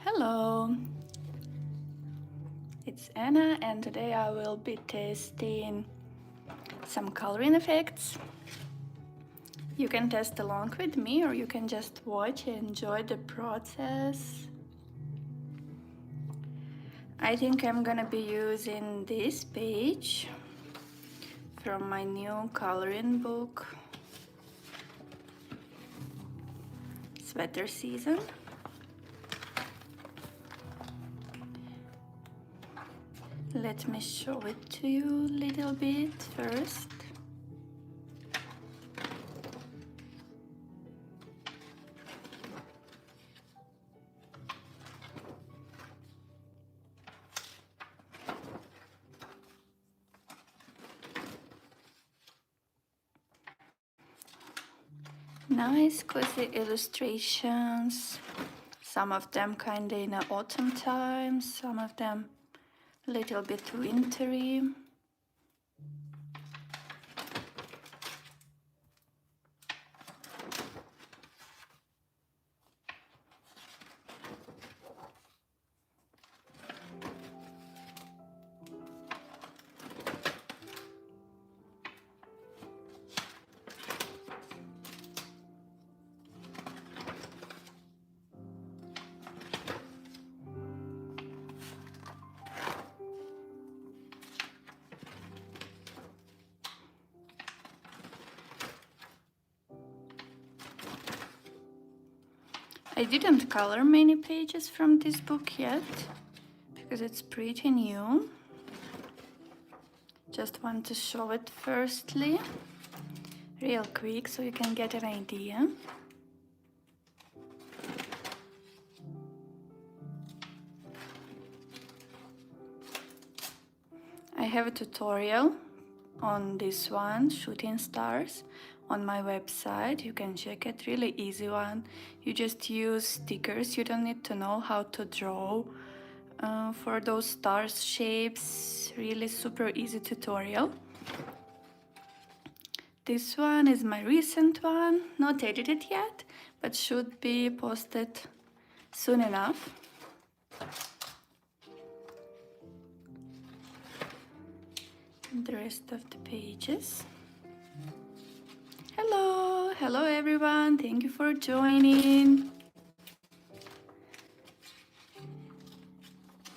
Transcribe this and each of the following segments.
Hello, it's Anna and today I will be testing some coloring effects. You can test along with me or you can just watch and enjoy the process. I think I'm gonna be using this page from my new coloring book, Sweater Season. Let me show it to you a little bit first. Nice cozy illustrations, some of them kinda in the autumn time, some of them a little bit wintry. I didn't color many pages from this book yet because it's pretty new. Just want to show it firstly, real quick, so you can get an idea. I have a tutorial on this one, Shooting Stars, on my website. You can check it, really easy one. You just use stickers, you don't need to know how to draw for those stars shapes, really super easy tutorial. This one is my recent one, not edited yet, but should be posted soon enough. And the rest of the pages. Hello everyone, thank you for joining.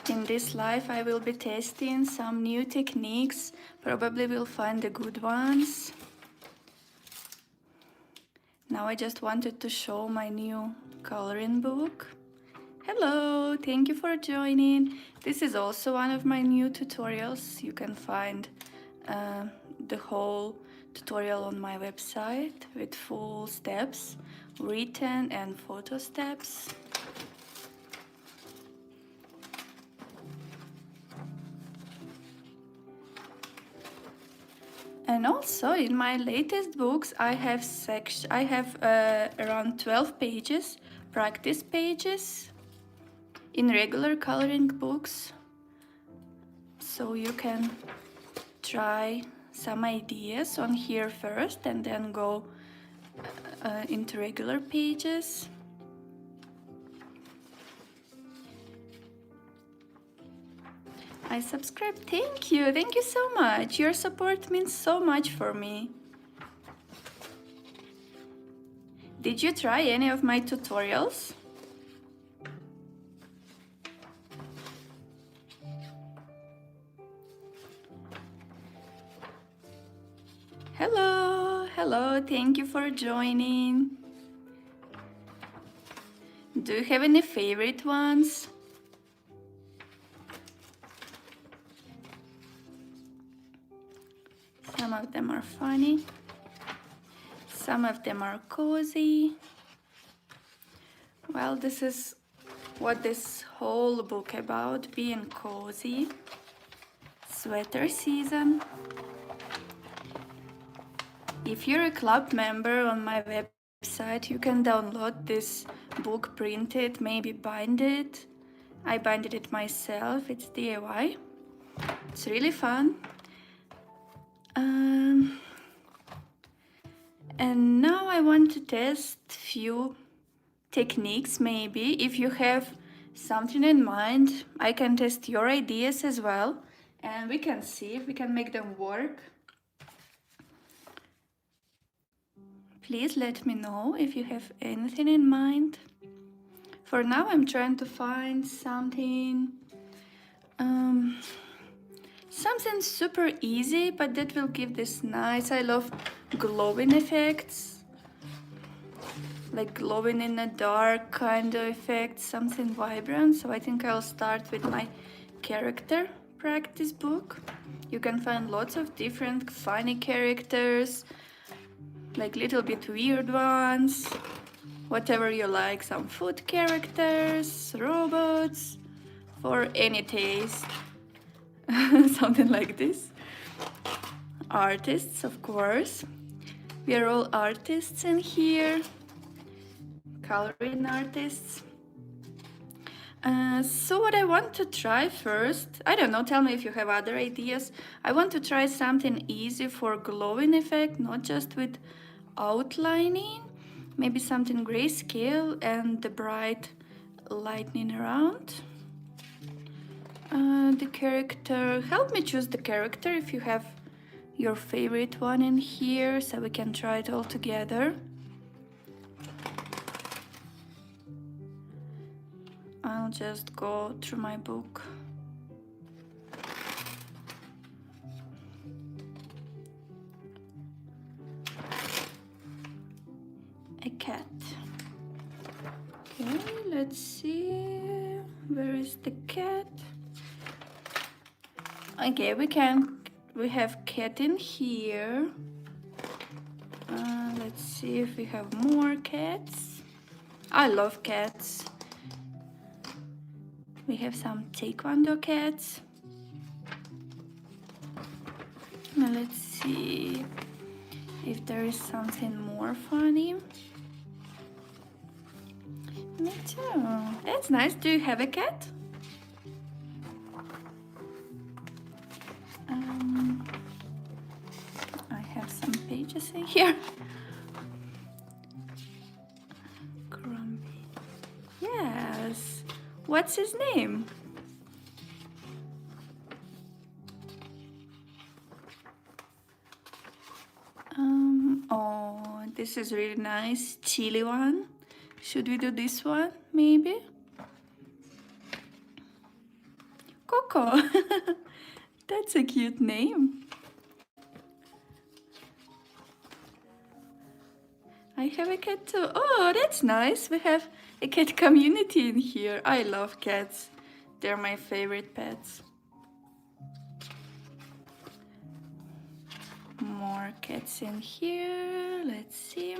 In this live I will be testing some new techniques, probably will find the good ones. Now I just wanted to show my new coloring book. Hello, thank you for joining. This is also one of my new tutorials. You can find the whole tutorial on my website with full steps, written and photo steps. And also in my latest books I have around 12 pages, practice pages in regular coloring books, so you can try some ideas on here first and then go into regular pages. I subscribed, thank you so much. Your support means so much for me. Did you try any of my tutorials? Hello, thank you for joining. Do you have any favorite ones? Some of them are funny, some of them are cozy. Well, this is what this whole book about, being cozy. Sweater season. If you're a club member on my website, you can download this book printed, maybe bind it. I binded it myself, it's DIY. It's really fun. And now I want to test few techniques. Maybe if you have something in mind. I can test your ideas as well, and we can see if we can make them work. Please let me know if you have anything in mind. For now, I'm trying to find something something super easy, but that will give this nice, I love glowing effects, like glowing in the dark kind of effect, something vibrant. So I think I'll start with my character practice book. You can find lots of different funny characters, like little bit weird ones, whatever you like, some food characters, robots, for any taste. Something like this. Artists, of course. We are all artists in here. Coloring artists. So what I want to try first, I don't know, tell me if you have other ideas. I want to try something easy for glowing effect, not just with outlining. Maybe something grayscale and the bright lightning around. The character, help me choose the character if you have your favorite one in here, so we can try it all together. I'll just go through my book. A cat. Okay, let's see. Where is the cat? Okay, we have cat in here. Let's see if we have more cats. I love cats. We have some taekwondo cats. Now let's see if there is something more funny. Me too. That's nice. Do you have a cat? I have some pages in here. Grumpy. Yes. What's his name? Oh, this is really nice. Chili one. Should we do this one, maybe? Coco. That's a cute name. I have a cat too. Oh, that's nice. We have a cat community in here. I love cats. They're my favorite pets. More cats in here. Let's see.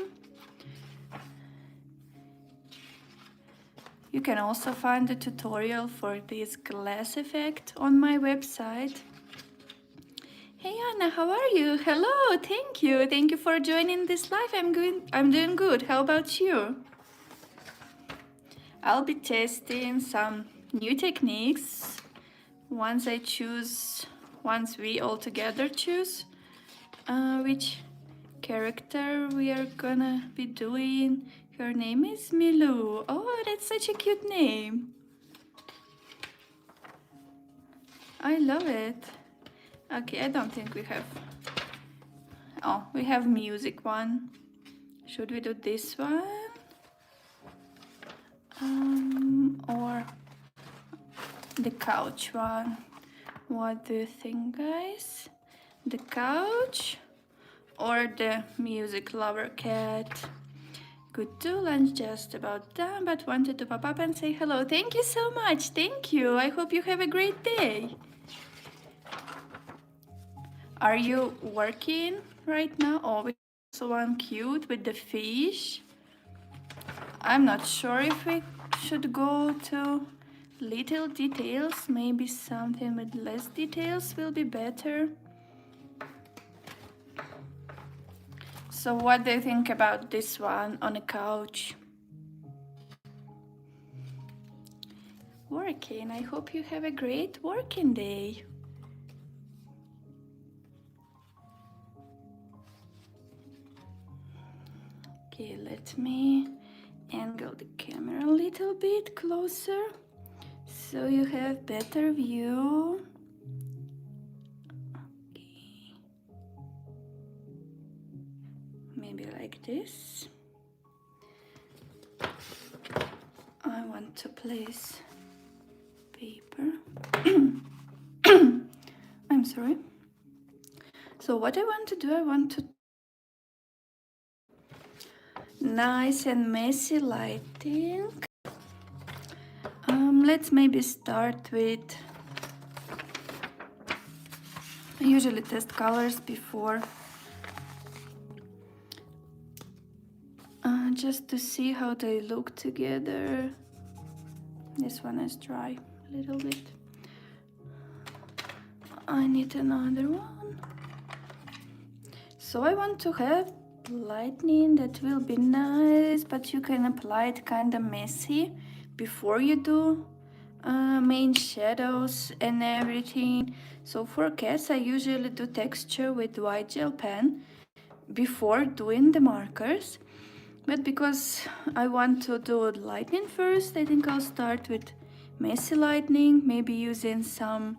You can also find the tutorial for this glass effect on my website. Hey Anna, how are you? Hello, thank you. Thank you for joining this live. I'm doing good. How about you? I'll be testing some new techniques once we all together choose which character we are gonna be doing. Her name is Milou. Oh, that's such a cute name. I love it. Okay, I don't think we have... Oh, we have music one. Should we do this one? Or the couch one? What do you think, guys? The couch or the music lover cat? Good too, lunch just about done, but wanted to pop up and say hello. Thank you so much, thank you. I hope you have a great day. Are you working right now? Oh, we also one cute with the fish. I'm not sure if we should go to little details. Maybe something with less details will be better. So what do you think about this one on a couch? Working. I hope you have a great working day. Okay, let me angle the camera a little bit closer. so you have better view. Okay. Maybe like this. I want to place paper. I'm sorry. So what I want to do, I want to nice and messy lighting. Let's maybe start with, I usually test colors before, just to see how they look together. This one is dry a little bit. I need another one. So I want to have lightning that will be nice, but you can apply it kind of messy before you do main shadows and everything. So for cats, I usually do texture with white gel pen before doing the markers. But because I want to do lightning first, I think I'll start with messy lightning, maybe using some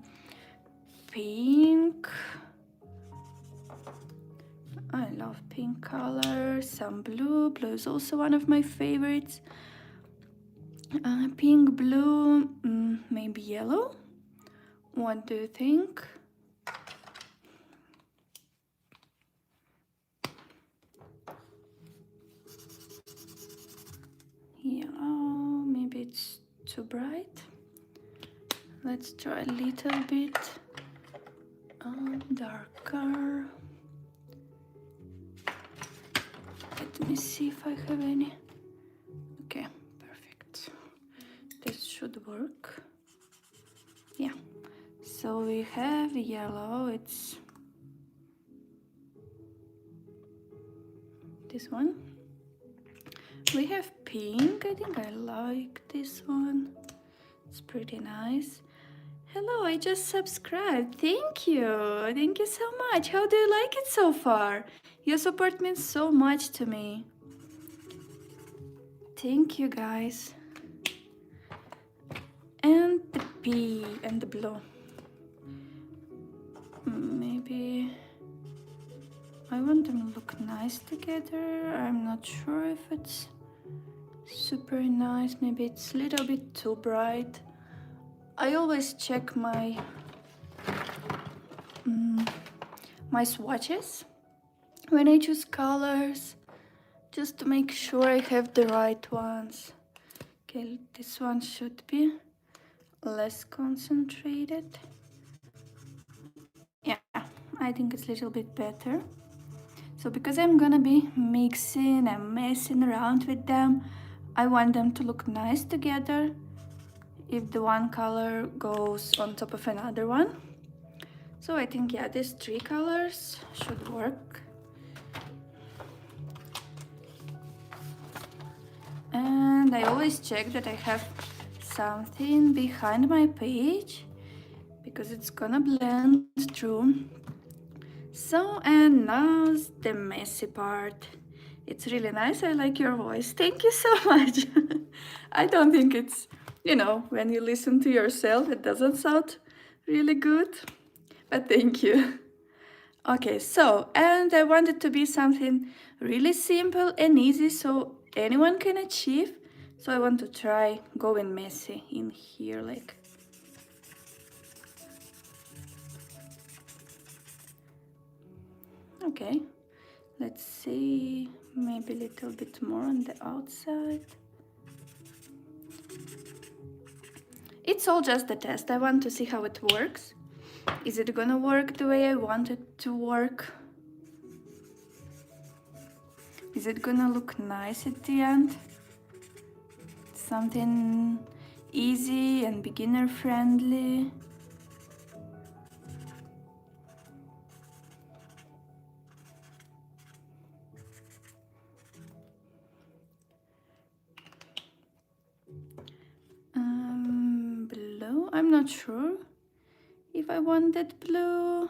pink. I love pink color, some blue. Blue is also one of my favorites. Pink, blue, maybe yellow. What do you think? Yellow, maybe it's too bright. Let's try a little bit darker. Let me see if I have any. Okay, perfect. This should work. Yeah. So we have yellow, it's this one. We have pink, I think I like this one. It's pretty nice. Hello, I just subscribed. Thank you. Thank you so much. How do you like it so far? Your support means so much to me. Thank you, guys. And the P and the blue. Maybe I want them to look nice together. I'm not sure if it's super nice. Maybe it's a little bit too bright. I always check my my swatches when I choose colors, just to make sure I have the right ones. Okay, this one should be less concentrated. Yeah, I think it's a little bit better. So because I'm gonna be mixing and messing around with them, I want them to look nice together. If the one color goes on top of another one. So I think, yeah, these three colors should work. And I always check that I have something behind my page, because it's gonna blend through. So, and now's the messy part. It's really nice. I like your voice. Thank you so much. I don't think it's, you know, when you listen to yourself, it doesn't sound really good, but thank you. Okay, so, and I want it to be something really simple and easy so anyone can achieve. So I want to try going messy in here, like. Okay, let's see, maybe a little bit more on the outside. It's all just a test. I want to see how it works. Is it gonna work the way I want it to work? Is it gonna look nice at the end? Something easy and beginner friendly. Blue, I'm not sure if I want that blue.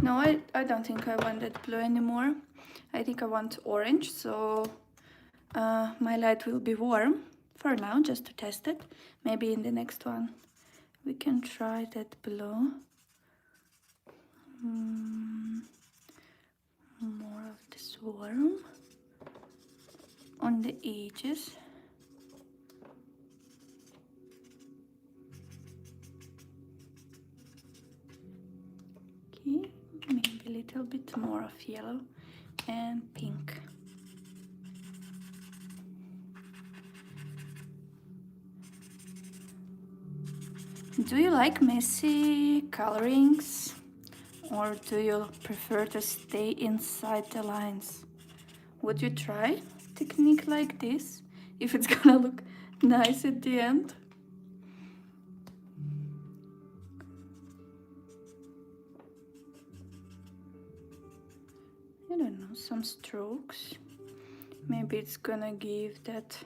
No, I don't think I want that blue anymore. I think I want orange, so my light will be warm for now, just to test it. Maybe in the next one we can try that blue. More of this worm on the edges. Okay, maybe a little bit more of yellow and pink. Do you like messy colorings, or do you prefer to stay inside the lines? Would you try a technique like this if it's gonna look nice at the end? I don't know, some strokes. Maybe it's gonna give that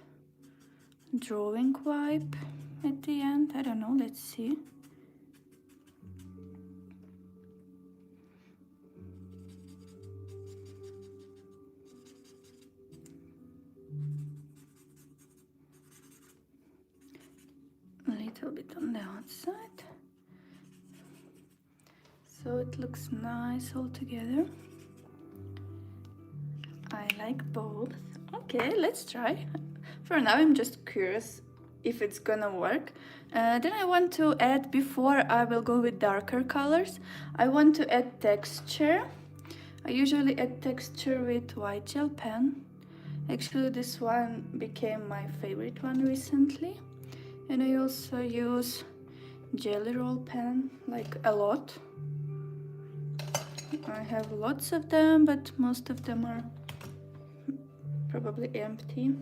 drawing vibe at the end. I don't know, let's see. A little bit on the outside, so it looks nice all together. I like both. Okay, let's try. For now I'm just curious if it's gonna work. Then I want to add, before I will go with darker colors, I want to add texture. I usually add texture with white gel pen. Actually this one became my favorite one recently. And I also use jelly roll pen, like a lot. I have lots of them, but most of them are probably empty.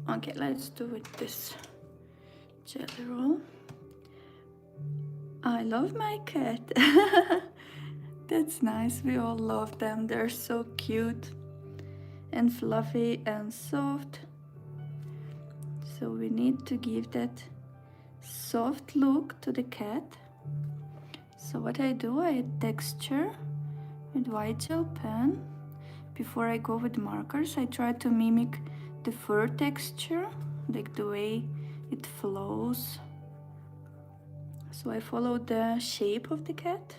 Okay, let's do it this jelly roll. I love my cat. That's nice, we all love them. They're so cute and fluffy and soft. So we need to give that soft look to the cat. So what I do, I add texture with white gel pen. Before I go with markers, I try to mimic the fur texture, like the way it flows. So I follow the shape of the cat.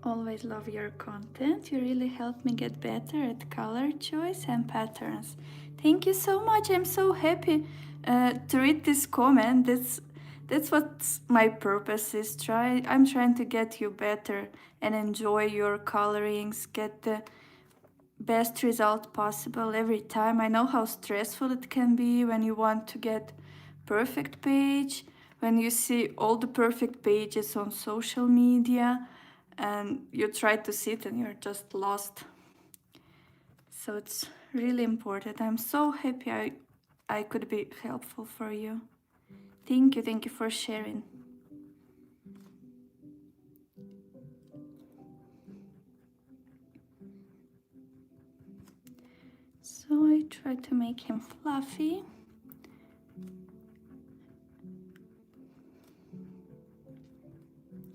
Always love your content. You really help me get better at color choice and patterns. Thank you so much. I'm so happy to read this comment. That's what my purpose is. I'm trying to get you better and enjoy your colorings, get the best result possible every time. I know how stressful it can be when you want to get perfect page, when you see all the perfect pages on social media and you try to sit and you're just lost. So it's really important. I'm so happy I could be helpful for you. Thank you for sharing. So I try to make him fluffy.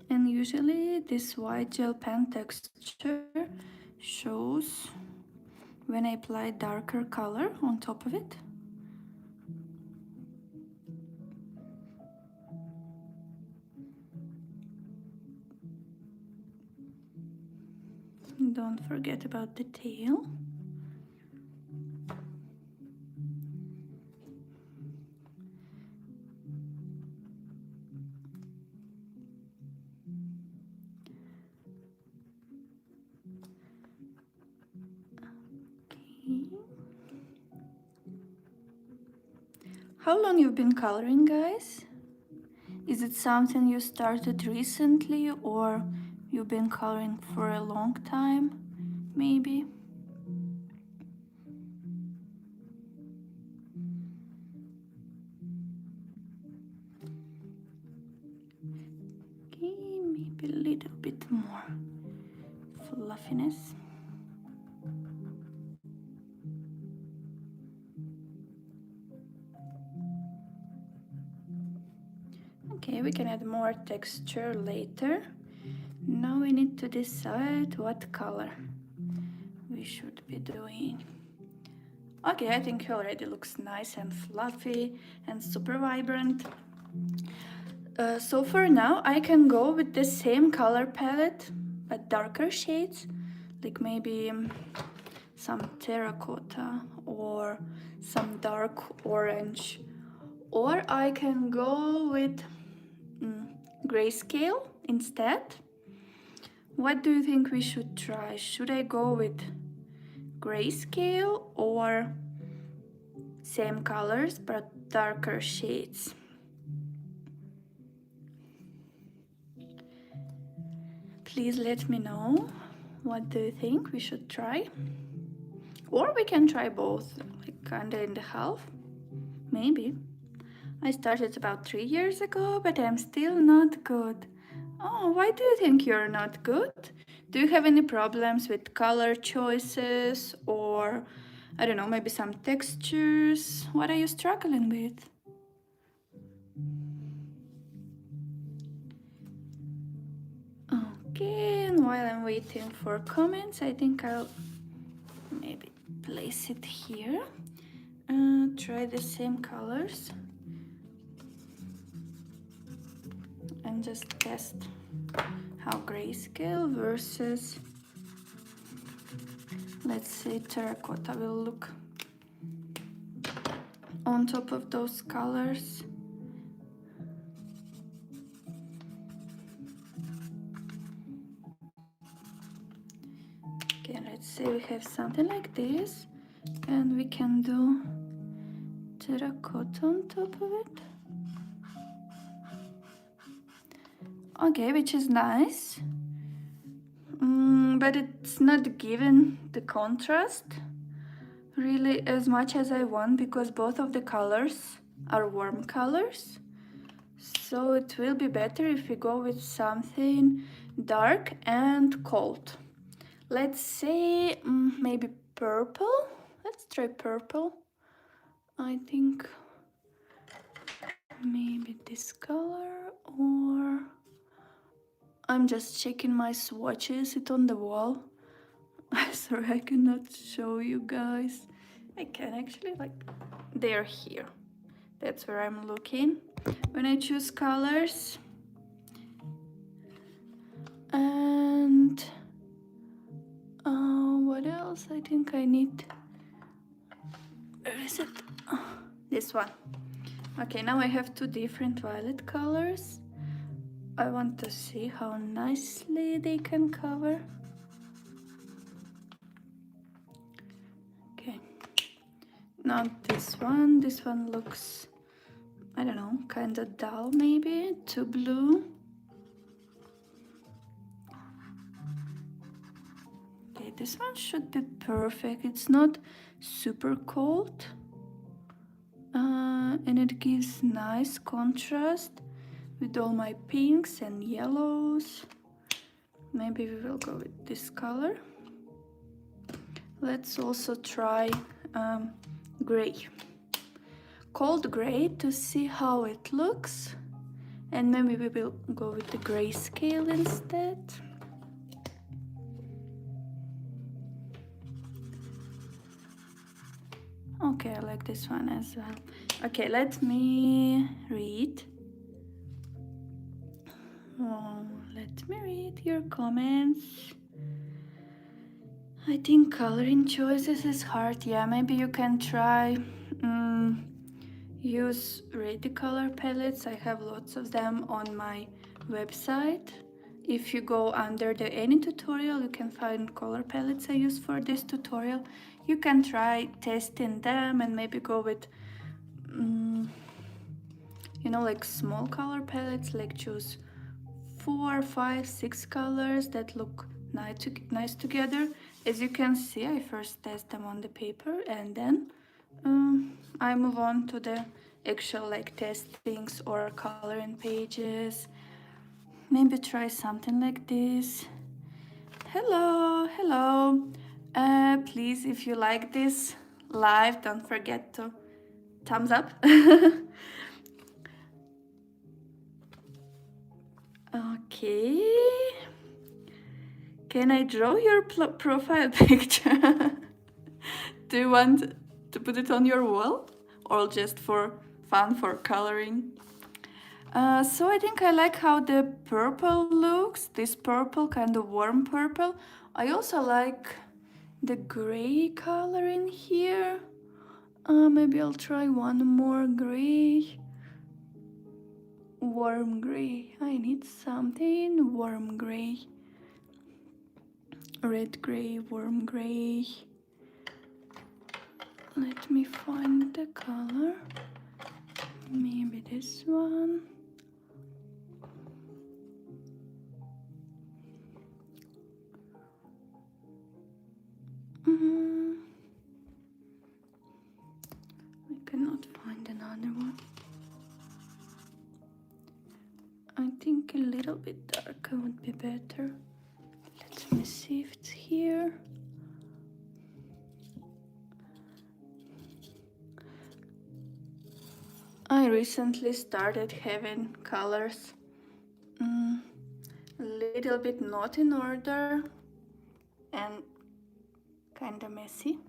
And usually this white gel pen texture shows when I apply darker color on top of it. Don't forget about the tail. How long you've been coloring, guys? Is it something you started recently or you've been coloring for a long time, maybe? Okay, maybe a little bit more fluffiness. Okay, we can add more texture later. Now we need to decide what color we we should be doing. Okay, I think it already looks nice and fluffy and super vibrant. So for now, I can go with the same color palette, but darker shades, like maybe some terracotta or some dark orange. Or I can go with grayscale instead. What do you think we should try? Should I go with grayscale or same colors but darker shades? Please let me know. What do you think we should try? Or we can try both, like kinda in the half. Maybe. I started about 3 years ago, but I'm still not good. Oh, why do you think you're not good? Do you have any problems with color choices or, I don't know, maybe some textures? What are you struggling with? Okay, and while I'm waiting for comments, I think I'll maybe place it here. Try the same colors and just test how grayscale versus, let's say, terracotta will look on top of those colors. Okay, let's say we have something like this, and we can do terracotta on top of it. Okay, which is nice, but it's not given the contrast really as much as I want, because both of the colors are warm colors. So it will be better if we go with something dark and cold. Let's say maybe purple. Let's try purple. I think maybe this color, or I'm just checking my swatches. It's on the wall. Sorry, I cannot show you guys. I can actually, like, they're here. That's where I'm looking when I choose colors. And what else? I think I need, where is it? Oh, this one. Okay, now I have two different violet colors. I want to see how nicely they can cover. Okay, not this one. This one looks, I don't know, kind of dull maybe, too blue. Okay, this one should be perfect. It's not super cold. And it gives nice contrast with all my pinks and yellows. Maybe we will go with this color. Let's also try gray. Cold gray to see how it looks. And maybe we will go with the grayscale instead. Okay, I like this one as well. Okay, let me read. Oh, let me read your comments. I think coloring choices is hard. Yeah, maybe you can try use ready color palettes. I have lots of them on my website. If you go under the any tutorial, you can find color palettes I use for this tutorial. You can try testing them and maybe go with you know, like small color palettes, like choose 4, 5, 6 colors that look nice together. As you can see, I first test them on the paper and then I move on to the actual like testings or coloring pages. Maybe try something like this. Hello. Please, if you like this live, don't forget to thumbs up. Okay. Can I draw your profile picture? Do you want to put it on your wall or just for fun, for coloring? So I think I like how the purple looks, this purple, kind of warm purple. I also like the gray color in here. Maybe I'll try one more gray. Warm gray. I need something warm gray. Red gray, warm gray. Let me find the color. Maybe this one. I cannot find another one. I think a little bit darker would be better. Let me see if it's here. I recently started having colors a little bit not in order and kind of messy.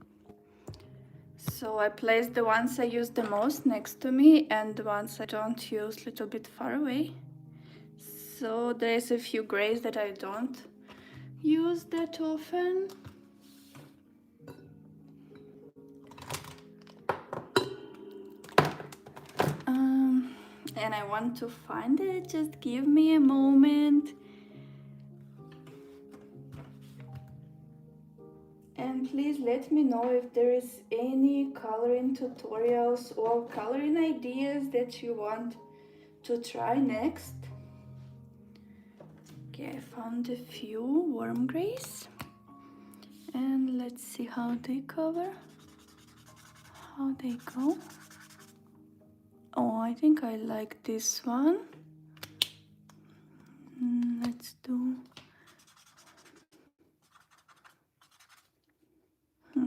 So I placed the ones I use the most next to me and the ones I don't use a little bit far away. So there's a few grays that I don't use that often. And I want to find it. Just give me a moment. And please let me know if there is any coloring tutorials or coloring ideas that you want to try next. Okay, I found a few warm grays. And let's see how they cover, how they go. Oh, I think I like this one. Let's do... Not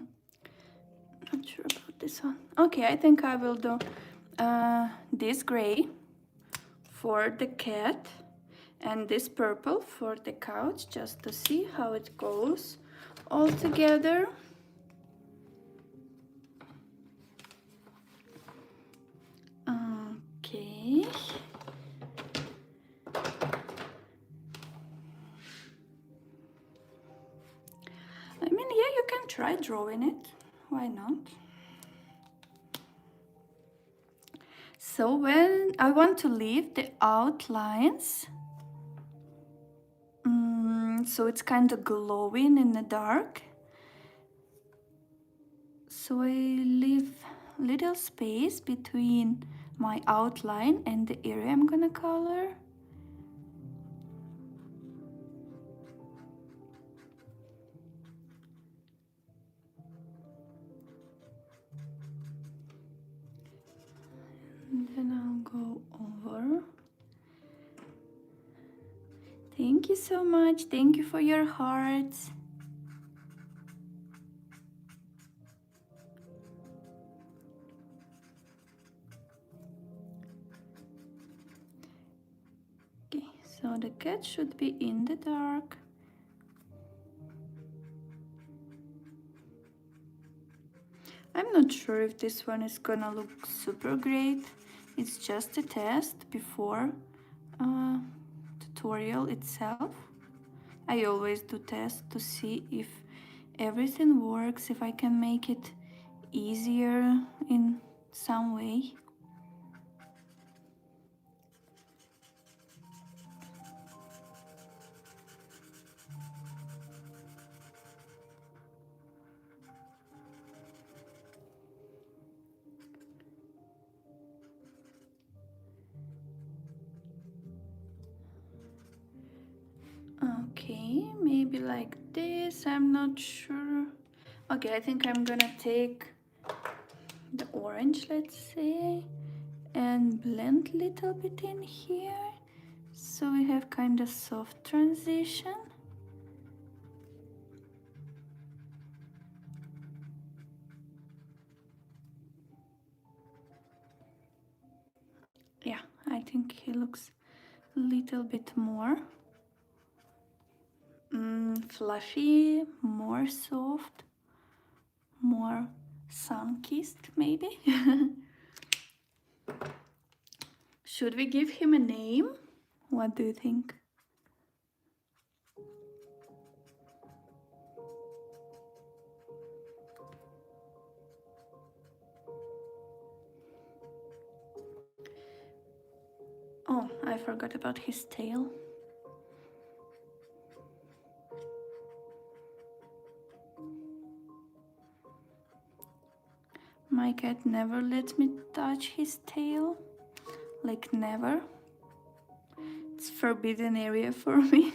sure about this one. Okay, I think I will do this gray for the cat and this purple for the couch, just to see how it goes all together. Okay. I mean, yeah, you can try drawing it. Why not? So when I want to leave the outlines, so it's kind of glowing in the dark. So I leave little space between my outline and the area I'm gonna color. And then I'll go over. Thank you so much. Thank you for your hearts. Okay, so the cat should be in the dark. I'm not sure if this one is gonna look super great. It's just a test before tutorial itself. I always do tests to see if everything works, if I can make it easier in some way. Okay, maybe like this, I'm not sure. Okay, I think I'm gonna take the orange, let's say, and blend a little bit in here, so we have kind of soft transition. Yeah, I think he looks a little bit more. fluffy, more soft, more sun-kissed maybe. Should we give him a name? What do you think? Oh, I forgot about his tail. My cat never lets me touch his tail. Like never. It's forbidden area for me.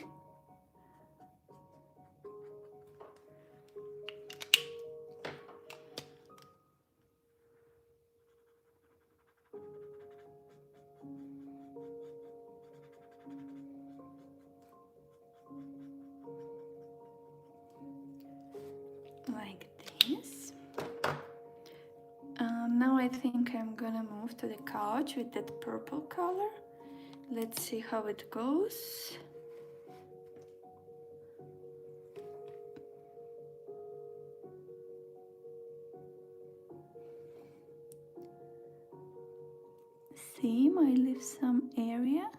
Like this. Now I think I'm gonna move to the couch with that purple color. Let's see how it goes. Same, I leave some area.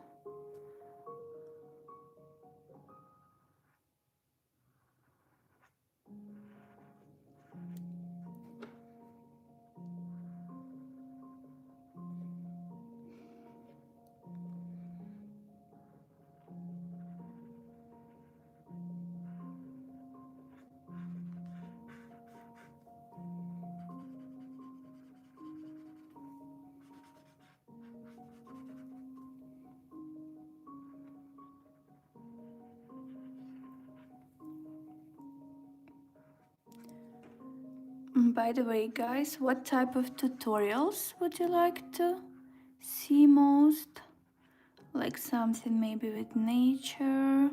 By the way, guys, what type of tutorials would you like to see most? Like something maybe with nature,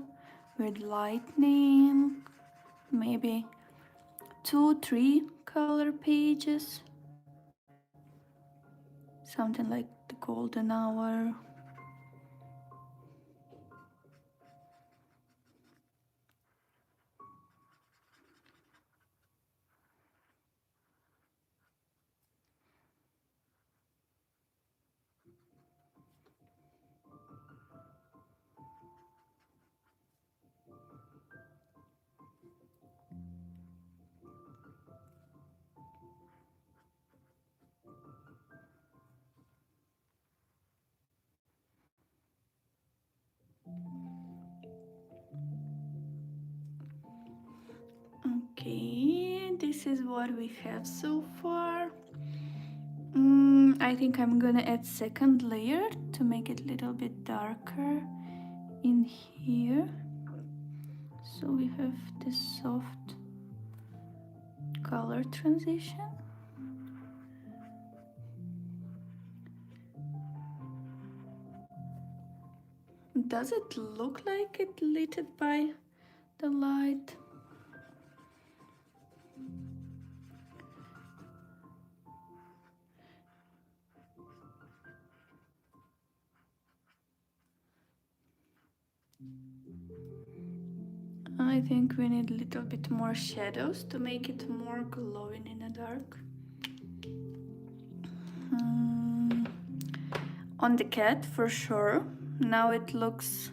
with lightning, maybe 2-3 color pages, something like the golden hour. Okay, this is what we have so far. I think I'm gonna add second layer to make it a little bit darker in here. So we have this soft color transition. Does it look like it lit it by the light? I think we need a little bit more shadows to make it more glowing in the dark. On the cat for sure. Now it looks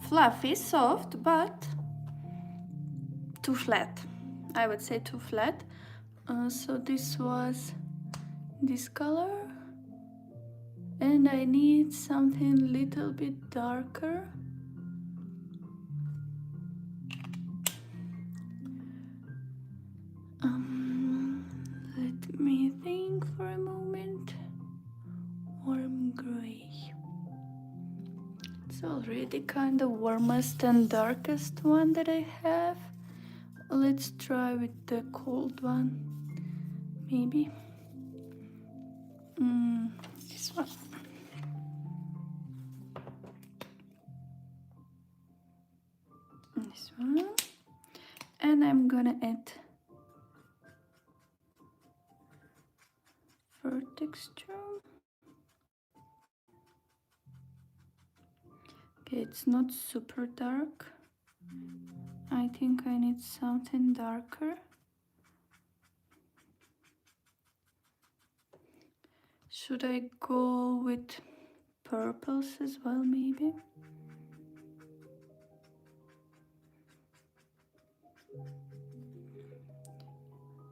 fluffy, soft, but too flat. I would say too flat. So this was this color. And I need something a little bit darker. Let me think for a moment. Warm gray. It's already kind of warmest and darkest one that I have. Let's try with the cold one. Maybe. This one. This one. And I'm gonna add fur texture. Okay, it's not super dark. I think I need something darker. Should I go with purples as well, maybe?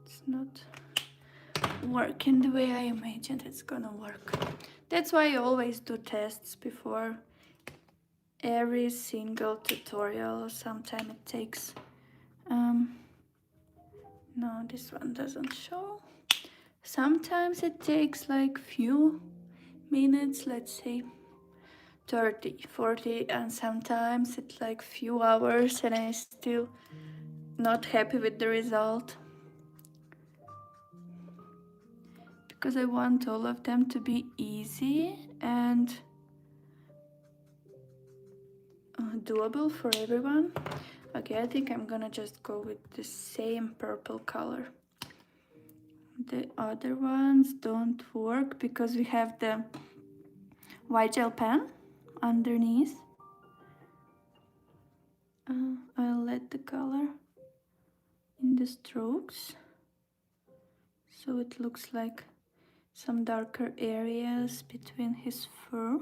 It's not working the way I imagined it's gonna work. That's why I always do tests before every single tutorial. Sometimes it takes no, this one doesn't show. Sometimes it takes like few minutes, let's say 30, 40, and sometimes it's like few hours and I'm still not happy with the result. Because I want all of them to be easy and doable for everyone. Okay, I think I'm gonna just go with the same purple color. The other ones don't work because we have the white gel pen underneath. I'll let the color in the strokes so it looks like some darker areas between his fur.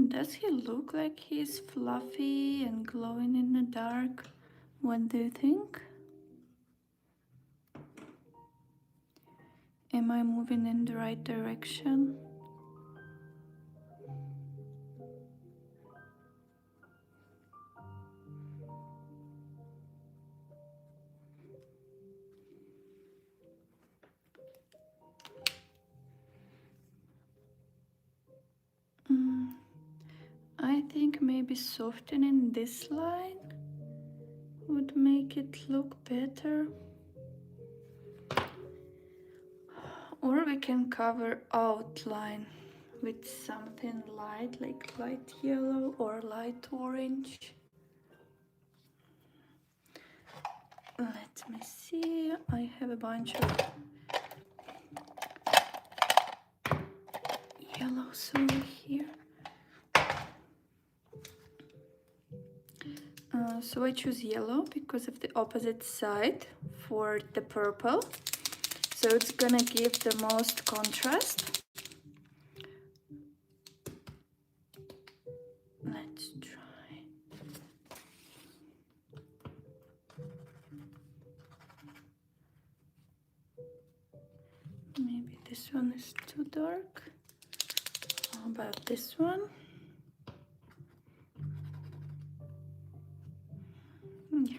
Does he look like he's fluffy and glowing in the dark? What do you think? Am I moving in the right direction? I think maybe softening this line would make it look better. Or we can cover outline with something light, like light yellow or light orange. Let me see, I have a bunch of yellows over here. So I choose yellow because of the opposite side for the purple. So it's gonna give the most contrast. Let's try. Maybe this one is too dark. How about this one? Yeah.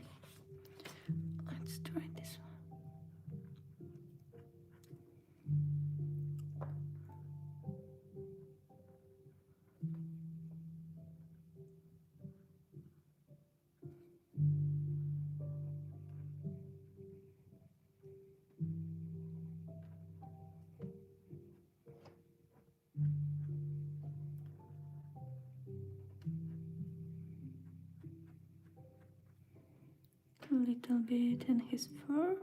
Let's try this one. A little bit in his fur.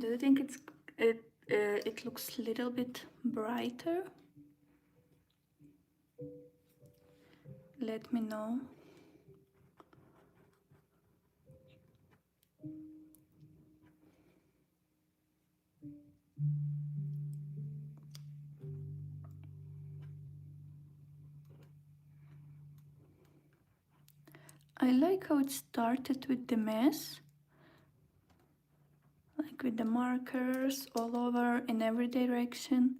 Do you think it looks a little bit brighter? Let me know. I like how it started with the mess, like with the markers all over in every direction,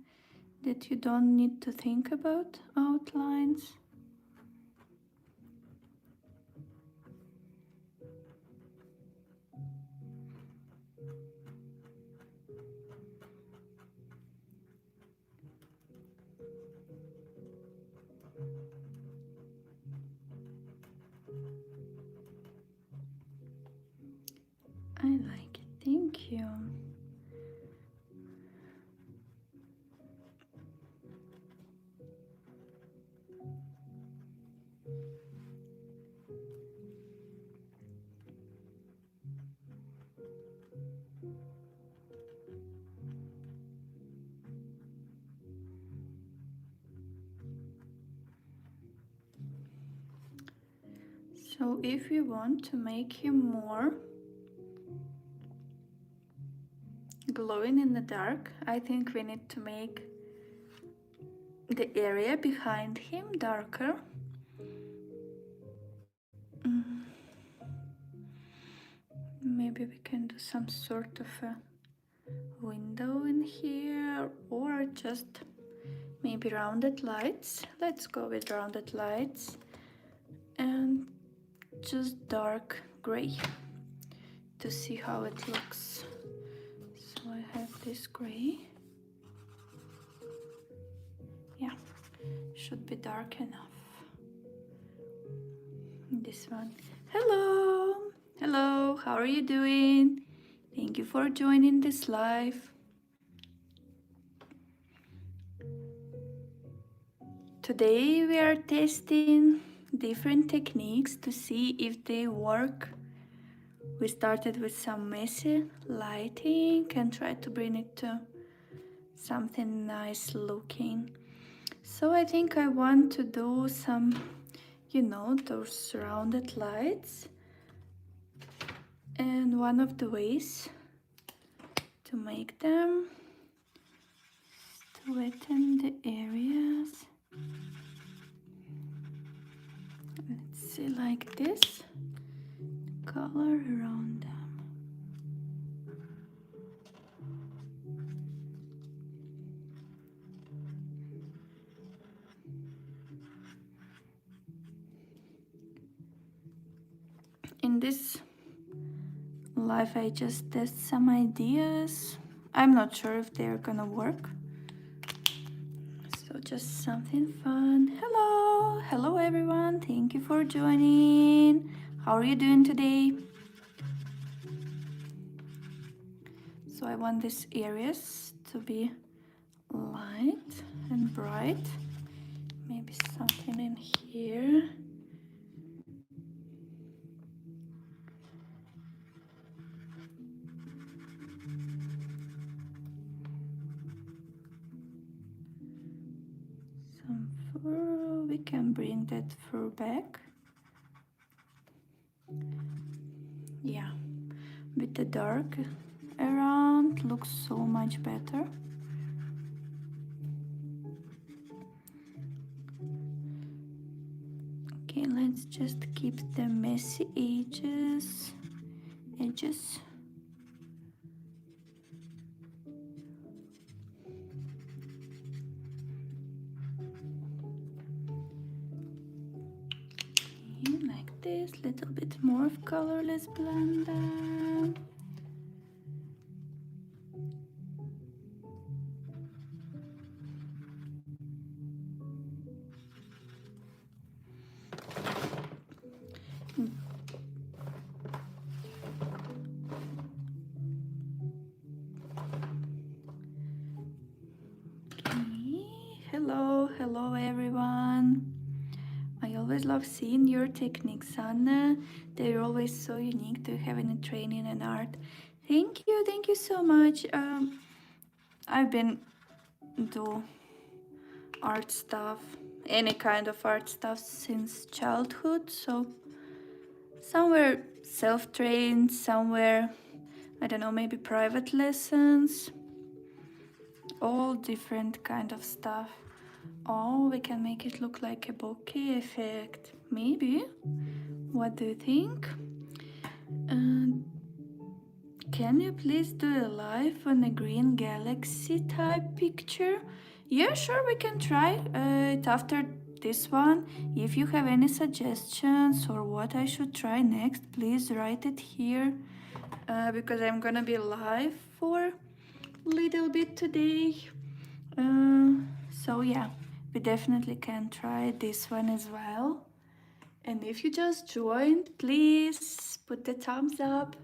that you don't need to think about outlines. I like it, thank you. So if you want to make him more glowing in the dark, I think we need to make the area behind him darker. Maybe we can do some sort of a window in here, or just maybe rounded lights. Let's go with rounded lights and just dark gray to see how it looks. So I have this gray. Yeah, should be dark enough. This one. Hello, hello, how are you doing? Thank you for joining this live. Today we are testing different techniques to see if they work. We started with some messy lighting and tried to bring it to something nice looking. So I think I want to do some, you know, those rounded lights. And one of the ways to make them is to weten the areas. Let's see, like this, color around them. In this live, I just test some ideas. I'm not sure if they're gonna work. So just something fun. Hello, hello everyone. Thank you for joining. How are you doing today? So I want these areas to be light and bright. Maybe something in here. Some fur, we can bring that fur back. Yeah, with the dark around looks so much better. Okay, let's just keep the messy edges. Okay, like this, little bit more of color, let's blend them. Hello everyone. I always love seeing your techniques, Anna. They're always so unique. Do you have any training in art? Thank you so much. I've been do art stuff, any kind of art stuff since childhood, so somewhere self-trained, somewhere, I don't know, maybe private lessons, all different kind of stuff. Oh, we can make it look like a bokeh effect, maybe. What do you think? Can you please do a live on a green galaxy type picture? Yeah, sure, we can try it after this one. If you have any suggestions or what I should try next, please write it here because I'm gonna be live for a little bit today. So yeah, we definitely can try this one as well. And if you just joined, please put the thumbs up.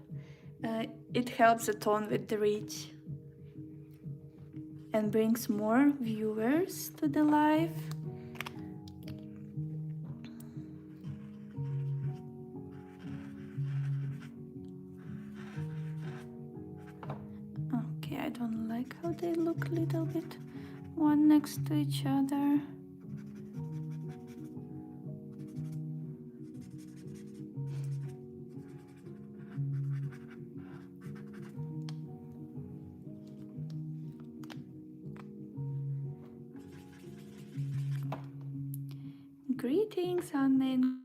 It helps a ton with the reach and brings more viewers to the live. Okay, I don't like how they look a little bit one next to each other. Greetings, Anne and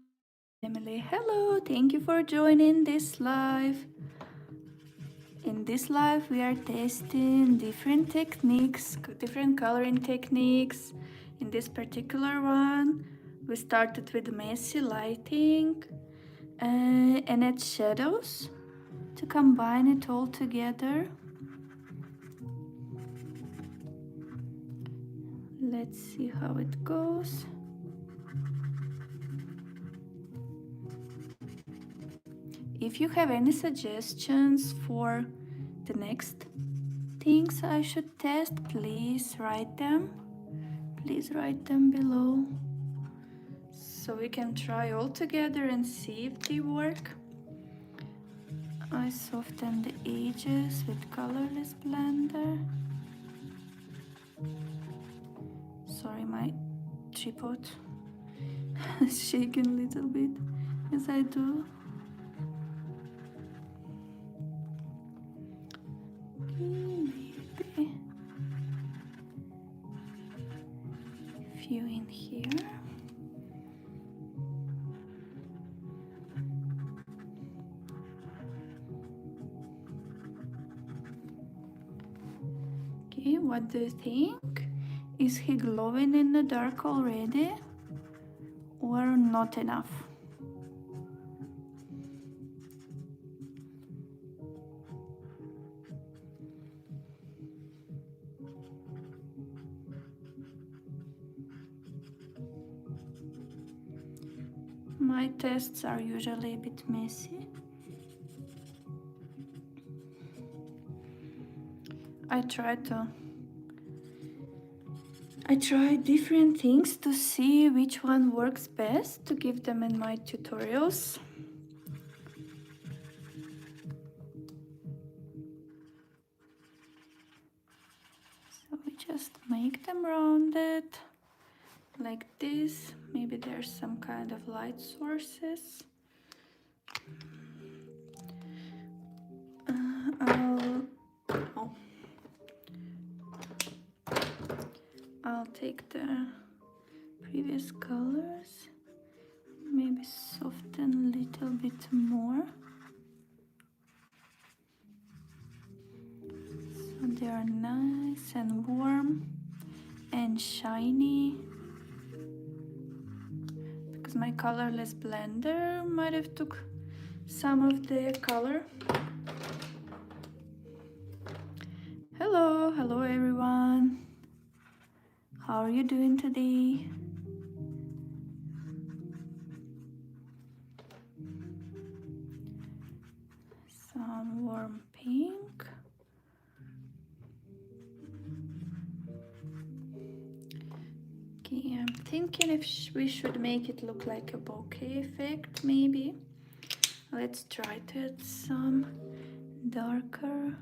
Emily. Hello, thank you for joining this live. In this live, we are testing different techniques, different coloring techniques. In this particular one, we started with messy lighting and add shadows to combine it all together. Let's see how it goes. If you have any suggestions for the next things I should test, please write them. Please write them below so we can try all together and see if they work. I soften the edges with colorless blender. Sorry, my tripod is shaking a little bit as I do. Maybe a few in here. Okay, what do you think? Is he glowing in the dark already or not enough? My tests are usually a bit messy. I try different things to see which one works best to give them in my tutorials. So we just make them rounded like this. Maybe there's some kind of light sources. I'll take the previous colors, maybe soften a little bit more. So they are nice and warm and shiny. Because my colorless blender might have took some of the color. Hello everyone. How are you doing today? Some warm pink. Okay, I'm thinking if we should make it look like a bokeh effect, maybe. Let's try to add some darker.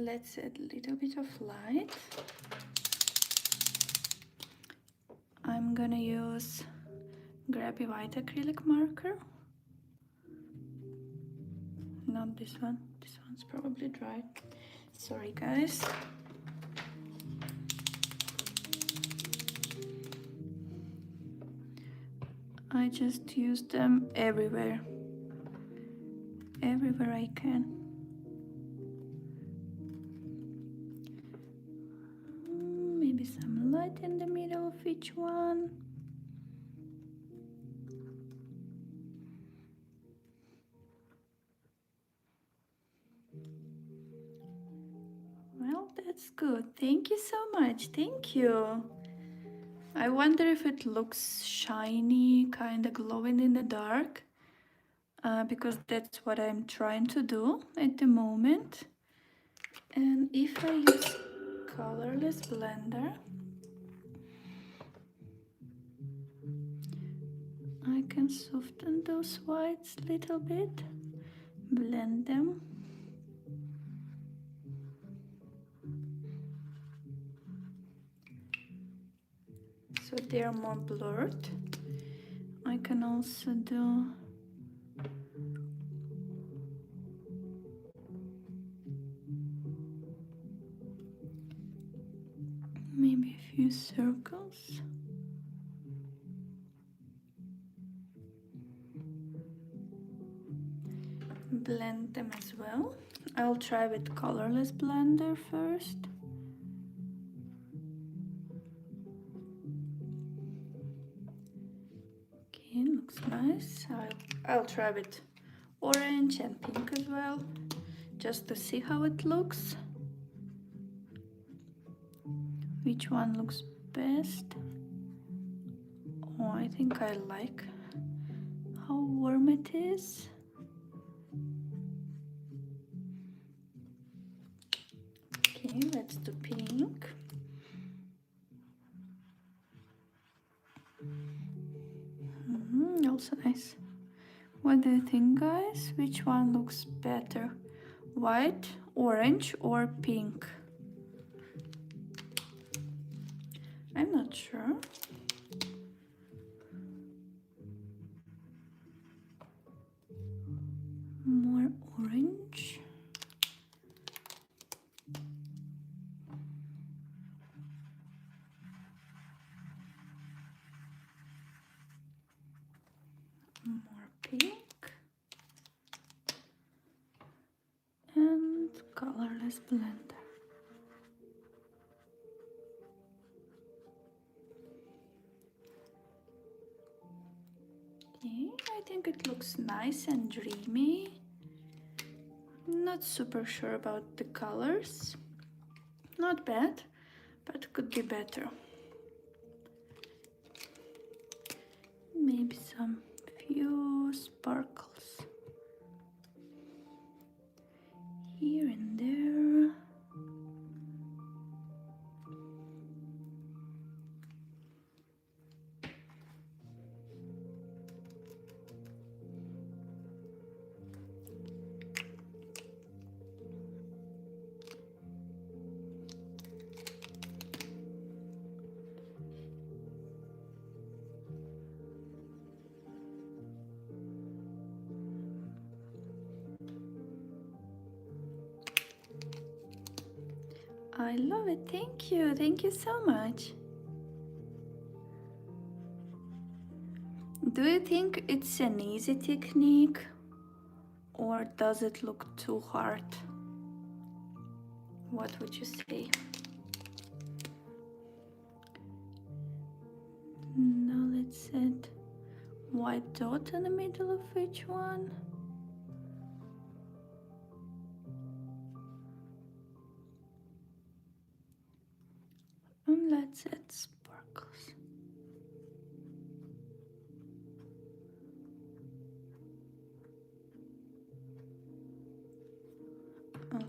Let's add a little bit of light. I'm gonna use grabby white acrylic marker. Not this one. This one's probably dry. Sorry, guys. I just use them everywhere. Everywhere I can. Maybe some light in the middle of each one. Well, that's good. Thank you so much. Thank you. I wonder if it looks shiny, kind of glowing in the dark, because that's what I'm trying to do at the moment. And if I use colorless blender, I can soften those whites a little bit, blend them. So they are more blurred. I can also do maybe a few circles. Blend them as well. I'll try with colorless blender first. Okay, looks nice. I'll try with orange and pink as well, just to see how it looks. Which one looks best? Oh, I think I like how warm it is. Okay, let's do pink. Also nice. What do you think, guys? Which one looks better? White, orange, or pink? I'm not sure. More orange. More pink. And colorless blender. Okay, I think it looks nice and dreamy. Not super sure about the colors. Not bad, but could be better. Maybe some few sparkles here and there. I love it. Thank you. Thank you so much. Do you think it's an easy technique or does it look too hard? What would you say? Now let's set white dot in the middle of each one. And let's add sparkles.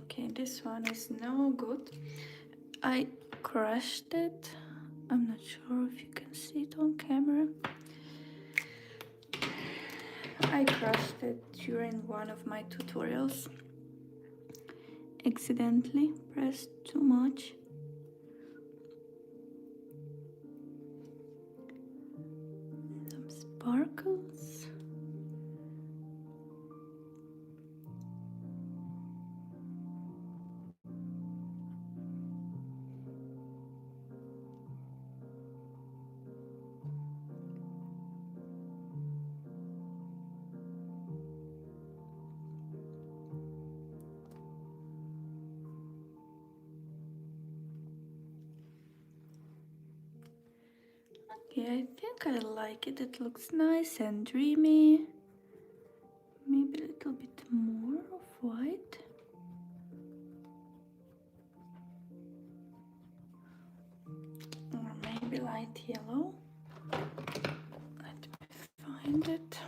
Okay, this one is no good. I crushed it. I'm not sure if you can see it on camera. I crushed it during one of my tutorials. Accidentally pressed too much. Some sparkles. Okay, I think I like it. It looks nice and dreamy. Maybe a little bit more of white. Or maybe light yellow. Let me find it.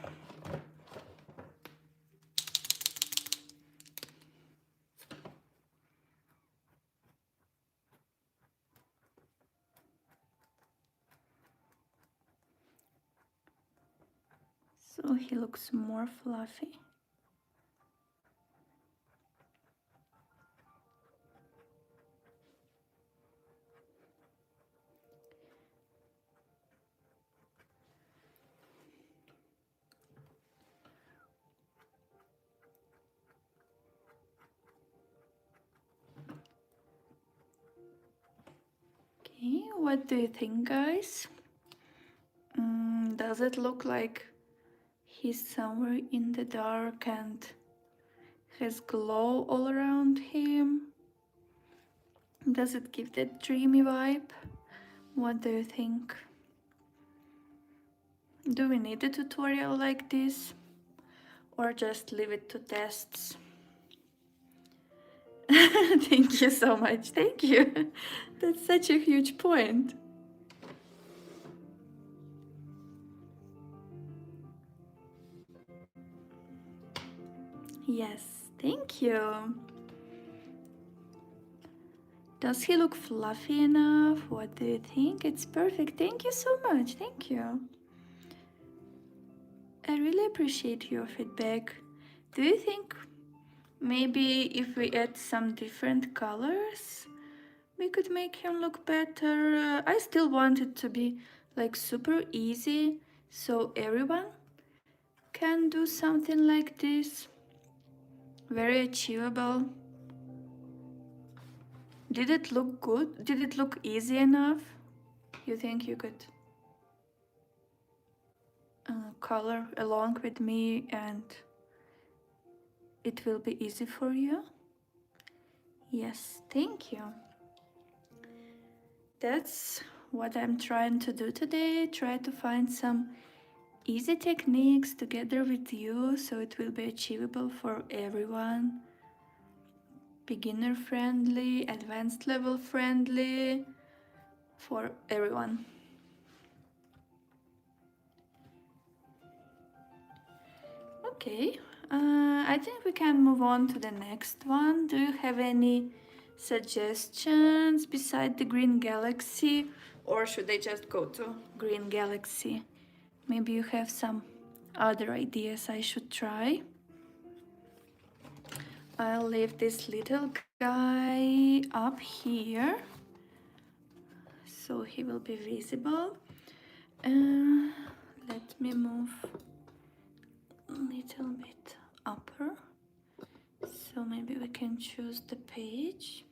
So he looks more fluffy. Okay, what do you think, guys? Does it look like he's somewhere in the dark and has glow all around him? Does it give that dreamy vibe? What do you think? Do we need a tutorial like this? Or just leave it to tests? Thank you so much, thank you. That's such a huge point. Yes, thank you. Does he look fluffy enough? What do you think? It's perfect. Thank you so much. Thank you. I really appreciate your feedback. Do you think maybe if we add some different colors, we could make him look better? I still want it to be like super easy so everyone can do something like this. Very achievable. Did it look good? Did it look easy enough? You think you could color along with me and it will be easy for you? Yes, thank you. That's what I'm trying to do today. Try to find some easy techniques together with you so it will be achievable for everyone. Beginner friendly, advanced level friendly, for everyone. Okay, I think we can move on to the next one. Do you have any suggestions beside the green galaxy, or should I just go to green galaxy? Maybe you have some other ideas I should try. I'll leave this little guy up here so he will be visible. Let me move a little bit upper, so maybe we can choose the page.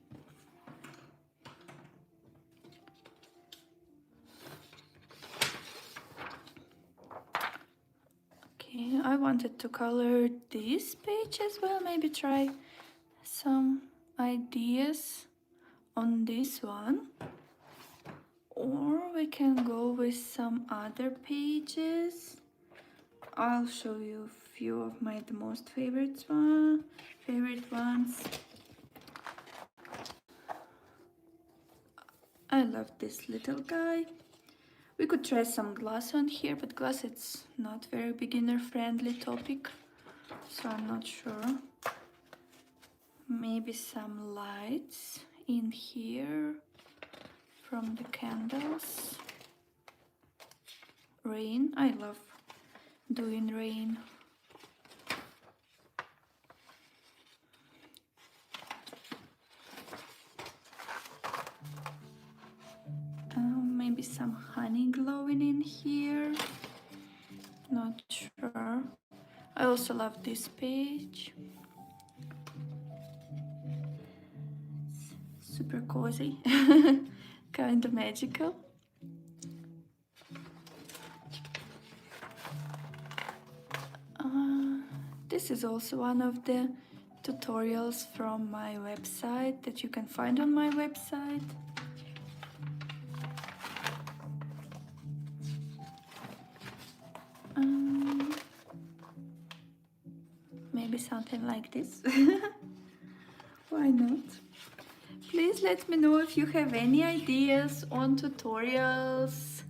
I wanted to color this page as well, maybe try some ideas on this one. Or we can go with some other pages. I'll show you a few of my most favorite ones. I love this little guy. We could try some glass on here, but glass it's not very beginner friendly topic, so I'm not sure. Maybe some lights in here from the candles. Rain, I love doing rain. Maybe some honey glowing in here. Not sure. I also love this page. It's super cozy, kind of magical. This is also one of the tutorials from my website that you can find on my website. Maybe something like this. Why not? Please let me know if you have any ideas on tutorials.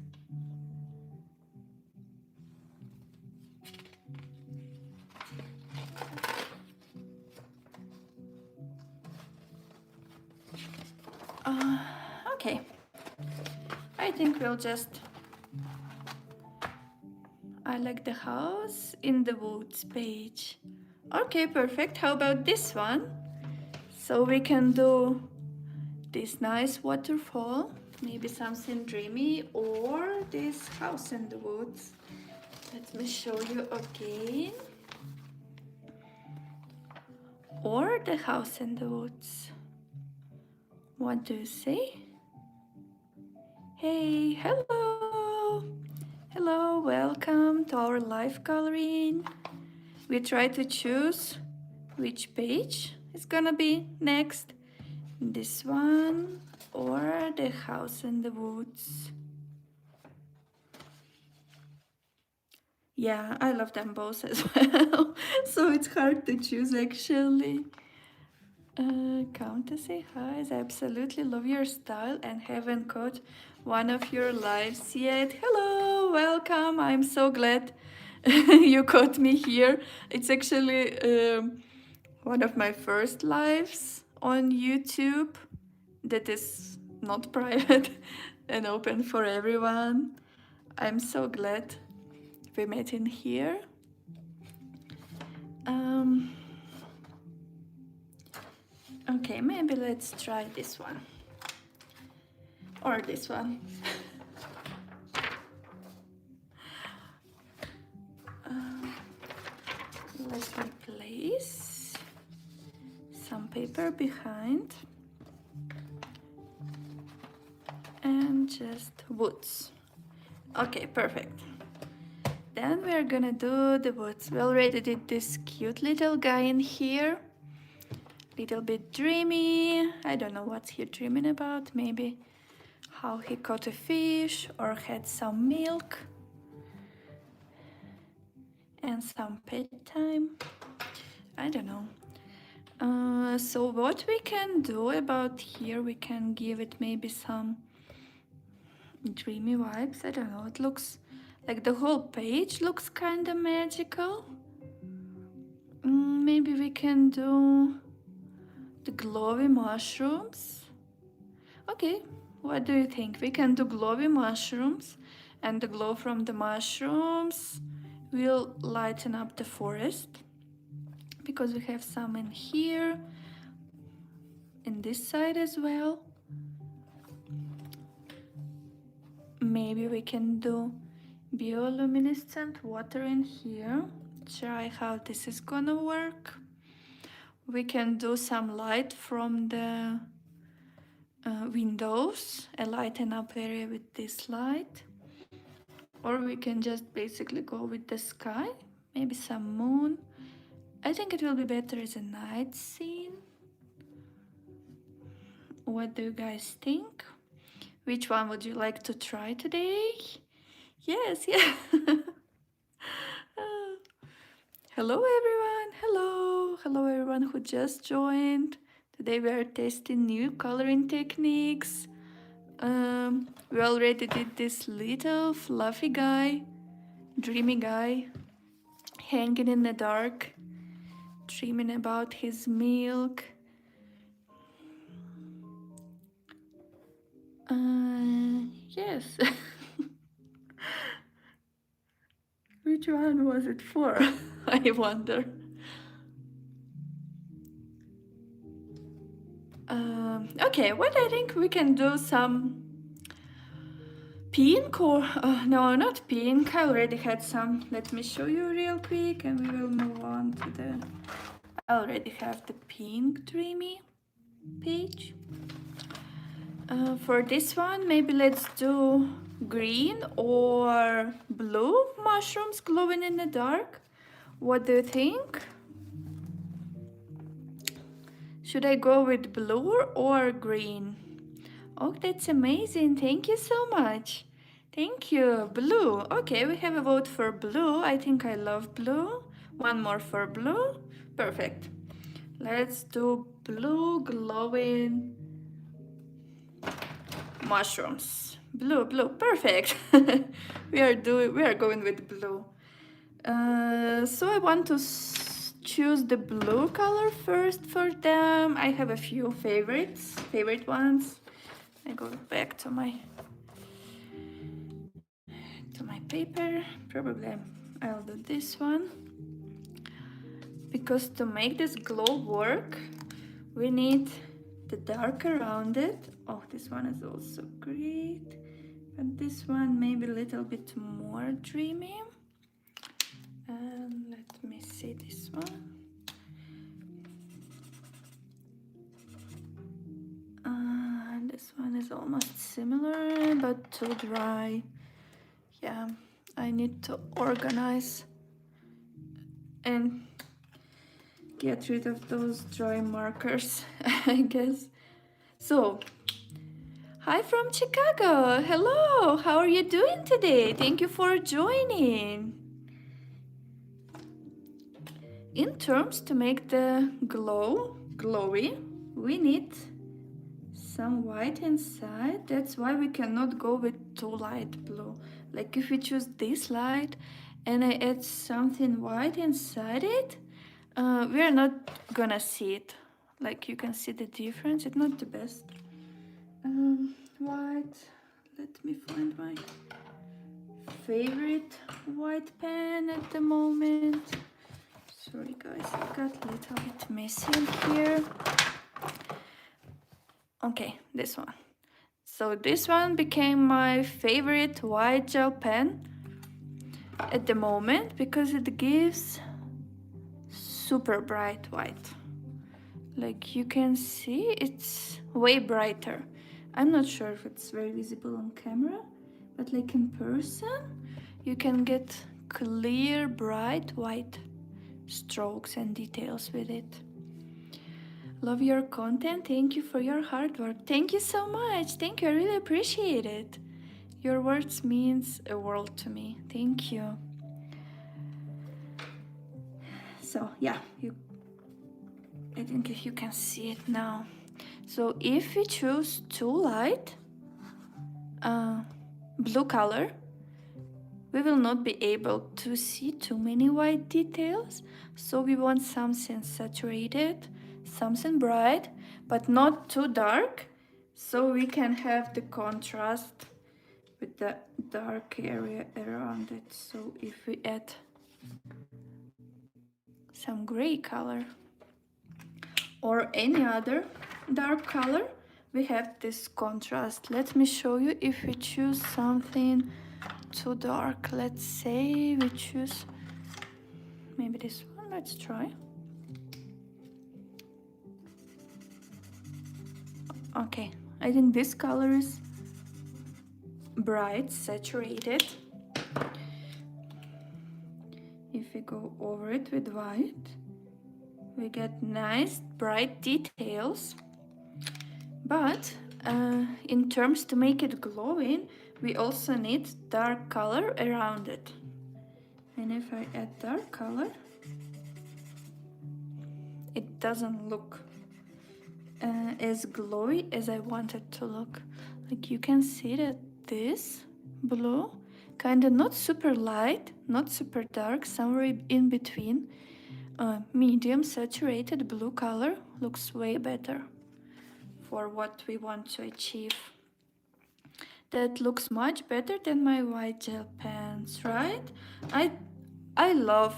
Okay, I think we'll just... I like the house in the woods page. Okay, perfect. How about this one? So we can do this nice waterfall, maybe something dreamy, or this house in the woods. Let me show you again. Or the house in the woods. What do you say? Hey, hello! Hello, welcome to our live coloring. We try to choose which page is gonna be next. This one or the house in the woods. Yeah, I love them both as well. So it's hard to choose actually. Come to say hi. I absolutely love your style and haven't caught one of your lives yet. Hello, welcome. I'm so glad you caught me here. It's actually one of my first lives on YouTube that is not private and open for everyone. I'm so glad we met in here. Okay, maybe let's try this one. Or this one. Let me place some paper behind. And just woods. Okay, perfect. Then we're gonna do the woods. We already did this cute little guy in here. Little bit dreamy. I don't know what he's dreaming about. Maybe how he caught a fish or had some milk and some pet time. I don't know. So what we can do about here, we can give it maybe some dreamy vibes. I don't know, it looks like the whole page looks kind of magical. Maybe we can do the glowy mushrooms. Okay, what do you think? We can do glowy mushrooms, and the glow from the mushrooms will lighten up the forest, because we have some in here, in this side as well. Maybe we can do bioluminescent water in here. Try how this is gonna work. We can do some light from the windows, a lighten up area with this light. Or we can just basically go with the sky. maybe some moon. I think it will be better as a night scene. What do you guys think? Which one would you like to try today? Yes, yeah. Hello everyone, hello everyone who just joined. Today we are testing new coloring techniques. We already did this little fluffy guy, dreamy guy, hanging in the dark, dreaming about his milk. Yes. Which one was it for? I wonder. Okay, what I think we can do some pink or no, not pink. I already had some. Let me show you real quick, and we will move on to the. I already have the pink dreamy page. For this one, maybe let's do green or blue mushrooms glowing in the dark. What do you think? Should I go with blue or green? Oh, that's amazing. Thank you so much. Thank you. Blue. Okay, we have a vote for blue. I think I love blue. One more for blue. Perfect. Let's do blue glowing mushrooms. Blue, blue. Perfect. we are going with blue. So I want to choose the blue color first for them. I have a few favorite ones. I go back to my paper. Probably I'll do this one, because to make this glow work we need the dark around it. Oh, this one is also great, but this one maybe a little bit more dreamy. And let me see this one. This one is almost similar but too dry. Yeah, I need to organize and get rid of those dry markers, I guess. So, hi from Chicago. Hello, how are you doing today? Thank you for joining. In terms to make the glowy, we need some white inside. That's why we cannot go with too light blue. Like if we choose this light and I add something white inside it, we are not gonna see it. Like you can see the difference. It's not the best. White. Let me find my favorite white pen at the moment. Sorry guys, I got a little bit messy in here. Okay, this one. So this one became my favorite white gel pen at the moment because it gives super bright white. Like you can see, it's way brighter. I'm not sure if it's very visible on camera, but like in person, you can get clear, bright white strokes and details with it. Love your content. Thank you for your hard work. Thank you so much. Thank you. I really appreciate it. Your words means a world to me. Thank you. So yeah, I think if you can see it now. So if we choose too light blue color, we will not be able to see too many white details. So we want something saturated, something bright, but not too dark, so we can have the contrast with the dark area around it. So if we add some gray color or any other dark color, we have this contrast. Let me show you. If we choose something too dark, let's say we choose maybe this one. Let's try. Okay, I think this color is bright, saturated. If we go over it with white. We get nice bright details. But in terms to make it glowing, we also need dark color around it. And if I add dark color, it doesn't look as glowy as I want it to look. Like you can see that this blue, kind of not super light, not super dark, somewhere in between, medium saturated blue color looks way better for what we want to achieve. That looks much better than my white gel pens, right? I love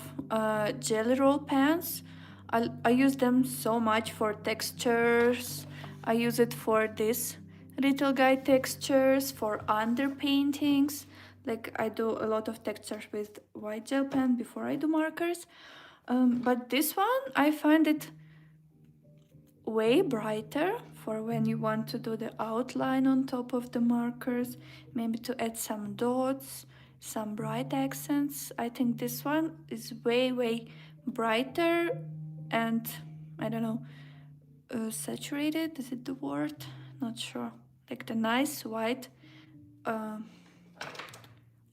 jelly roll pens. I use them so much for textures. I use it for this little guy textures, for underpaintings. Like I do a lot of textures with white gel pen before I do markers. But this one, I find it way brighter for when you want to do the outline on top of the markers, maybe to add some dots, some bright accents. I think this one is way brighter and, I don't know, saturated, is it the word? Not sure. Like the nice white,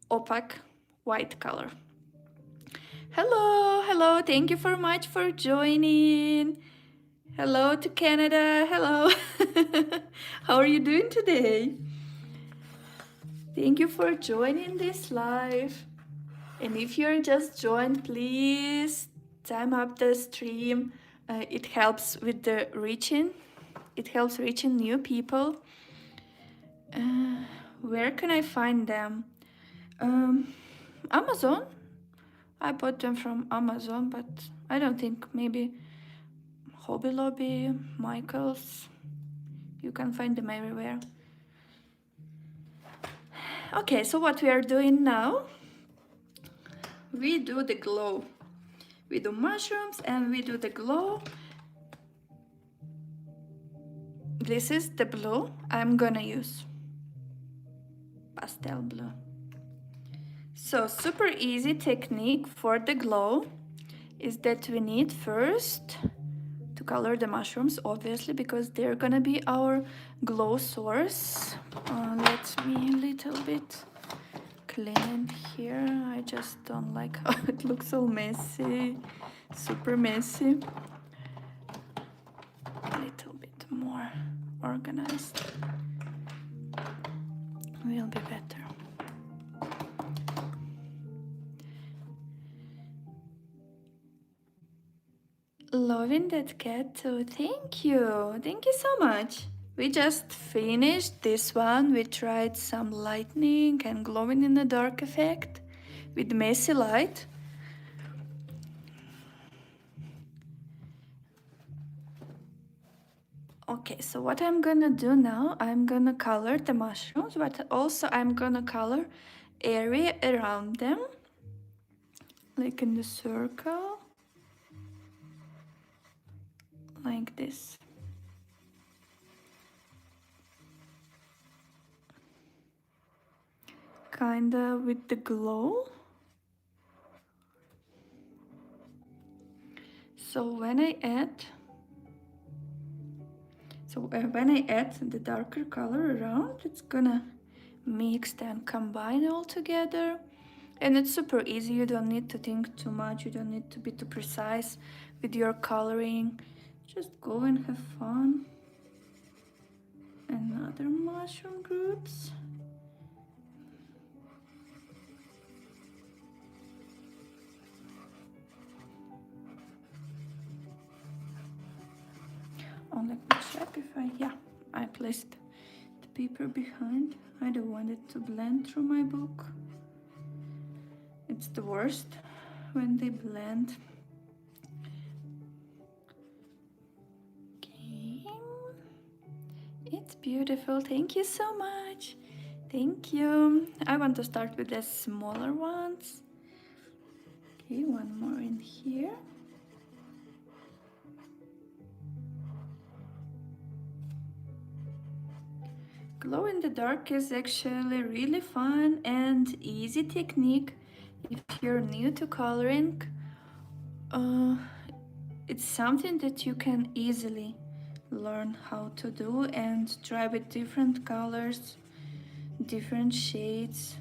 opaque white color. Hello, thank you very much for joining. Hello to Canada, hello. How are you doing today? Thank you for joining this live. And if you're just joined, please time up the stream. It helps with the reaching. It helps reaching new people. Where can I find them? Amazon. I bought them from Amazon, but I don't think, maybe Hobby Lobby, Michaels. You can find them everywhere. Okay, so what we are doing now, we do the glow. We do mushrooms and we do the glow. This is the blue I'm gonna use. Pastel blue. So super easy technique for the glow is that we need first to color the mushrooms, obviously, because they're gonna be our glow source. Let me a little bit clean here. I just don't like how it looks all messy, super messy. A little bit more organized will be better. Loving that cat too. Thank you so much. We just finished this one. We tried some lightning and glowing in the dark effect with messy light. Okay, so what I'm gonna do now, I'm gonna color the mushrooms, but also I'm gonna color area around them, like in the circle, like this. Kinda with the glow. So when I add the darker color around, it's gonna mix and combine all together. And it's super easy, you don't need to think too much, you don't need to be too precise with your coloring. Just go and have fun. Another mushroom groups. Oh, let me check if I placed the paper behind. I don't want it to blend through my book. It's the worst when they blend. Okay. It's beautiful. Thank you so much. Thank you. I want to start with the smaller ones. Okay, one more in here. Glow in the dark is actually really fun and easy technique if you're new to coloring it's something that you can easily learn how to do and try with different colors, different shades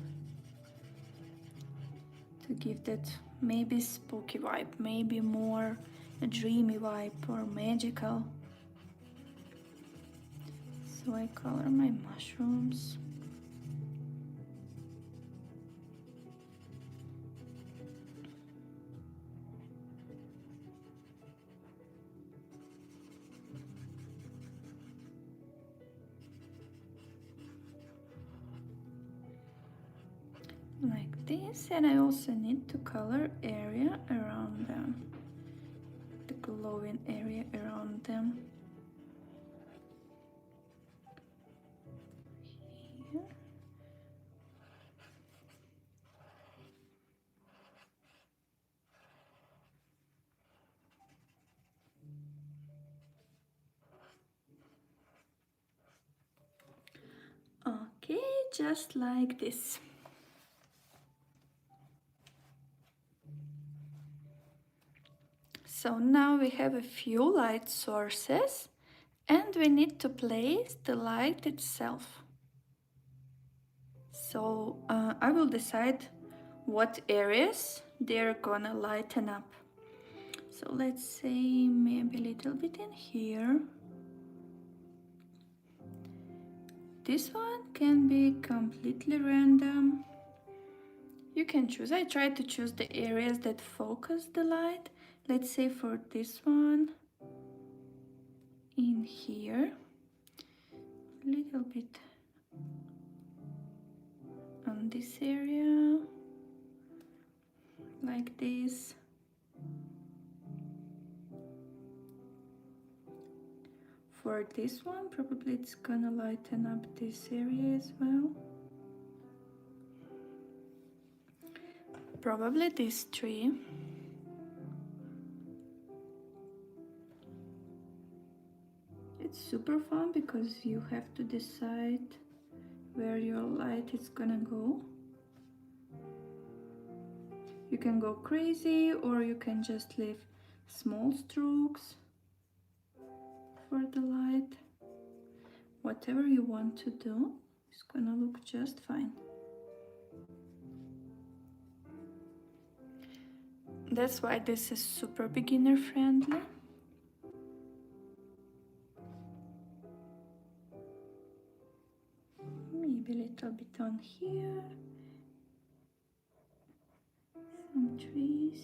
to give that maybe spooky vibe, maybe more a dreamy vibe or magical. So I color my mushrooms. Like this, and I also need to color area around them, the glowing area around them. Here. Okay, just like this. So now we have a few light sources and we need to place the light itself. So I will decide what areas they're gonna lighten up. So let's say maybe a little bit in here. This one can be completely random. You can choose. I try to choose the areas that focus the light. Let's say for this one, in here, a little bit on this area, like this. For this one, probably it's gonna lighten up this area as well. Probably this tree. It's super fun because you have to decide where your light is gonna go. You can go crazy or you can just leave small strokes for the light. Whatever you want to do is gonna look just fine. That's why this is super beginner friendly. Maybe a little bit on here. Some trees.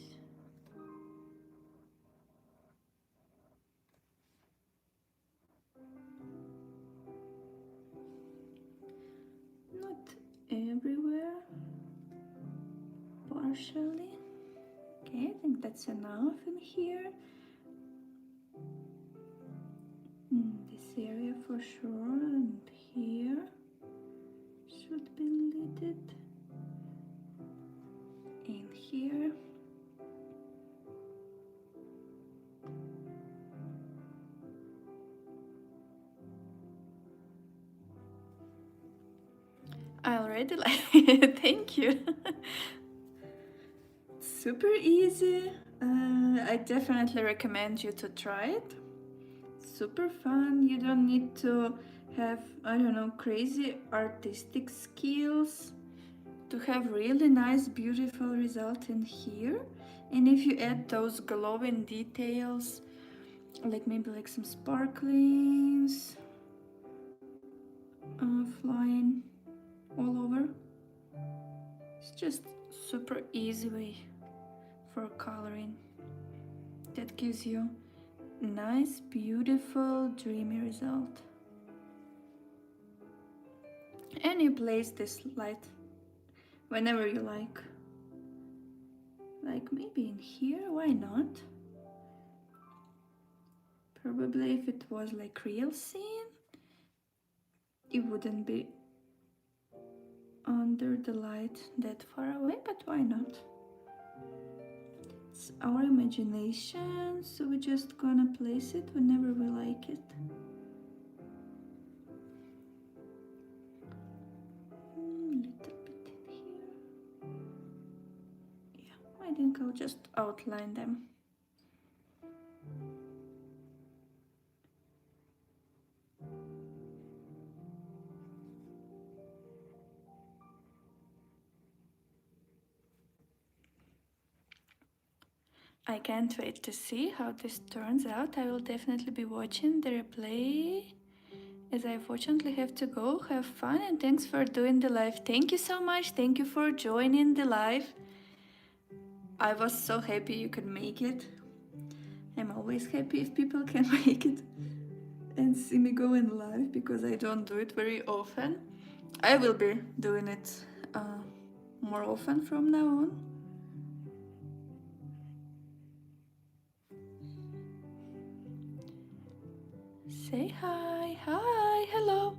Not everywhere. Partially. Okay, I think that's enough in here. This area for sure, and here should be lit. In here. I already like it. Thank you. Super easy. I definitely recommend you to try it. Super fun. You don't need to have, I don't know, crazy artistic skills to have really nice, beautiful result in here. And if you add those glowing details, like maybe like some sparklings flying all over, it's just super easy way for coloring that gives you nice, beautiful, dreamy result. And you place this light whenever you like maybe in here, why not? Probably if it was like real scene, it wouldn't be under the light that far away, but why not? It's our imagination, so we're just gonna place it whenever we like it. Little bit in here. Yeah, I think I'll just outline them I can't wait to see how this turns out. I will definitely be watching the replay, as I unfortunately have to go. Have fun and thanks for doing the live. Thank you so much. Thank you for joining the live. I was so happy you could make it. I'm always happy if people can make it and see me going live, because I don't do it very often. I will be doing it more often from now on. Say hi, hi, hello.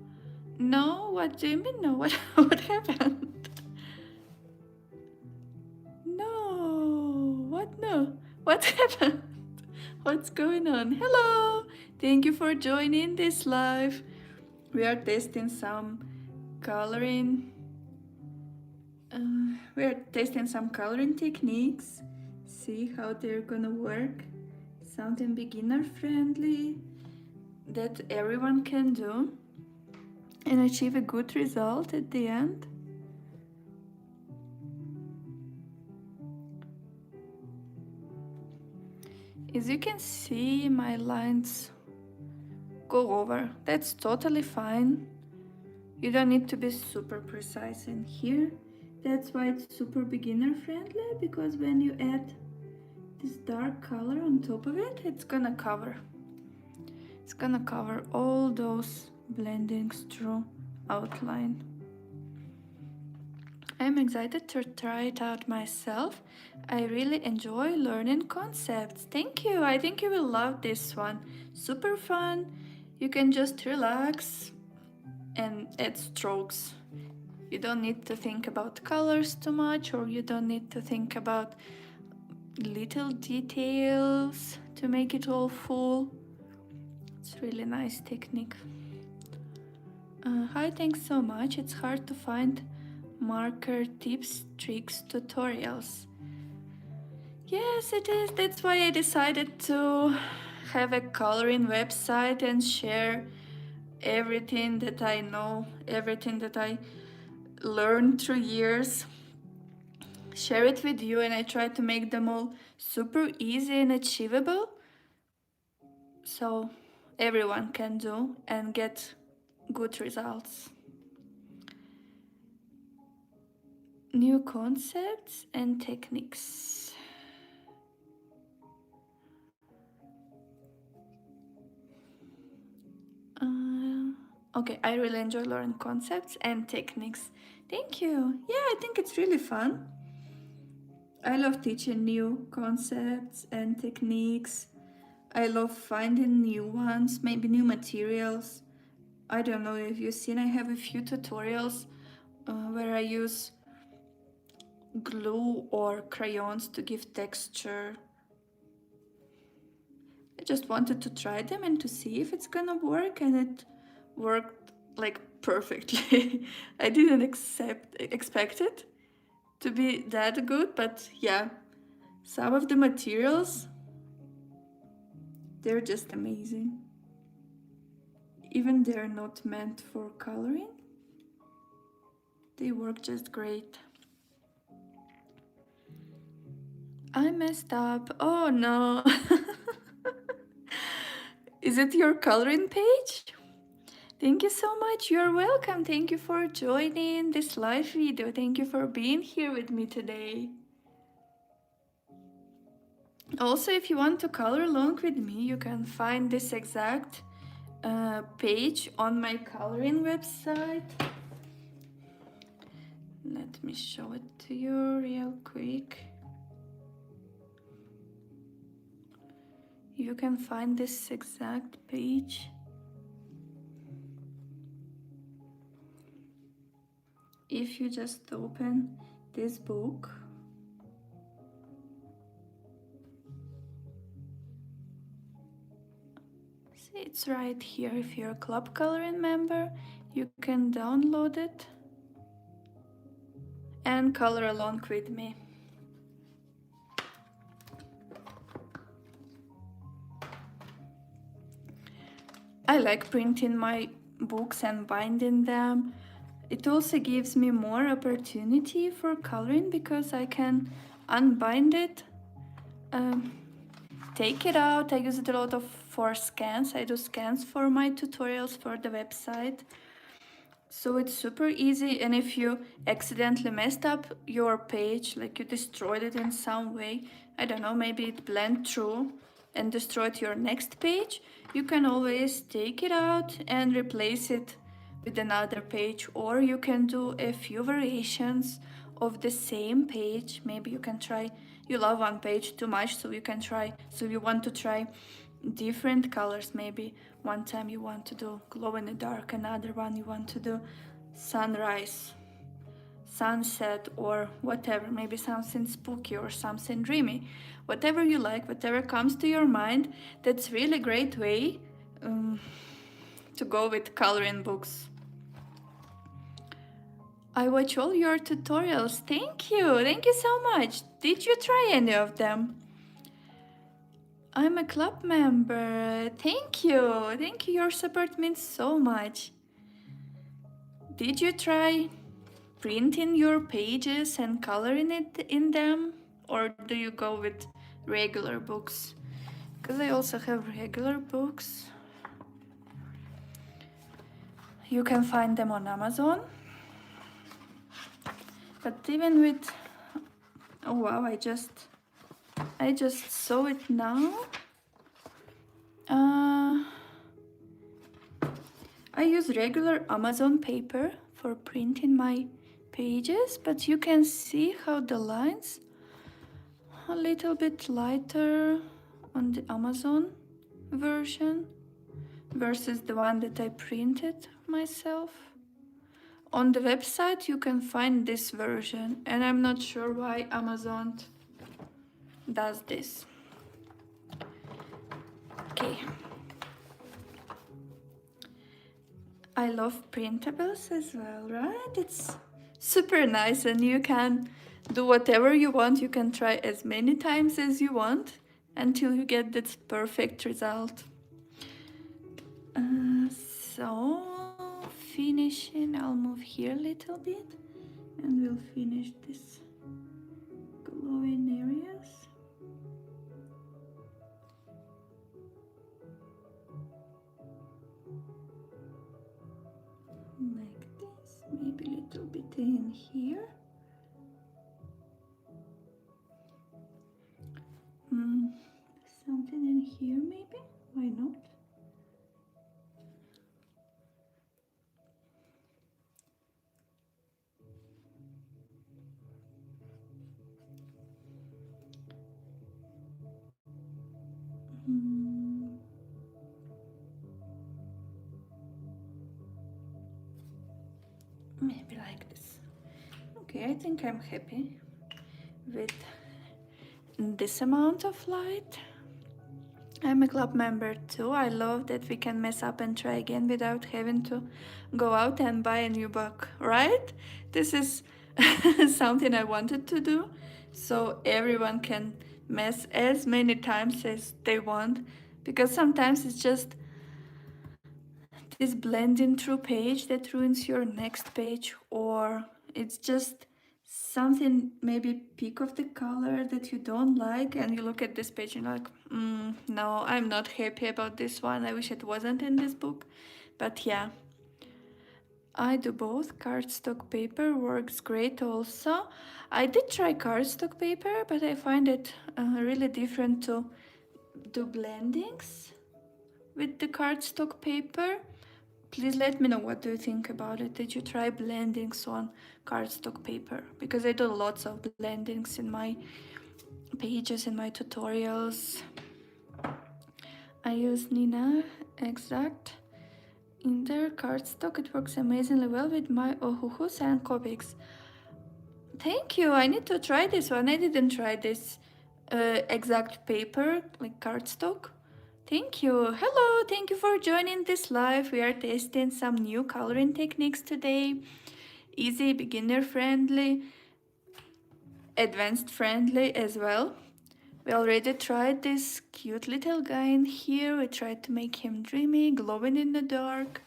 No, what do you mean? No, what happened? No, what? No, what happened? What's going on? Hello, thank you for joining this live. We are testing some coloring. We are testing some coloring techniques. See how they're gonna work. Something beginner friendly that everyone can do and achieve a good result at the end. As you can see, my lines go over. That's totally fine. You don't need to be super precise in here. That's why it's super beginner friendly, because when you add this dark color on top of it, it's gonna cover all those blendings through outline. I'm excited to try it out myself. I really enjoy learning concepts. Thank you. I think you will love this one. Super fun. You can just relax and add strokes. You don't need to think about colors too much, or you don't need to think about little details to make it all full. It's really nice technique. Hi, thanks so much. It's hard to find marker tips, tricks, tutorials. Yes, it is. That's why I decided to have a coloring website and share everything that I know, everything that I learned through years. Share it with you, and I try to make them all super easy and achievable, so everyone can do and get good results. New concepts and techniques. Okay, I really enjoy learning concepts and techniques. Thank you. Yeah, I think it's really fun. I love teaching new concepts and techniques. I love finding new ones, maybe new materials. I don't know if you've seen, I have a few tutorials where I use glue or crayons to give texture. I just wanted to try them and to see if it's gonna work, and it worked like perfectly. I didn't expect it to be that good, but yeah, some of the materials, they're just amazing. Even they're not meant for coloring, they work just great. I messed up. Oh no. Is it your coloring page? Thank you so much. You're welcome. Thank you for joining this live video. Thank you for being here with me today. Also, if you want to color along with me, you can find this exact page on my coloring website. Let me show it to you real quick. You can find this exact page if you just open this book. See, it's right here. If you're a club coloring member, you can download it and color along with me. I like printing my books and binding them. It also gives me more opportunity for coloring because I can unbind it take it out. I use it a lot for scans. I do scans for my tutorials for the website. So it's super easy, and if you accidentally messed up your page, like you destroyed it in some way, I don't know, maybe it blended through and destroyed your next page, you can always take it out and replace it with another page, or you can do a few variations of the same page. Maybe you can try, you love one page too much, so you want to try different colors. Maybe one time you want to do glow in the dark, another one you want to do sunrise, sunset, or whatever, maybe something spooky or something dreamy. Whatever you like, whatever comes to your mind, that's really great way to go with coloring books. I watch all your tutorials. Thank you so much. Did you try any of them? I'm a club member. Thank you. Your support means so much. Did you try printing your pages and coloring it in them? Or do you go with regular books? Because I also have regular books. You can find them on Amazon. But even with... Oh wow, I just saw it now. I use regular Amazon paper for printing my pages, but you can see how the lines a little bit lighter on the Amazon version versus the one that I printed myself. On the website you can find this version, and I'm not sure why Amazon does this. Okay. I love printables as well, right? It's super nice, and you can do whatever you want. You can try as many times as you want until you get this perfect result. So finishing, I'll move here a little bit and we'll finish this glowing areas. Like this, maybe a little bit in here. Something in here maybe, why not? Maybe like this. Okay, I think I'm happy with this amount of light. I'm a club member too. I love that we can mess up and try again without having to go out and buy a new book, right? This is something I wanted to do, so everyone can mess as many times as they want, because sometimes it's just this blending through page that ruins your next page, or it's just something, maybe peak of the color that you don't like, and you look at this page and you're like, no, I'm not happy about this one. I wish it wasn't in this book. But yeah, I do both. Cardstock paper works great also. I did try cardstock paper, but I find it really different to do blendings with the cardstock paper. Please let me know, what do you think about it? Did you try blendings on cardstock paper? Because I do lots of blendings in my pages, in my tutorials. I use Nina Exact in their cardstock. It works amazingly well with my Ohuhus and Copics. Thank you. I need to try this one. I didn't try this exact paper, like cardstock. Thank you. Hello, thank you for joining this live. We are testing some new coloring techniques today. Easy, beginner friendly, advanced friendly as well. We already tried this cute little guy in here. We tried to make him dreamy, glowing in the dark,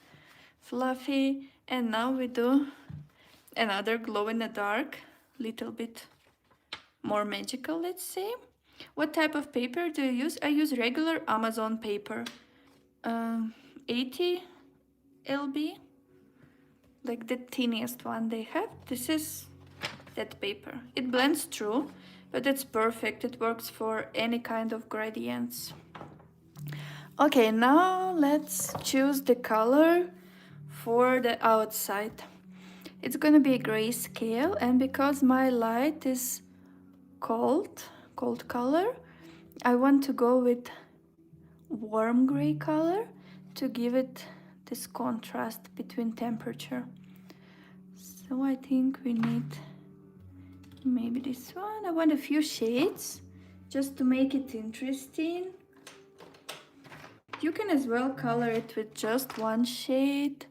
fluffy, and now we do another glow in the dark, little bit more magical, let's say. What type of paper do you use? I use regular Amazon paper. 80 lb, like the tiniest one they have. This is that paper. It blends through, but it's perfect. It works for any kind of gradients. Okay, now let's choose the color for the outside. It's gonna be a grayscale, and because my light is cold color, I want to go with warm gray color to give it this contrast between temperature. So I think we need maybe this one. I want a few shades just to make it interesting. You can as well color it with just one shade.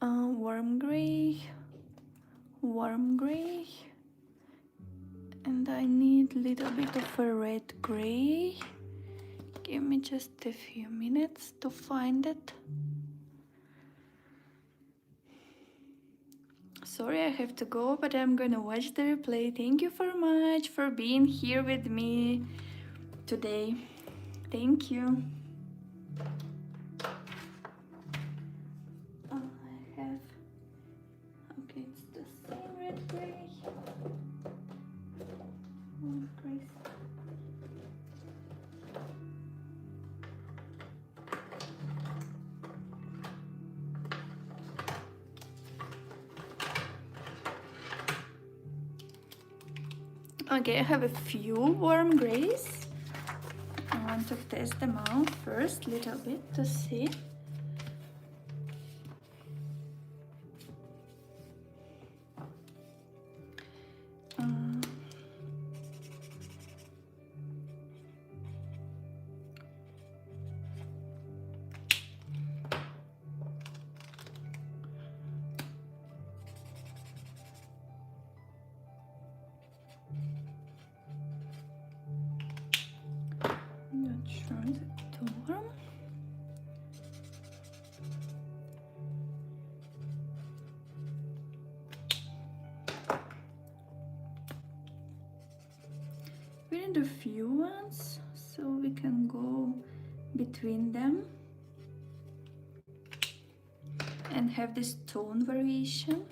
Warm gray, and I need a little bit of a red gray. Give me just a few minutes to find it. Sorry, I have to go, but I'm gonna watch the replay. Thank you so much for being here with me today. Thank you. I have, okay, it's the same red gray. Gray. Okay, I have a few warm grays. I want to test them out first a little bit to see. Not sure, is it too warm? We need a few ones so we can go between them and have this tone variation.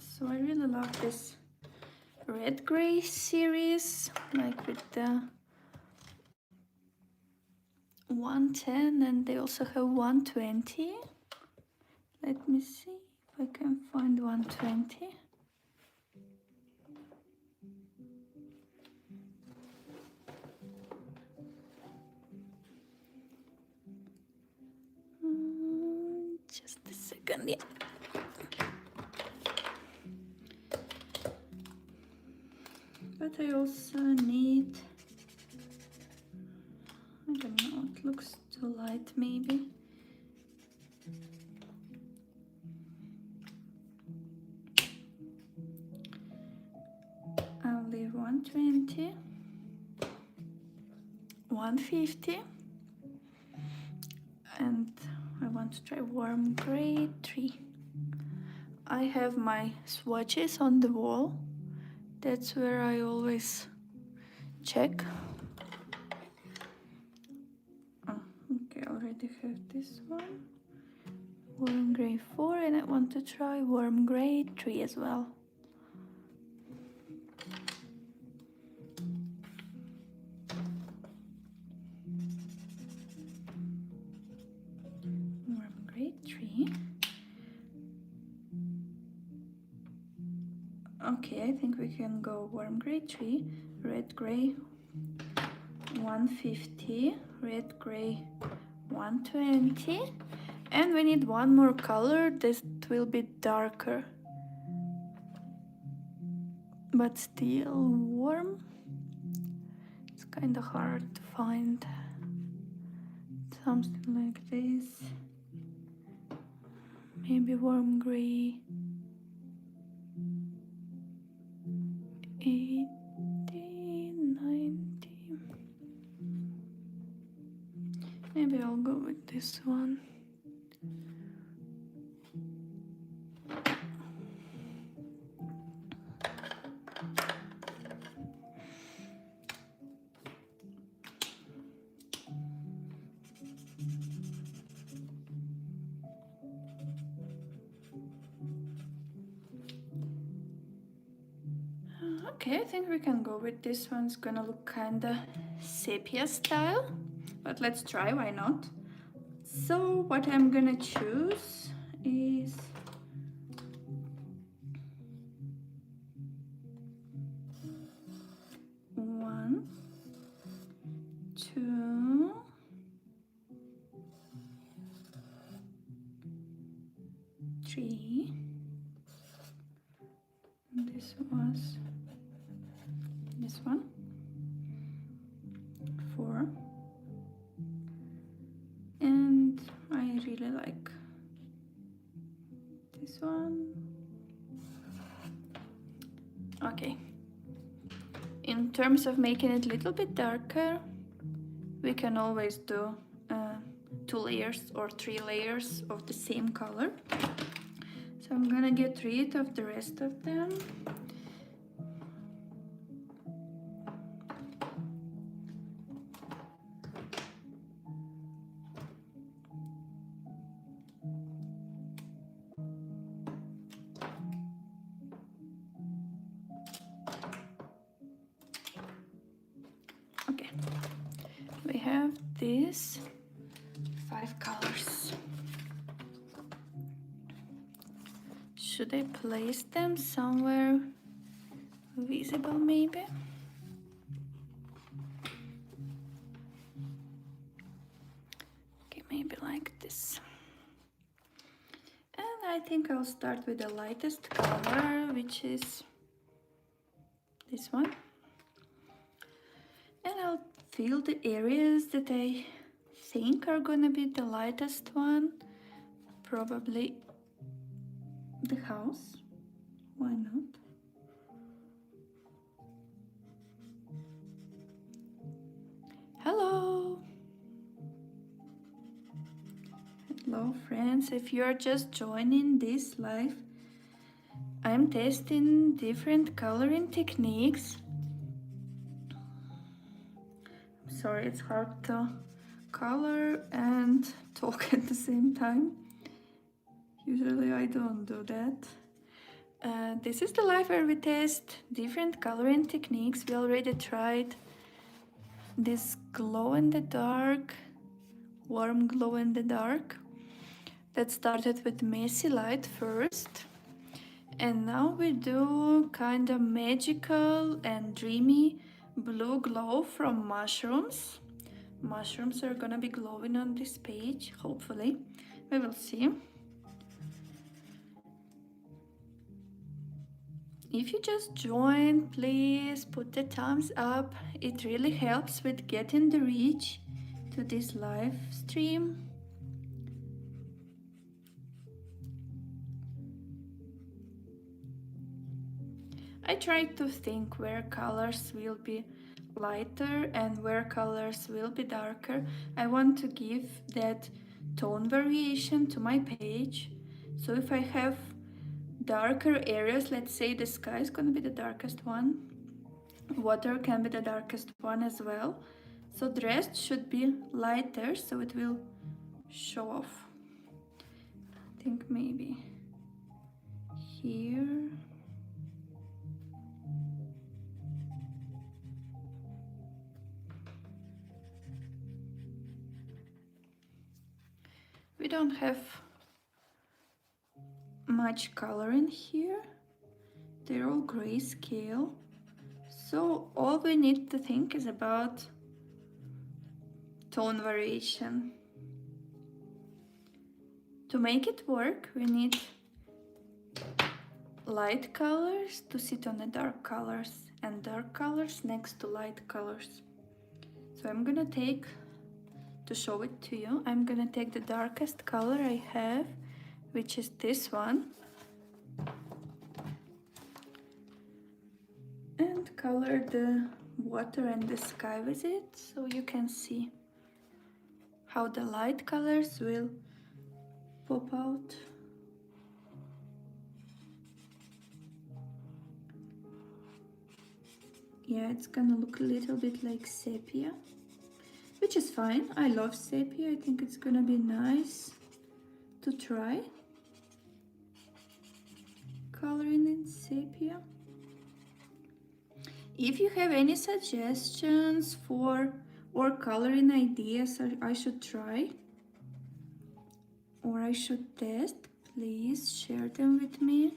So I really love this red gray series, like with the 110, and they also have 120. Let me see if I can find 120. Just a second, yeah. But I also need, I don't know, it looks too light maybe. I'll leave 120, 150, and I want to try warm gray 3. I have my swatches on the wall. That's where I always check. Oh, okay, I already have this one. Warm gray 4, and I want to try warm gray 3 as well. Warm gray 3. Okay, I think we can go warm gray 3, red gray 150, red gray 120, and we need one more color that will be darker but still warm. It's kind of hard to find something like this. Maybe warm gray 8. Okay, I think we can go with this one. It's gonna look kinda sepia style, but let's try, why not? So what I'm gonna choose is one, two, three. This was this one. 4. And I really like this one. Okay. In terms of making it a little bit darker, we can always do 2 layers or 3 layers of the same color. So I'm gonna get rid of the rest of them. Okay, we have these 5 colors. Should I place them somewhere visible maybe? Okay, maybe like this. And I think I'll start with the lightest color, which is this one. And I'll fill the areas that I think are gonna be the lightest one. Probably the house. Why not? Hello! Hello friends, if you're just joining this live, I'm testing different coloring techniques. Sorry, it's hard to color and talk at the same time. Usually I don't do that. This is the live where we test different coloring techniques. We already tried this glow in the dark, warm glow in the dark. That started with messy light first. And now we do kind of magical and dreamy blue glow from mushrooms. Mushrooms are gonna be glowing on this page, hopefully. We will see. If you just joined, please put the thumbs up. It really helps with getting the reach to this live stream. I try to think where colors will be lighter and where colors will be darker. I want to give that tone variation to my page. So if I have darker areas, let's say the sky is going to be the darkest one, water can be the darkest one as well. So the rest should be lighter, so it will show off. I think maybe here. We don't have much color in here. They're all grayscale. So all we need to think is about tone variation. To make it work, we need light colors to sit on the dark colors and dark colors next to light colors. So I'm gonna take, to show it to you, I'm gonna take the darkest color I have, which is this one, and color the water and the sky with it, so you can see how the light colors will pop out. Yeah, it's gonna look a little bit like sepia, which is fine. I love sepia. I think it's gonna be nice to try coloring in sepia. If you have any suggestions for or coloring ideas I should try or I should test, please share them with me.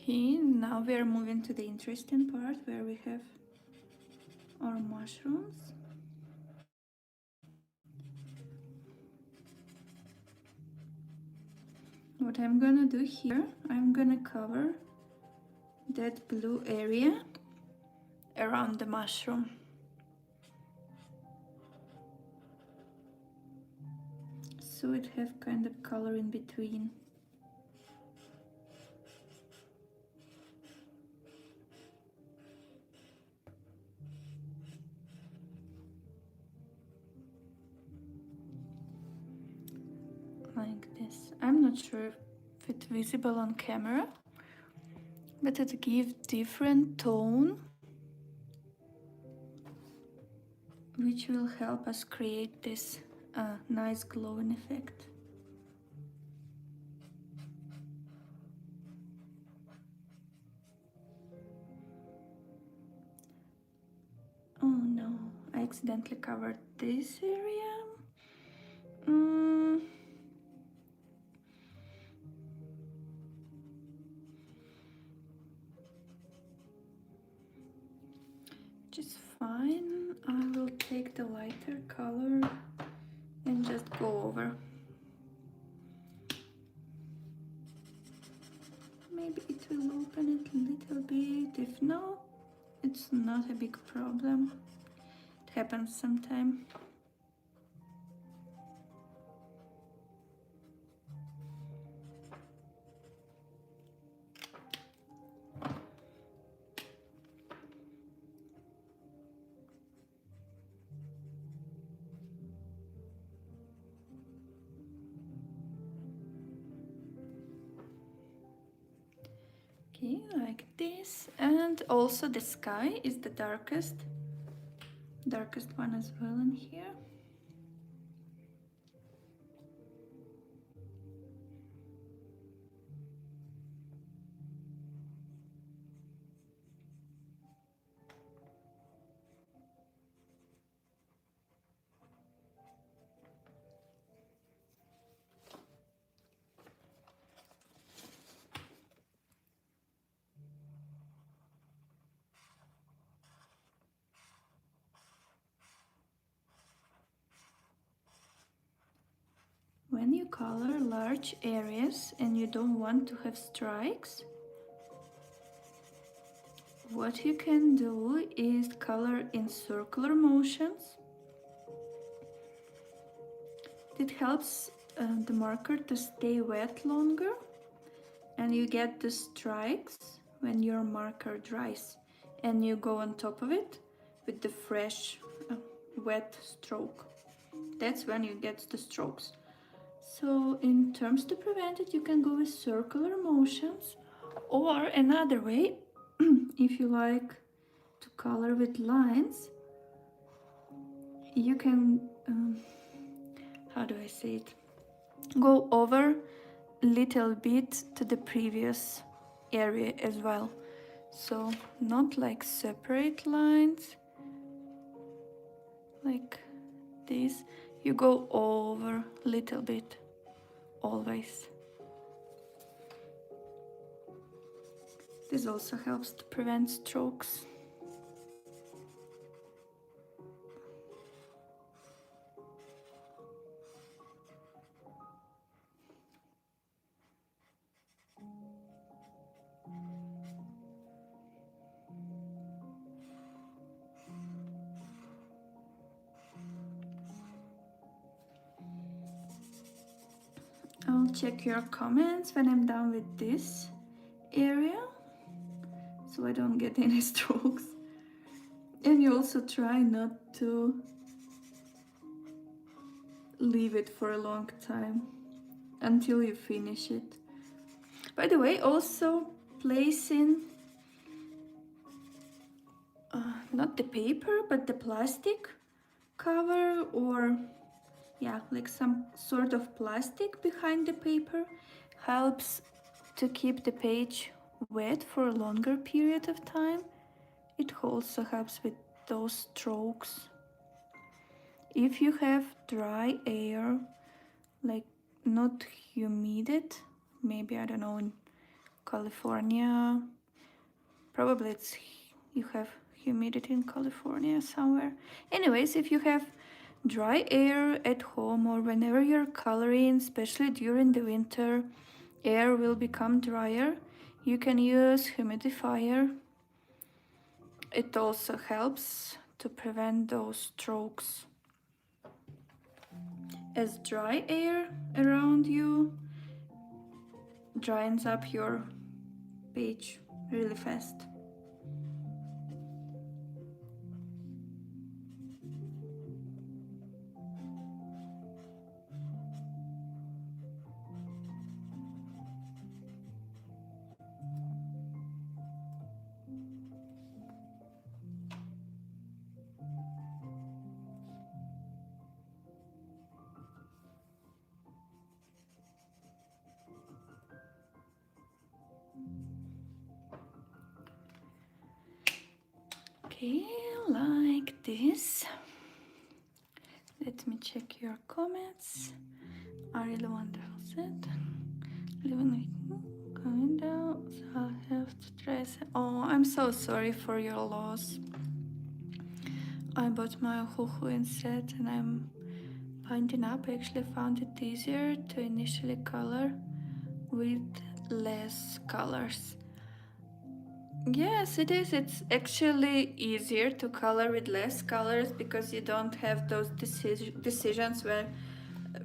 Okay, now we are moving to the interesting part where we have our mushrooms. What I'm gonna do here, I'm gonna cover that blue area around the mushroom. So it have kind of color in between. Like this. I'm not sure if it's visible on camera, but it gives different tone, which will help us create this nice glowing effect. Oh no, I accidentally covered this area. Which is fine. I will take the lighter color and just go over. Maybe it will open it a little bit. If not, it's not a big problem. It happens sometime. Okay, like this. And also the sky is the darkest one as well in here. When you color large areas and you don't want to have strikes, what you can do is color in circular motions. It helps the marker to stay wet longer, and you get the strikes when your marker dries and you go on top of it with the fresh wet stroke. that's when you get the strokes. So in terms to prevent it, you can go with circular motions, or another way, if you like to color with lines, you can, how do I say it, go over little bit to the previous area as well. So not like separate lines like this, you go over little bit always. This also helps to prevent strokes. I'll check your comments when I'm done with this area, so I don't get any strokes. And you also try not to leave it for a long time until you finish it. By the way, also placing not the paper but the plastic cover, or yeah, like some sort of plastic behind the paper, helps to keep the page wet for a longer period of time. It also helps with those strokes. If you have dry air, like not humid, maybe, I don't know, in California, probably it's, you have humidity in California somewhere. Anyways, if you have dry air at home, or whenever you're coloring, especially during the winter, air will become drier, you can use humidifier. It also helps to prevent those strokes, as dry air around you dries up your page really fast. Okay, like this. Let me check your comments. I really wonderful set. Living with going down, so I have to try. Oh, I'm so sorry for your loss. I bought my Huhuin set and I'm binding up. I actually found it easier to initially color with less colors. Yes, it is. It's actually easier to color with less colors because you don't have those decisions where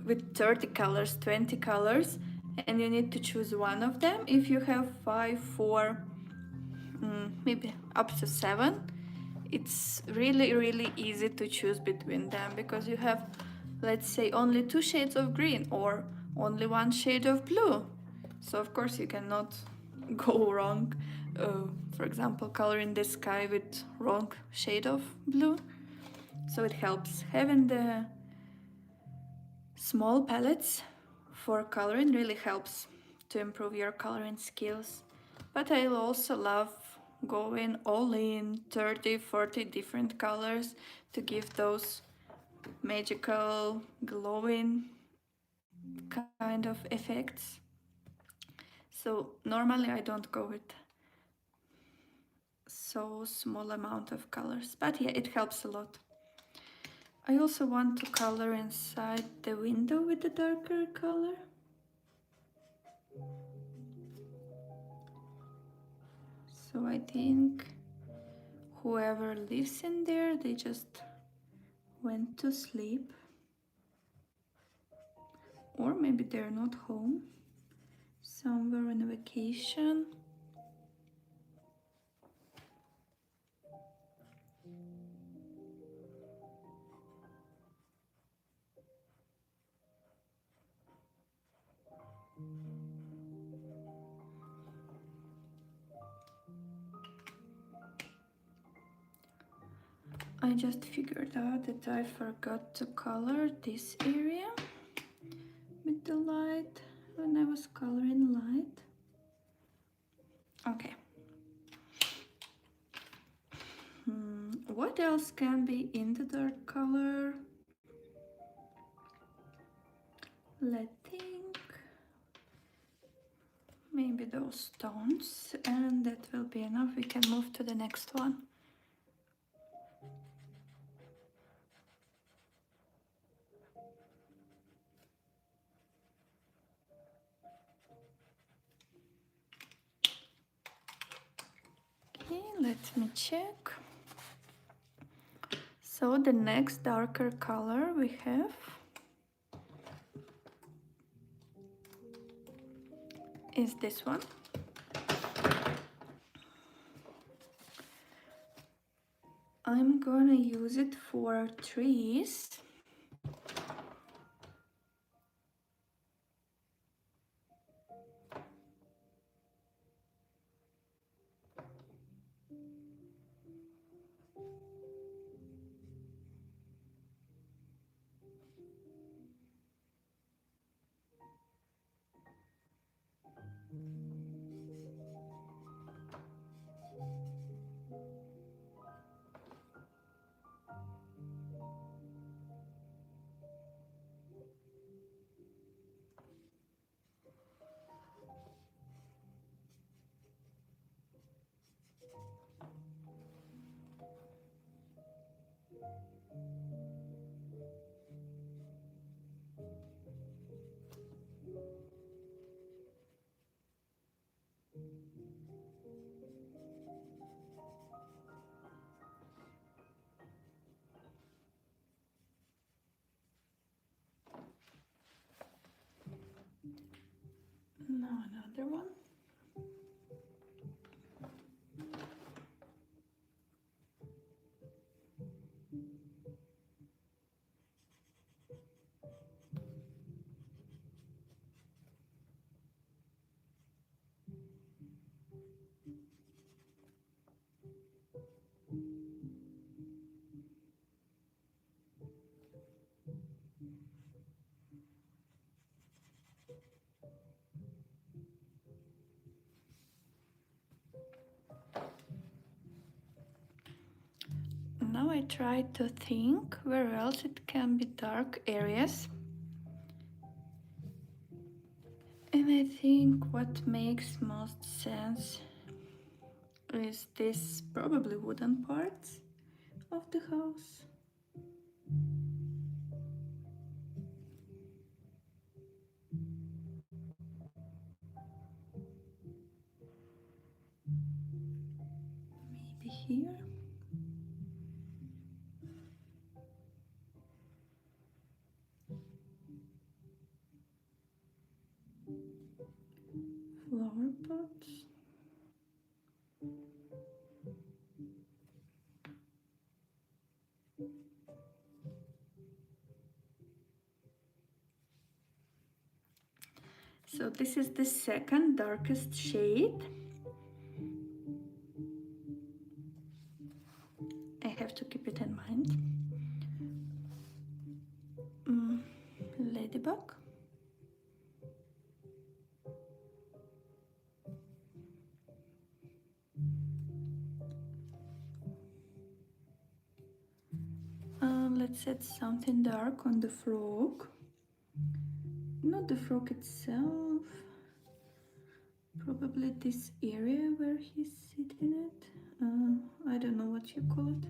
with 30 colors, 20 colors, and you need to choose one of them. If you have 5, 4, maybe up to 7, it's really easy to choose between them, because you have, let's say, only 2 shades of green or only 1 shade of blue. So of course you cannot go wrong, for example, coloring the sky with wrong shade of blue. So it helps. Having the small palettes for coloring really helps to improve your coloring skills. But I also love going all in 30, 40 different colors to give those magical glowing kind of effects. So normally I don't go with so small amount of colors, but yeah, it helps a lot. I also want to color inside the window with a darker color. So I think whoever lives in there, they just went to sleep. Or maybe they're not home, somewhere on a vacation. I just figured out that I forgot to color this area with the light when I was coloring light. Okay. What else can be in the dark color? Let's think. Maybe those stones, and that will be enough. We can move to the next one. Okay, let me check. So the next darker color we have is this one. I'm gonna use it for trees. Now another one. Now I try to think where else it can be dark areas. And I think what makes most sense is this probably wooden parts of the house. Maybe here. Flower pots. So this is the second darkest shade. I have to keep it in mind. Ladybug. Let's add something dark on the frog. Not the frog itself. Probably this area where he's sitting at. I don't know what you call it.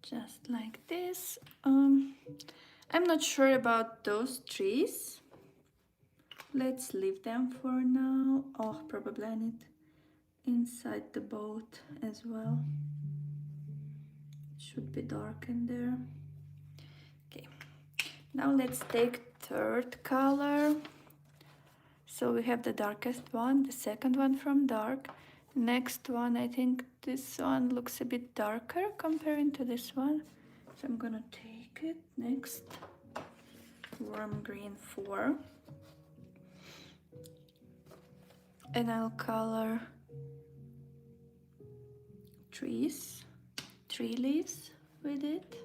Just like this. I'm not sure about those trees. Let's leave them for now. Oh, probably I need inside the boat as well. It should be dark in there. Okay, Now let's take third color. So we have the darkest one, the second one from dark. Next one, I think this one looks a bit darker comparing to this one. So I'm gonna take it next. Warm green 4. And I'll color tree leaves with it.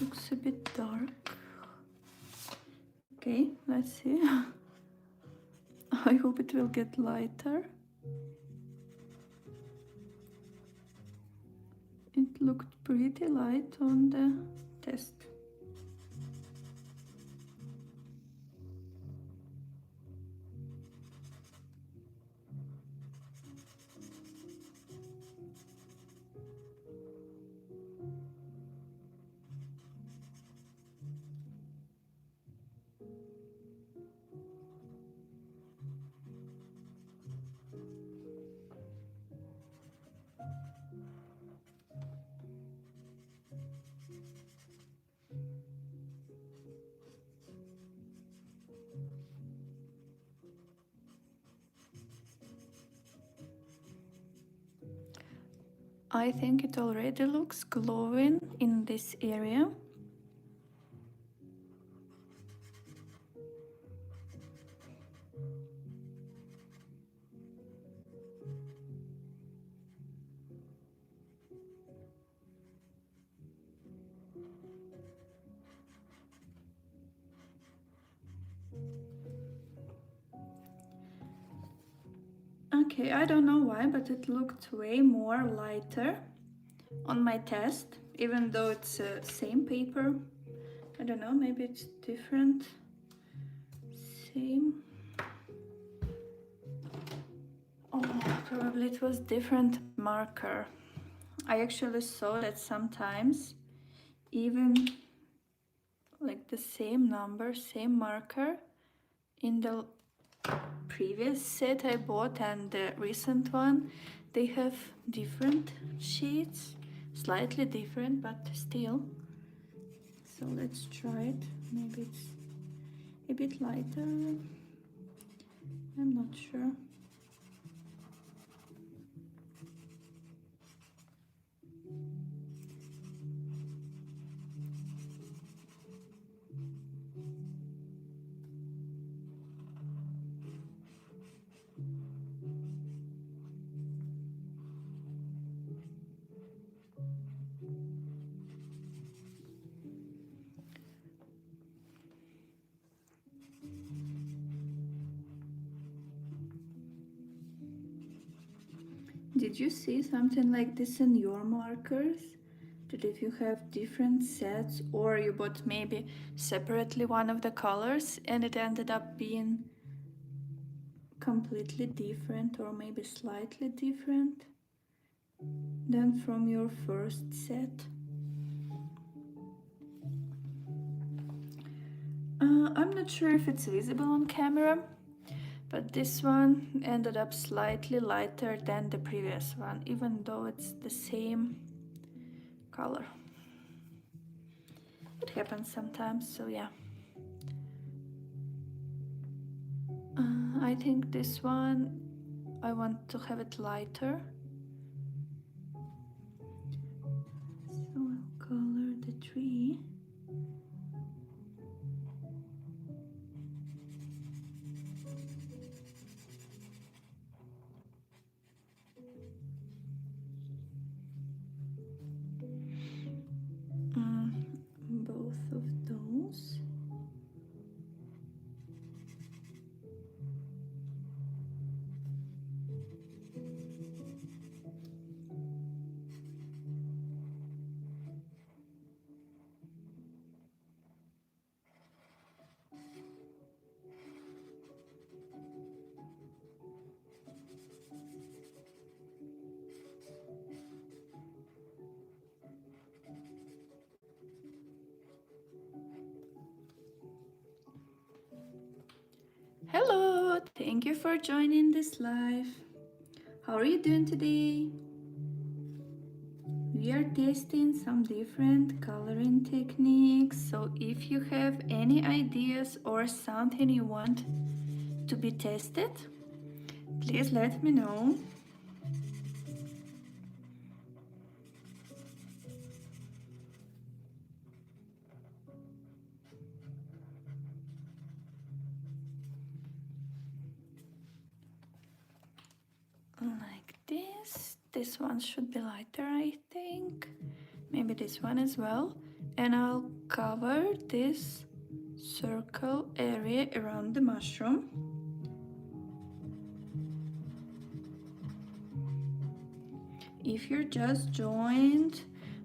Looks a bit dark. Okay, let's see. I hope it will get lighter. It looked pretty light on the test. I think it already looks glowing in this area. Okay, I don't know why, but it looked way more lighter on my test, even though it's the same paper. I don't know, maybe it's different. Same. Oh, probably it was different marker. I actually saw that sometimes even like the same number, same marker in the previous set I bought and the recent one, they have different shades, slightly different, but still. So let's try it. Maybe it's a bit lighter. I'm not sure. Did you see something like this in your markers? That if you have different sets or you bought maybe separately one of the colors and it ended up being completely different or maybe slightly different than from your first set? I'm not sure if it's visible on camera, but this one ended up slightly lighter than the previous one, even though it's the same color. It happens sometimes, so yeah. I think this one, I want to have it lighter. So I'll color the tree. Both of those. Thank you for joining this live. How are you doing today? We are testing some different coloring techniques, so if you have any ideas or something you want to be tested, please let me know. Like this. This one should be lighter, I think. Maybe this one as well. And I'll cover this circle area around the mushroom. If you're just joined,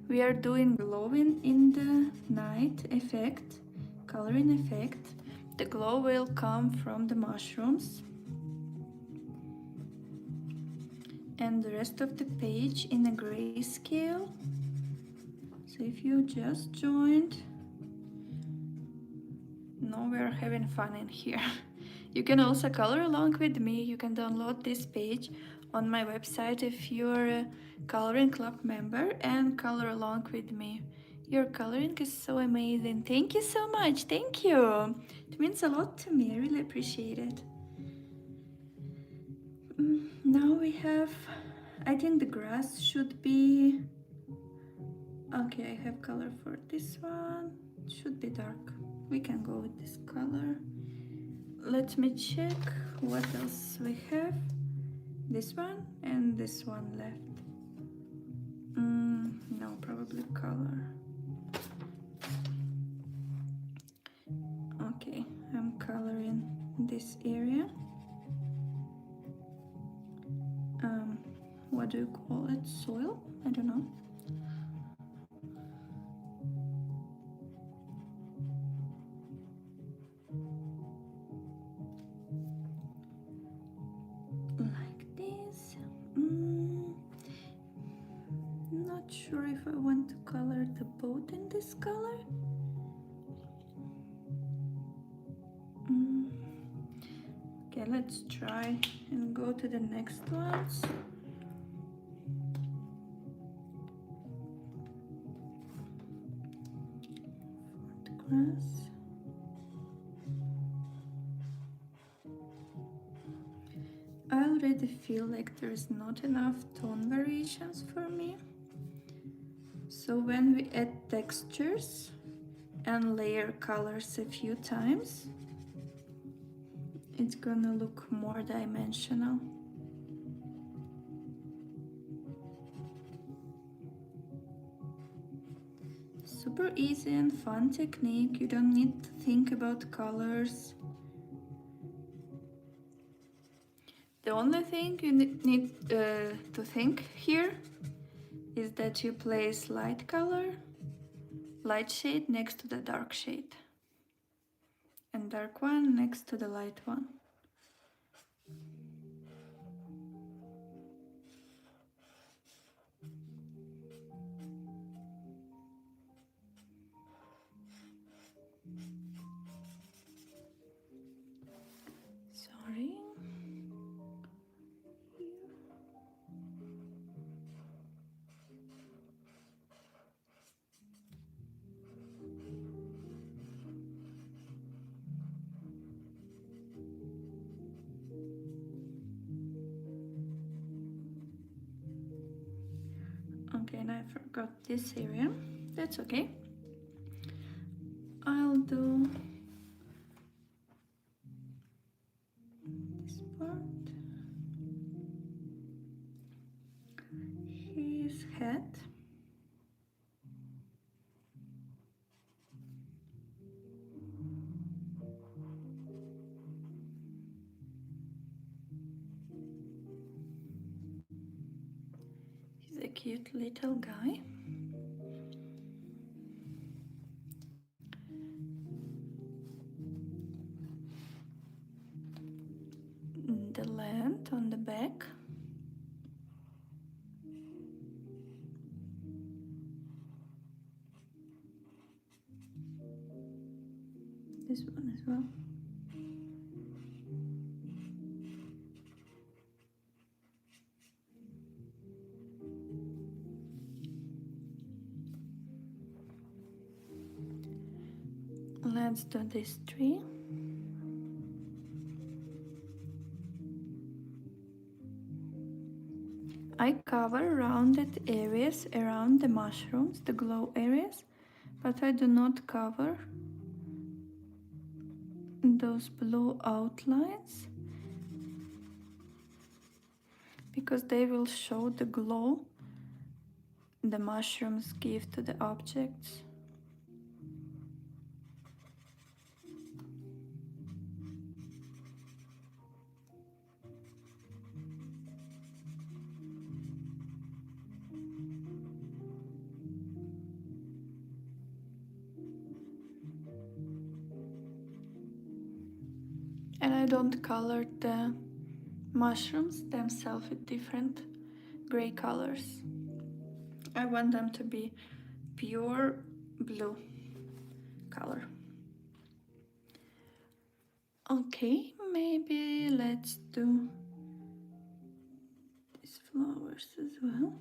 we are doing glowing in the night effect, coloring effect. The glow will come from the mushrooms. And the rest of the page in a grayscale. So if you just joined, no, we're having fun in here. You can also color along with me. You can download this page on my website if you're a coloring club member and color along with me. Your coloring is so amazing. Thank you so much. Thank you. It means a lot to me. I really appreciate it. Now we have, I think the grass should be, okay, I have color for this one. It should be dark. We can go with this color. Let me check what else we have. This one and this one left. No, probably color. Okay, I'm coloring this area. What do you call it? Soil? I don't know. Like this. Not sure if I want to color the boat in this color. Okay, let's try and go to the next ones. For the grass. I already feel like there's not enough tone variations for me. So when we add textures and layer colors a few times, it's gonna look more dimensional. Super easy and fun technique. You don't need to think about colors. The only thing you need to think here is that you place light color, light shade next to the dark shade, and dark one next to the light one. Sorry. Okay, and I forgot this area. That's okay. I'll do this part. His head. He's a cute little guy. The land on the back. This one as well. Let's do these 3. I cover rounded areas around the mushrooms, the glow areas, but I do not cover those blue outlines because they will show the glow the mushrooms give to the objects. And I don't color the mushrooms themselves with different gray colors. I want them to be pure blue color. Okay, maybe let's do these flowers as well.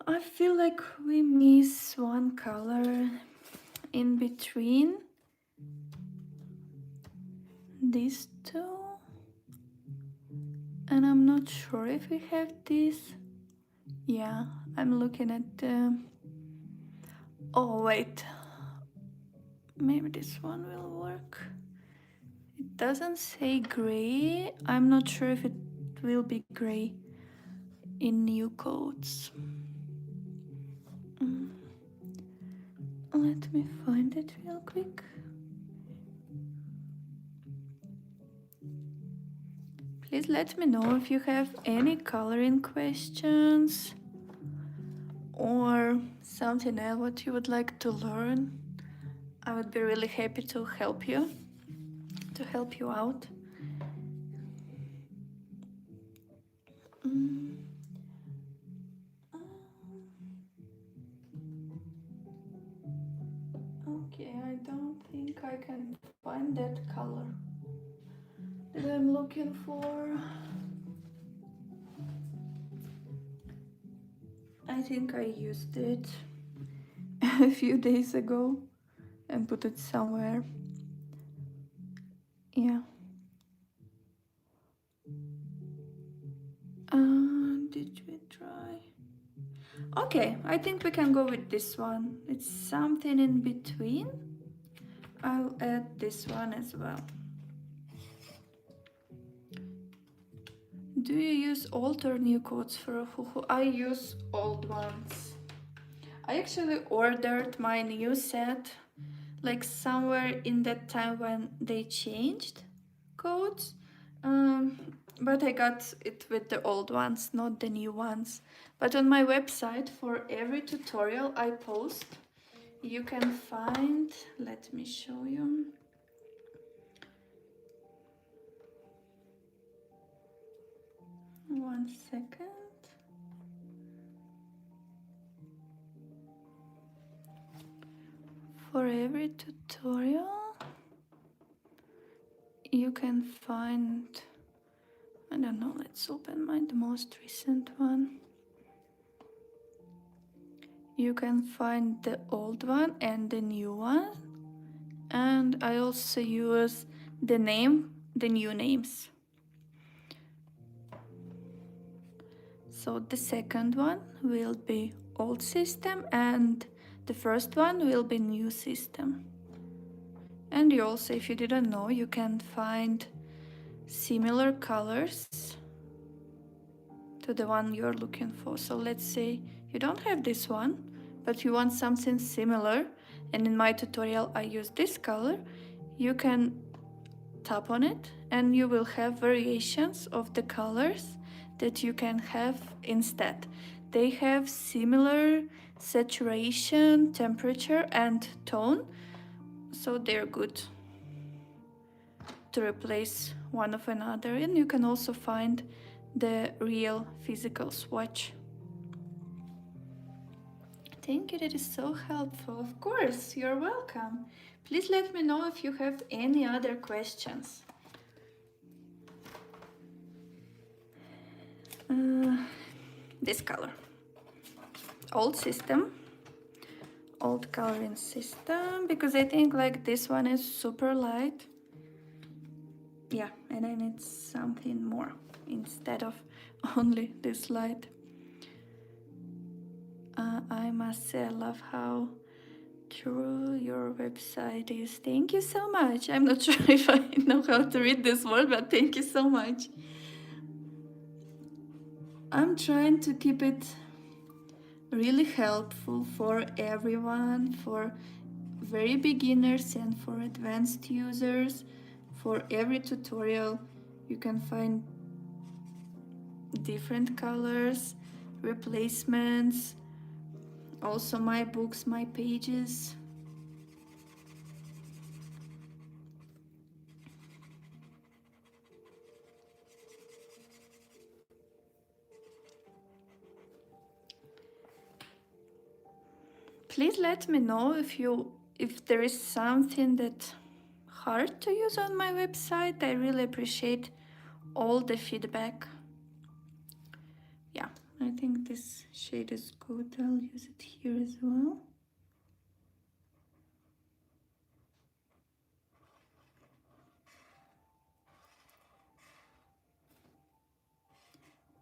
I feel like we miss one color in between these 2, and I'm not sure if we have this. Yeah, I'm looking at the... Oh wait, maybe this one will work. It doesn't say gray. I'm not sure if it will be gray in new codes. Let me find it real quick. Please let me know if you have any coloring questions or something else what you would like to learn. I would be really happy to help you out. Okay, I don't think I can find that color that I'm looking for. I think I used it a few days ago and put it somewhere. Yeah. Did we try? Okay, I think we can go with this one. It's something in between. I'll add this one as well. Do you use old or new codes for Huhu? I use old ones. I actually ordered my new set like somewhere in that time when they changed codes. But I got it with the old ones, not the new ones. But on my website, for every tutorial I post, you can find, let me show you. One second. For every tutorial, you can find, I don't know, let's open the most recent one. You can find the old one and the new one. And I also use the new names. So the second one will be old system and the first one will be new system. And you also, if you didn't know, you can find similar colors to the one you're looking for. So let's say you don't have this one, but you want something similar, and in my tutorial I use this color. You can tap on it and you will have variations of the colors that you can have instead. They have similar saturation, temperature and tone, so they're good to replace one of another. And you can also find the real physical swatch. Thank you, that is so helpful. Of course, you're welcome. Please let me know if you have any other questions. this color. Old system, old coloring system, because I think like this one is super light. Yeah, and I need something more instead of only this light. I must say I love how true your website is. Thank you so much. I'm not sure if I know how to read this word, but thank you so much. I'm trying to keep it really helpful for everyone, for very beginners and for advanced users. For every tutorial you can find different colors, replacements, also my books, my pages. Please let me know if there is something that hard to use on my website. I really appreciate all the feedback. Yeah, I think this shade is good. I'll use it here as well.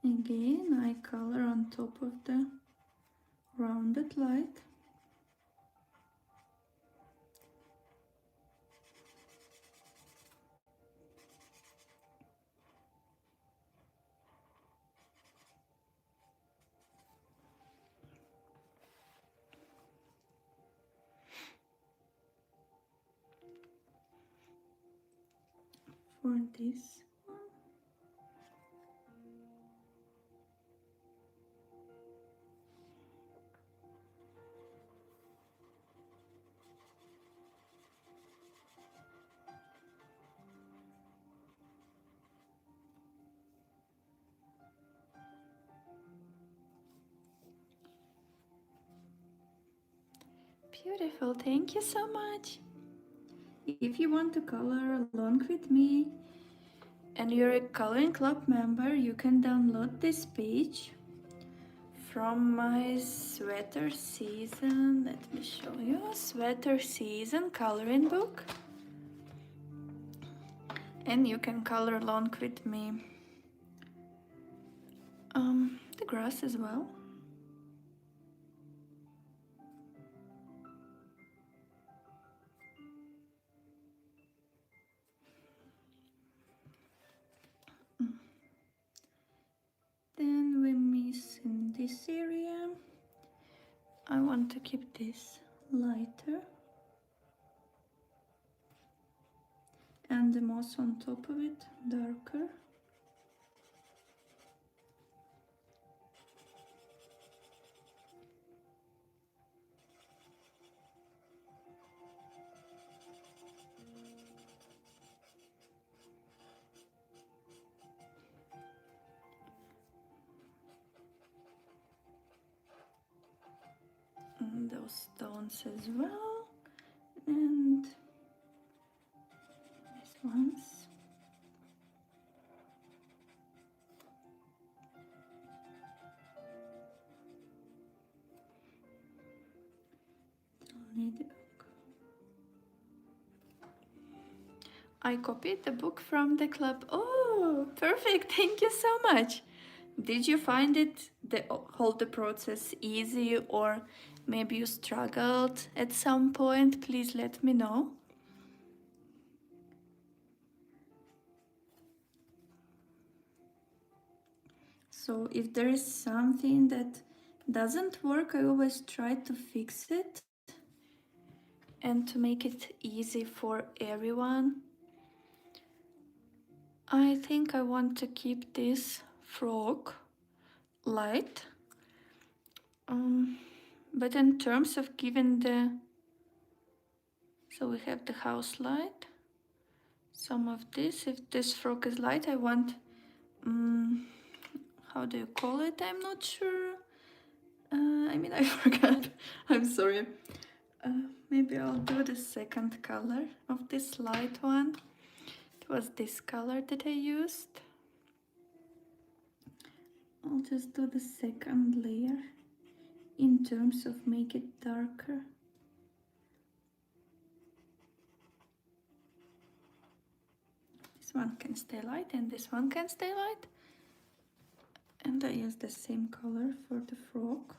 Again, I color on top of the rounded light. For this one. Beautiful, thank you so much. If you want to color along with me and you're a coloring club member, you can download this page from my sweater season. Let me show you. Sweater season coloring book. And you can color along with me the grass as well. Then we miss in this area. I want to keep this lighter. And the moss on top of it darker. And those stones as well. And these ones. Don't need the book. I copied the book from the club. Oh, perfect. Thank you so much. Did you find it, the whole process easy, or maybe you struggled at some point? Please let me know. So if there is something that doesn't work, I always try to fix it and to make it easy for everyone. I think I want to keep this frog light, but in terms of giving the, so we have the house light, some of this. If this frog is light, I want, how do you call it? I'm not sure. I mean, I forgot. I'm sorry. Maybe I'll do the second color of this light one. It was this color that I used. I'll just do the second layer in terms of make it darker. This one can stay light and this one can stay light. And I use the same color for the frog.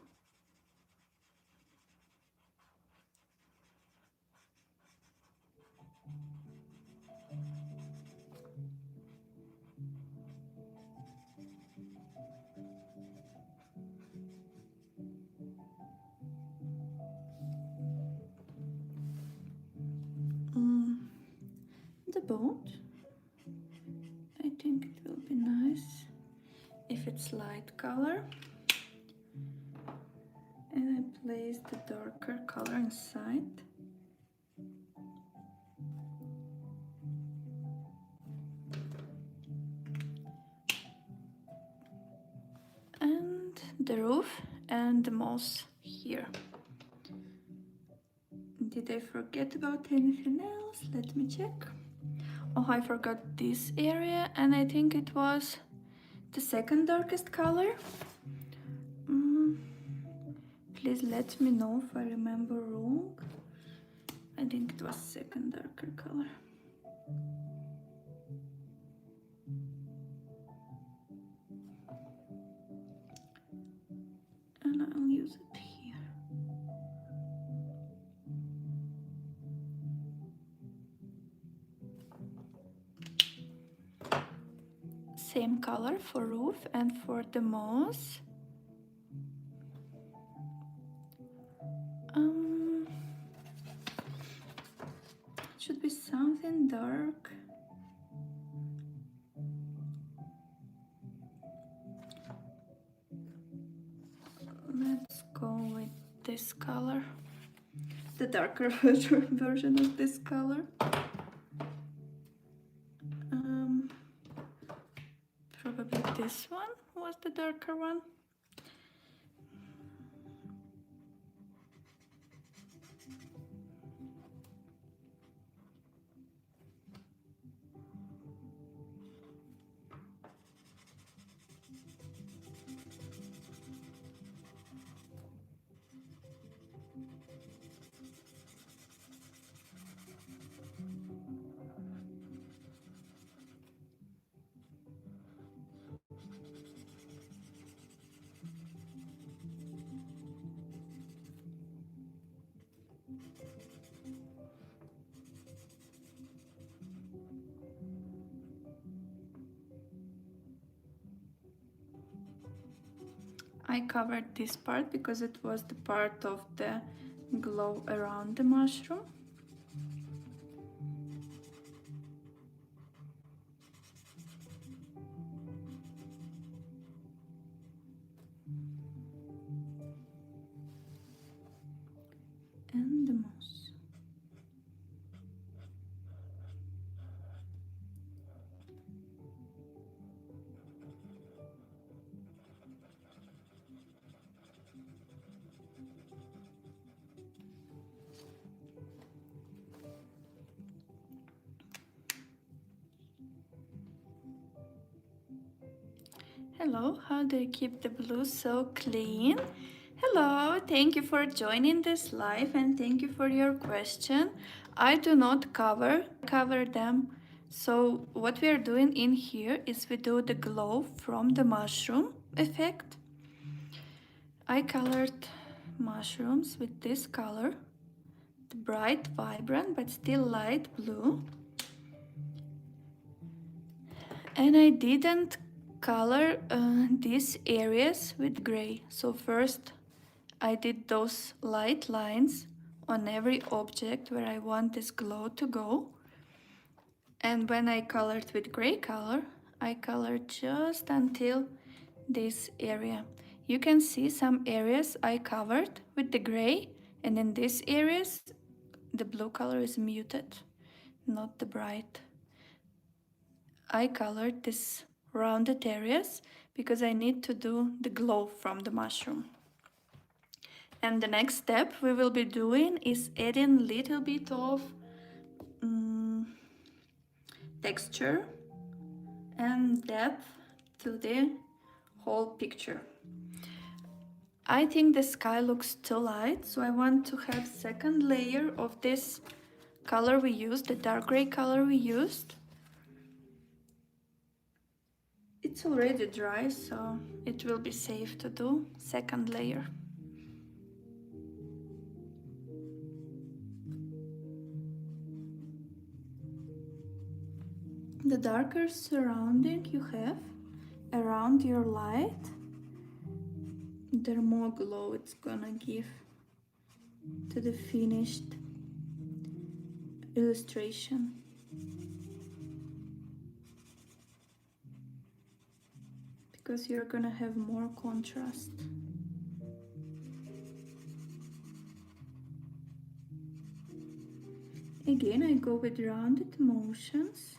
The boat, I think it will be nice if it's light color. And I place the darker color inside. And the roof and the moss here. Did I forget about anything else? Let me check. Oh, I forgot this area, and I think it was the second darkest color. Please let me know if I remember wrong. I think it was second darker color. And I'll use it here. Same color for roof and for the moss. Should be something dark. Let's go with this color, the darker version of this color. Probably this one was the darker one. I covered this part because it was the part of the glow around the mushroom. And the moss. Hello, how do you keep the blue so clean? Hello, thank you for joining this live and thank you for your question. I do not cover them. So what we are doing in here is we do the glow from the mushroom effect. I colored mushrooms with this color, the bright, vibrant, but still light blue. And I didn't color these areas with gray. So first I did those light lines on every object where I want this glow to go. And when I colored with gray color, I colored just until this area. You can see some areas I covered with the gray, and in these areas the blue color is muted, not the bright. I colored this rounded areas because I need to do the glow from the mushroom. And the next step we will be doing is adding a little bit of texture and depth to the whole picture. I think the sky looks too light, so I want to have second layer of this color we used, the dark gray color we used. It's already dry, so it will be safe to do second layer. The darker surrounding you have around your light, the more glow it's gonna give to the finished illustration. Because you're gonna have more contrast. Again, I go with rounded motions.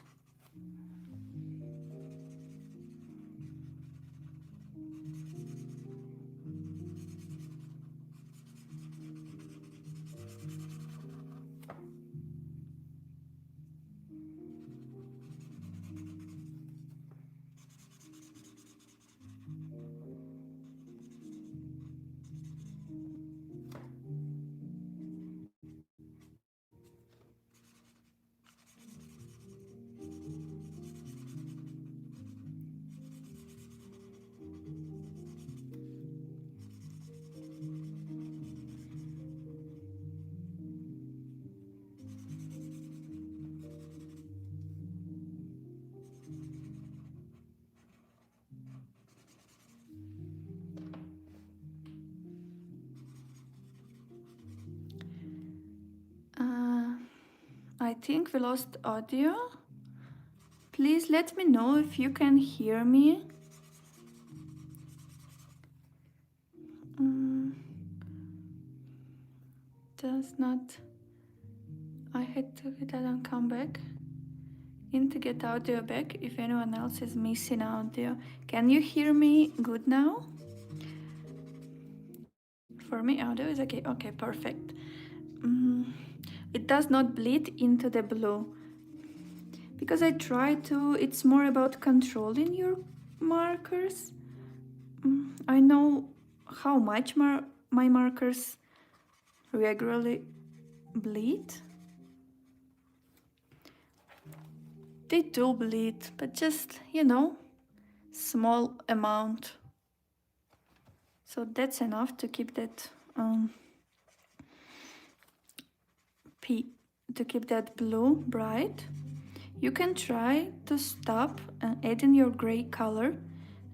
I think we lost audio. Please let me know if you can hear me. Does not. I had to get that and come back. In to get audio back if anyone else is missing audio. Can you hear me good now? For me, audio is okay. Okay, perfect. It does not bleed into the blue. Because I try to, it's more about controlling your markers. I know how much my markers regularly bleed. They do bleed, but just, you know, small amount. So that's enough to keep that to keep that blue bright. You can try to stop and add in your gray color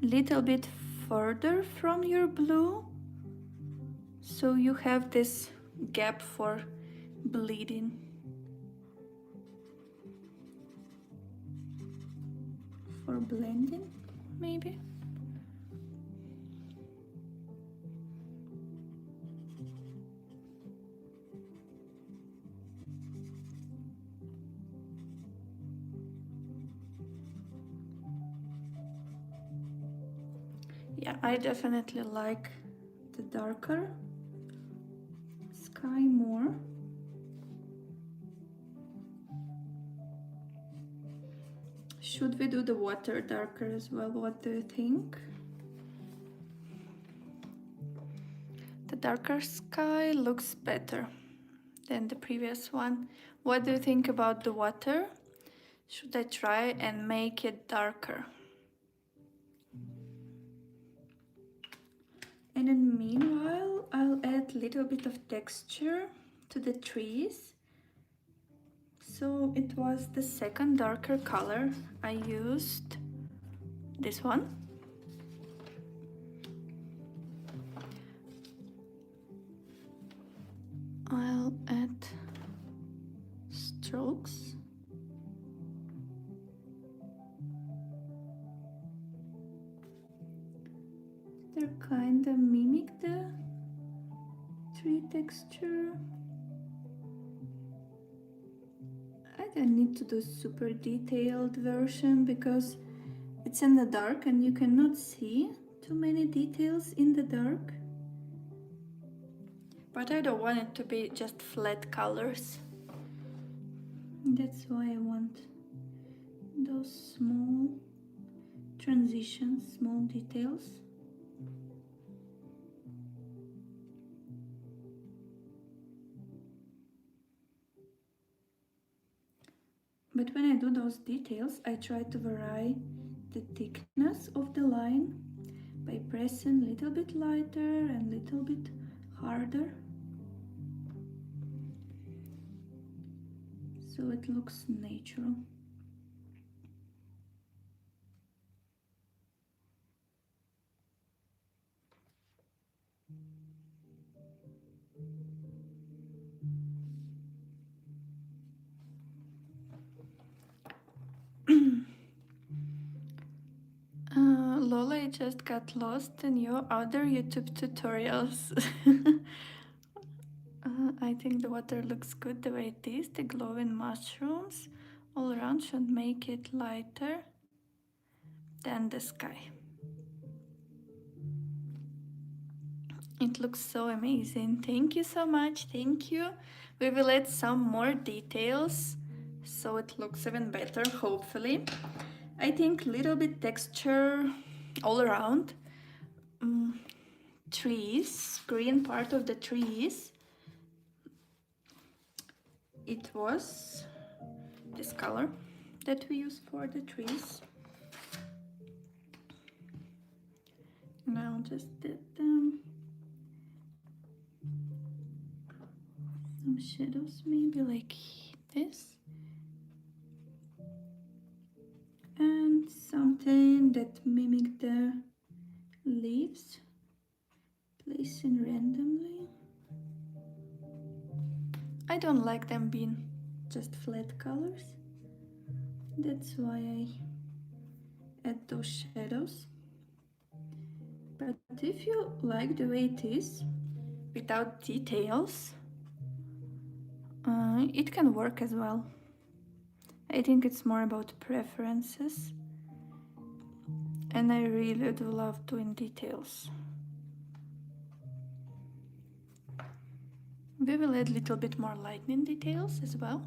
a little bit further from your blue, so you have this gap for bleeding. For blending, maybe. Yeah, I definitely like the darker sky more. Should we do the water darker as well? What do you think? The darker sky looks better than the previous one. What do you think about the water? Should I try and make it darker? And then meanwhile, I'll add a little bit of texture to the trees. So it was the second darker color. I used this one. I'll add strokes. They're kind of mimic the tree texture. I don't need to do super detailed version because it's in the dark and you cannot see too many details in the dark. But I don't want it to be just flat colors. That's why I want those small transitions, small details. But when I do those details, I try to vary the thickness of the line by pressing a little bit lighter and a little bit harder, so it looks natural. Lola, I just got lost in your other YouTube tutorials. I think the water looks good the way it is. The glowing mushrooms all around should make it lighter than the sky. It looks so amazing. Thank you so much. Thank you. We will add some more details so it looks even better, hopefully. I think little bit texture all around. Trees, green part of the trees. It was this color that we use for the trees. Now just did some shadows, maybe like this. And something that mimic the leaves, placing randomly. I don't like them being just flat colors. That's why I add those shadows. But if you like the way it is, without details, it can work as well. I think it's more about preferences. And I really do love doing details. We will add a little bit more lightning details as well.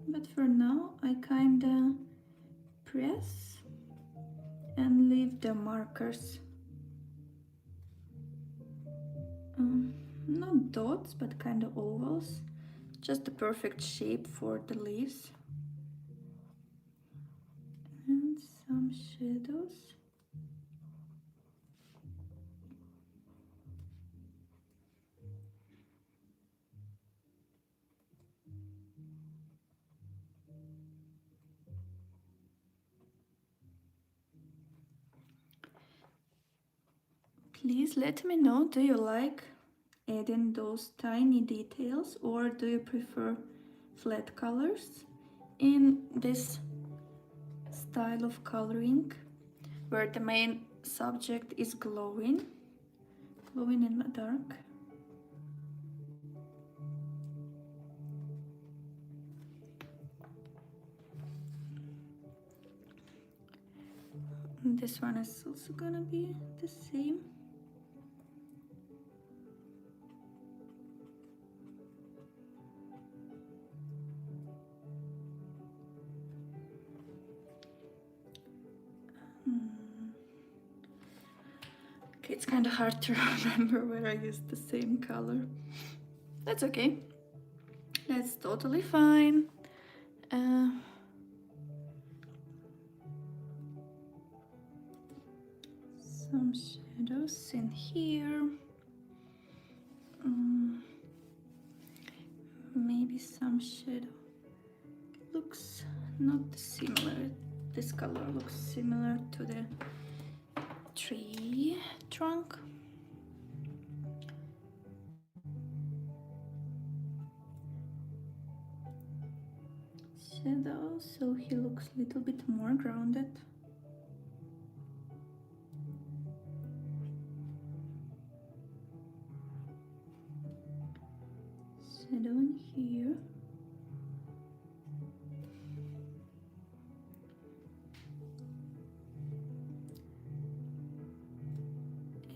But for now, I kinda press and leave the markers. Not dots, but kind of ovals. Just the perfect shape for the leaves. And some shadows. Please let me know, do you like adding those tiny details or do you prefer flat colors in this style of coloring where the main subject is glowing in the dark? And this one is also gonna be the same. Okay, it's kind of hard to remember where I used the same color. That's okay. That's totally fine. Some shadows in here. Maybe some shadow looks not similar. This color looks similar to the tree trunk. Shadow, so he looks a little bit more grounded. Shadow in here.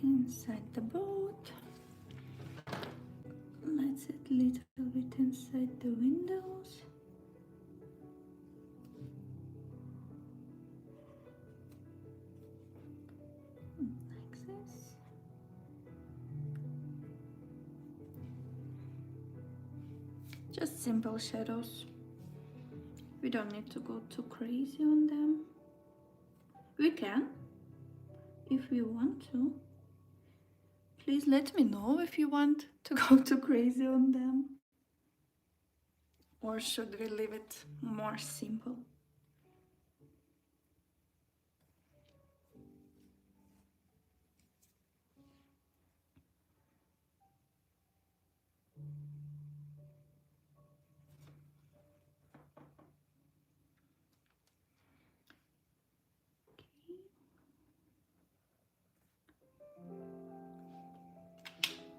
Inside the boat. That's it, little bit inside the windows. Like this. Just simple shadows. We don't need to go too crazy on them. We can, if we want to. Please let me know if you want to go too crazy on them. Or should we leave it more simple?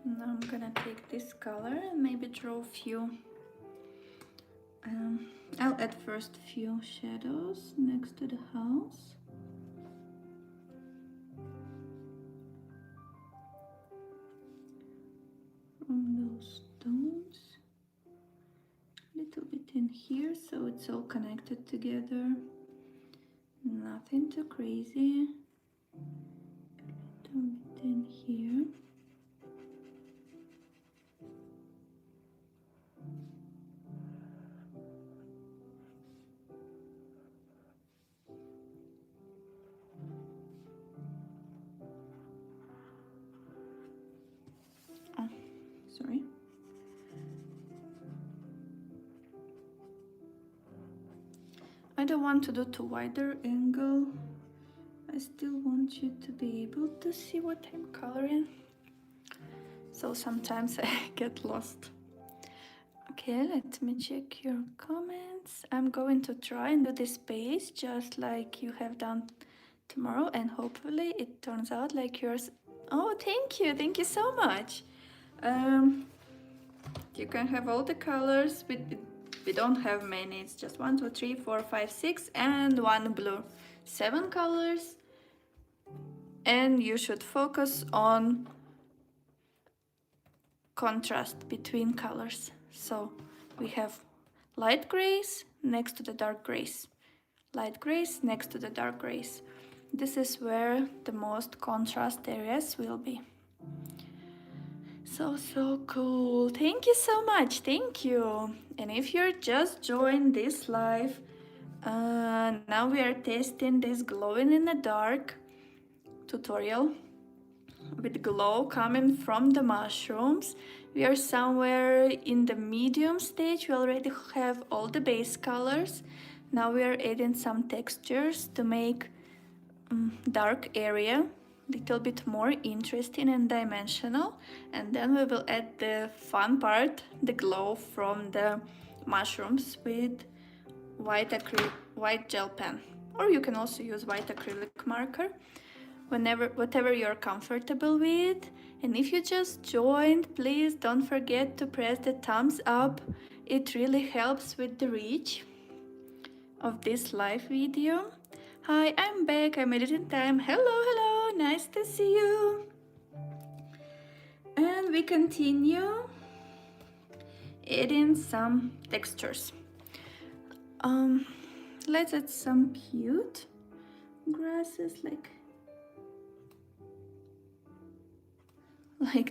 Now I'm gonna take this color and maybe draw a few. I'll add first a few shadows next to the house. From those stones. A little bit in here so it's all connected together. Nothing too crazy. A little bit in here. Oh, sorry. I don't want to do too wider angle. I still want you to be able to see what I'm coloring. So sometimes I get lost. Okay, let me check your comments. I'm going to try and do this space just like you have done tomorrow, and hopefully it turns out like yours. Oh, thank you so much. You can have all the colors, but we don't have many. It's just 1, 2, 3, 4, 5, 6 and 1 blue. 7 colors, and you should focus on contrast between colors. So we have light grays next to the dark grays, light grays next to the dark grays. This is where the most contrast areas will be. So cool. Thank you so much. Thank you. And if you're just joined this live, now we are testing this glowing in the dark tutorial with glow coming from the mushrooms. We are somewhere in the medium stage. We already have all the base colors. Now we are adding some textures to make dark area a little bit more interesting and dimensional, and then we will add the fun part, the glow from the mushrooms, with white gel pen, or you can also use white acrylic marker, whatever you're comfortable with. And if you just joined, please don't forget to press the thumbs up. It really helps with the reach of this live video. Hi, I'm back. I made it in time. Hello, nice to see you. And we continue adding some textures. Let's add some cute grasses like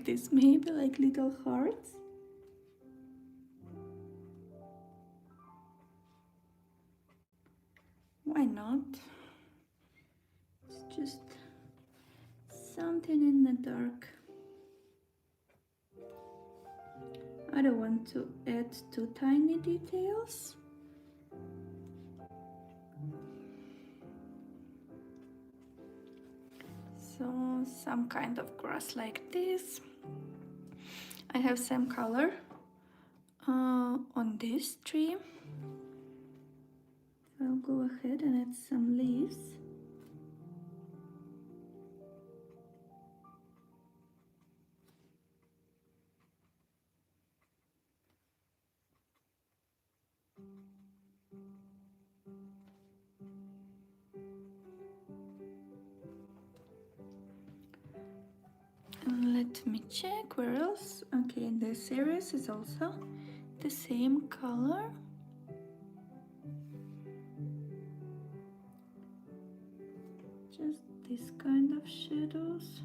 this, maybe like little hearts. Why not? It's just something in the dark. I don't want to add too tiny details. So some kind of grass like this. I have some color on this tree. So I'll go ahead and add some leaves. And let me check where else. Okay, this series is also the same color. Just this kind of shadows.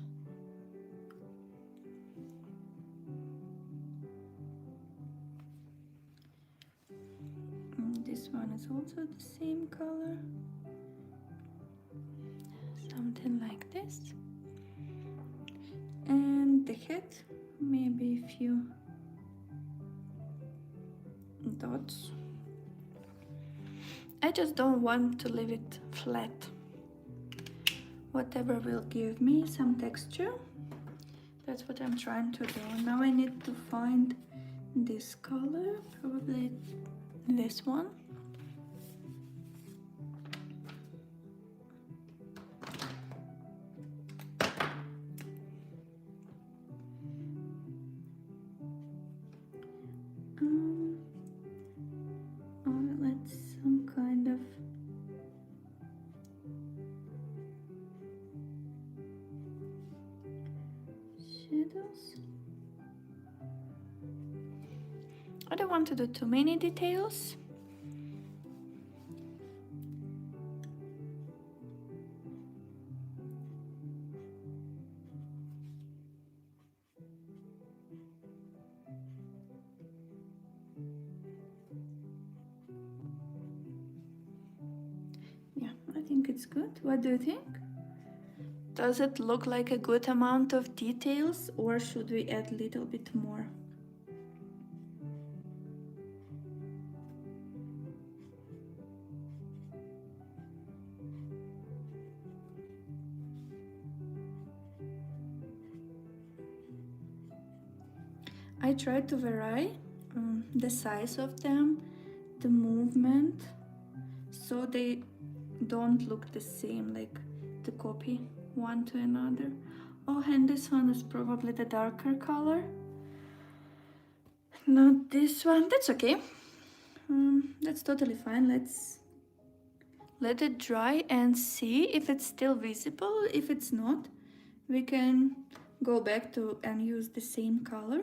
And this one is also the same color. Something like this. And the head, maybe a few dots. I just don't want to leave it flat. Whatever will give me some texture. That's what I'm trying to do. Now I need to find this color, probably this one. Let's some kind of shadows. I don't want to do too many details. Yeah, I think it's good. What do you think? Does it look like a good amount of details, or should we add a little bit more? I try to vary the size of them, the movement, so they don't look the same, like to copy one to another. Oh, and this one is probably the darker color. Not this one. That's okay. That's totally fine. Let's let it dry and see if it's still visible. If it's not, we can go back to and use the same color.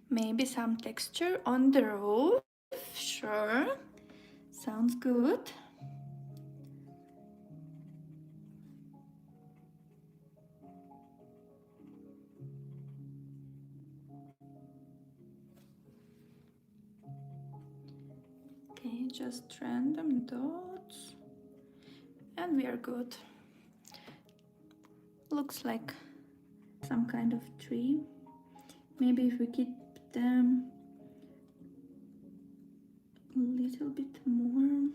Maybe some texture on the roof. Sure, sounds good. Okay, just random dots, and we are good. Looks like some kind of tree. Maybe if we keep them a little bit more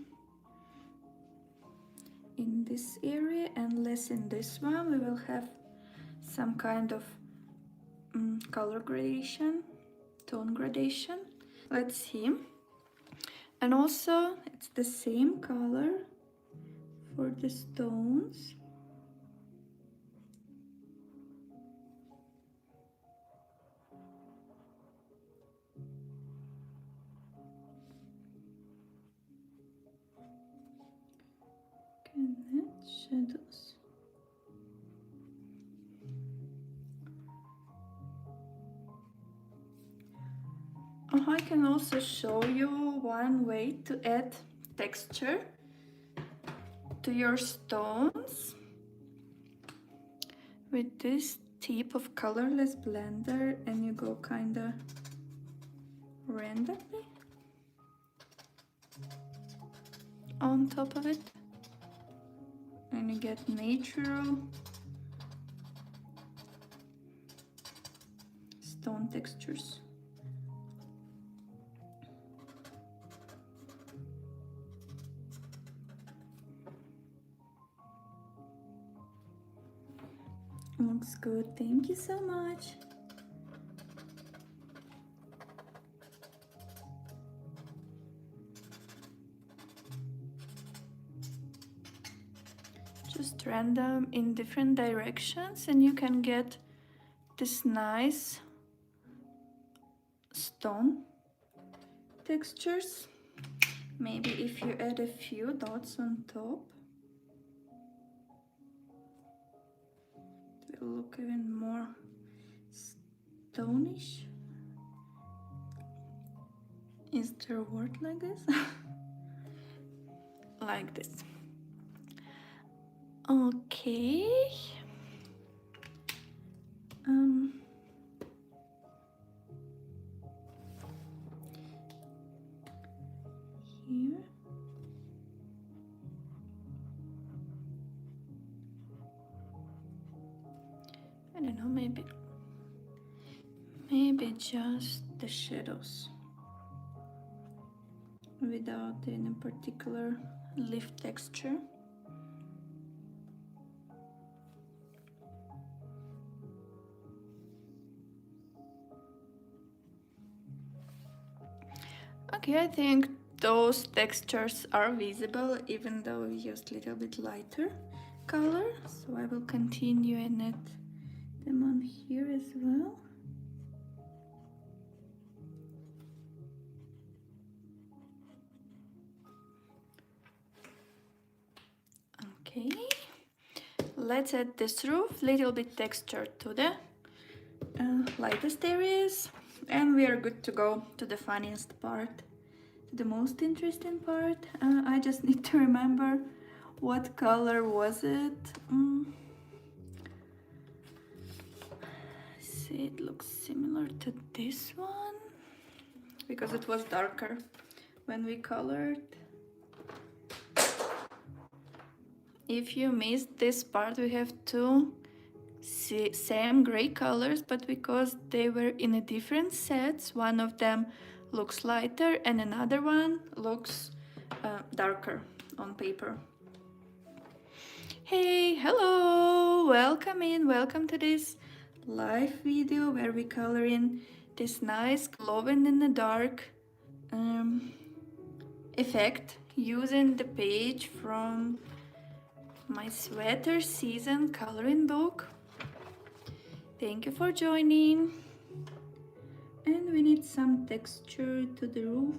in this area and less in this one, we will have some kind of color gradation, tone gradation. Let's see. And also it's the same color for the stones. Shadows. I can also show you one way to add texture to your stones with this tip of colorless blender, and you go kinda randomly on top of it, and you get natural stone textures. Looks good, thank you so much. Just random in different directions, and you can get this nice stone textures. Maybe if you add a few dots on top, it will look even more stonish. Is there a word like this? Like this. Okay. Here. I don't know, maybe just the shadows without any particular leaf texture. Okay, I think those textures are visible even though we used a little bit lighter color, so I will continue and add them on here as well. Okay, let's add this roof, little bit texture to the lightest areas, and we are good to go to the funniest part, the most interesting part. I just need to remember what color was it. See, it looks similar to this one because it was darker when we colored. If you missed this part, we have two same gray colors, but because they were in a different sets, one of them looks lighter and another one looks darker on paper. Hey, hello, welcome in, welcome to this live video where we color in this nice glowing in the dark effect using the page from my sweater season coloring book. Thank you for joining. And we need some texture to the roof.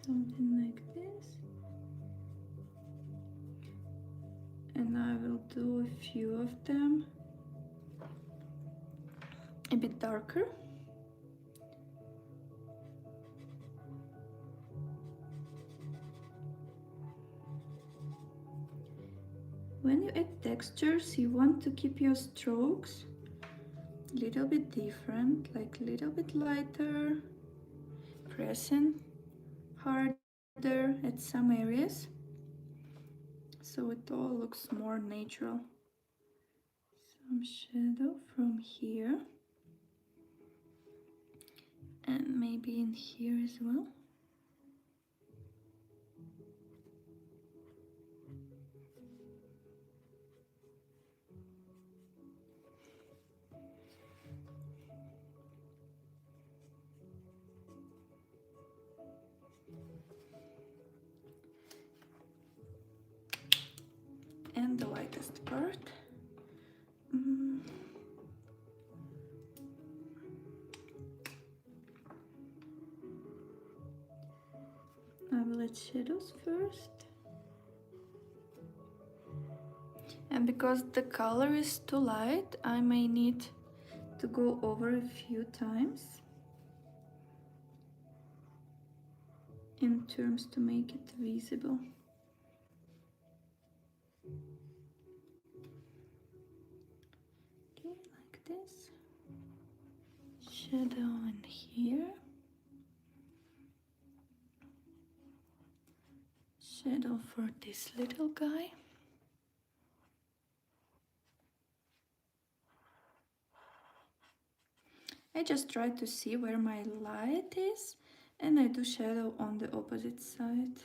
Something like this. And I will do a few of them a bit darker. When you add textures, you want to keep your strokes a little bit different, like a little bit lighter, pressing harder at some areas, so it all looks more natural. Some shadow from here, and maybe in here as well. And the lightest part. I will add shadows first. And because the color is too light, I may need to go over a few times in terms to make it visible. Okay, like this. Shadow in here. Shadow for this little guy. I just try to see where my light is, and I do shadow on the opposite side.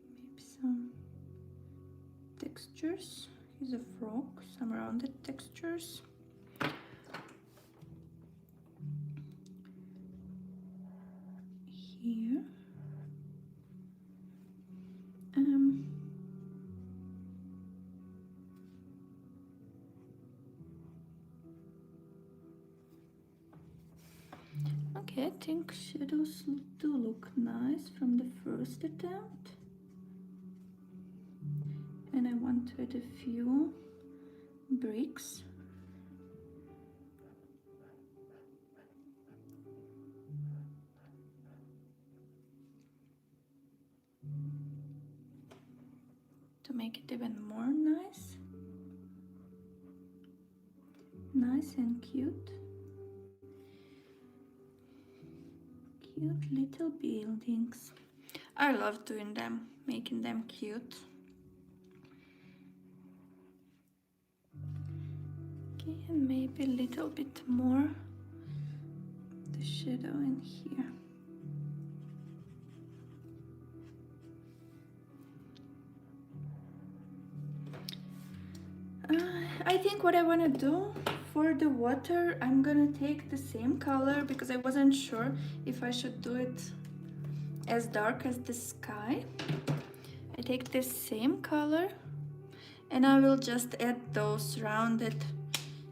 Maybe some textures. He's a frog, some rounded textures. Here. Okay, I think shadows do look nice from the first attempt. And I want to add a few bricks. To make it even more nice. Nice and cute. Cute little buildings. I love doing them, making them cute. Okay, and maybe a little bit more the shadow in here. I think what I want to do for the water, I'm gonna take the same color because I wasn't sure if I should do it as dark as the sky. I take this same color and I will just add those rounded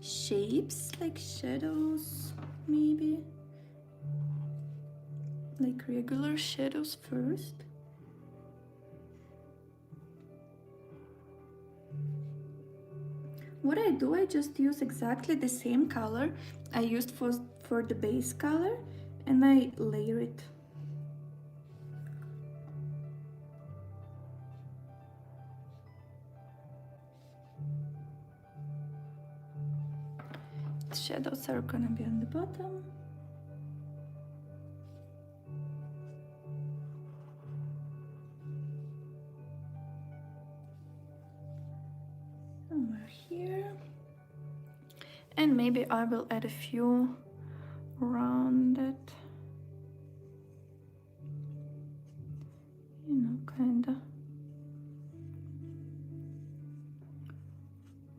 shapes like shadows, maybe like regular shadows first. What I do, I just use exactly the same color I used for the base color and I layer it. The shadows are gonna be on the bottom. Somewhere here. And maybe I will add a few rounded, you know, kinda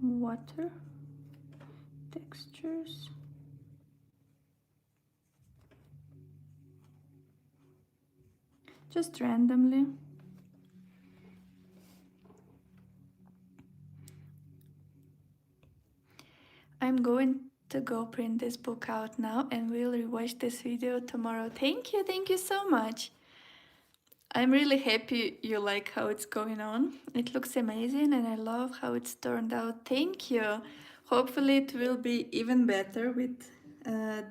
water textures. Just randomly. I'm going to go print this book out now and we'll rewatch this video tomorrow. Thank you so much. I'm really happy you like how it's going on. It looks amazing and I love how it's turned out. Thank you. Hopefully it will be even better with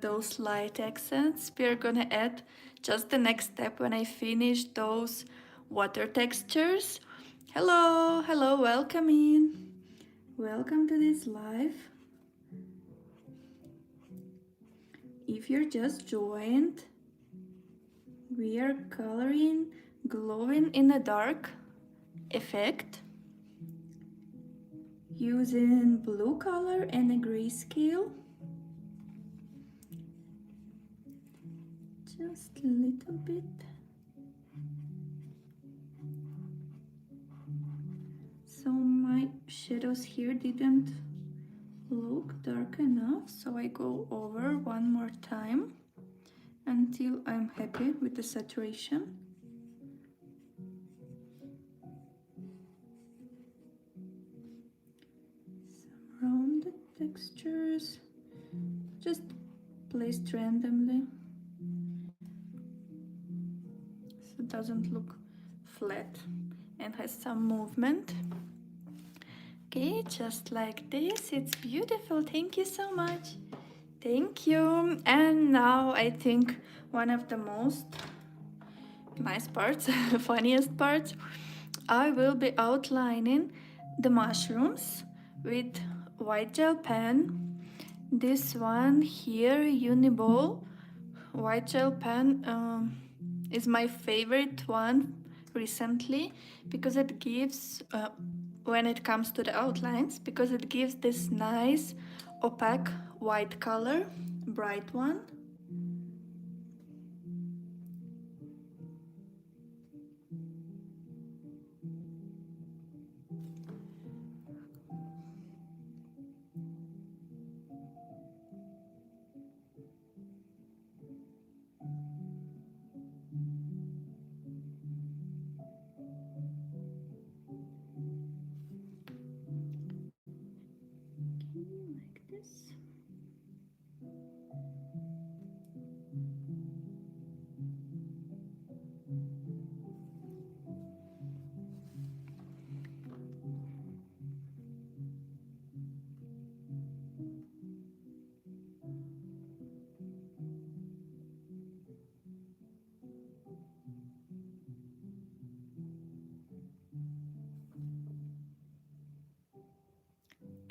those light accents. We're gonna add just the next step when I finish those water textures. Hello, welcome in. Welcome to this live. If you're just joined, we are coloring glowing in the dark effect using blue color and a grayscale. Just a little bit. So my shadows here didn't look dark enough, so I go over one more time until I'm happy with the saturation. Some rounded textures, just placed randomly, so it doesn't look flat and has some movement. Okay, just like this, it's beautiful. Thank you so much. Thank you. And now I think one of the most nice parts, funniest parts, I will be outlining the mushrooms with white gel pen. This one here, Uniball white gel pen, is my favorite one recently because it gives, when it comes to the outlines, because it gives this nice opaque white color, bright one.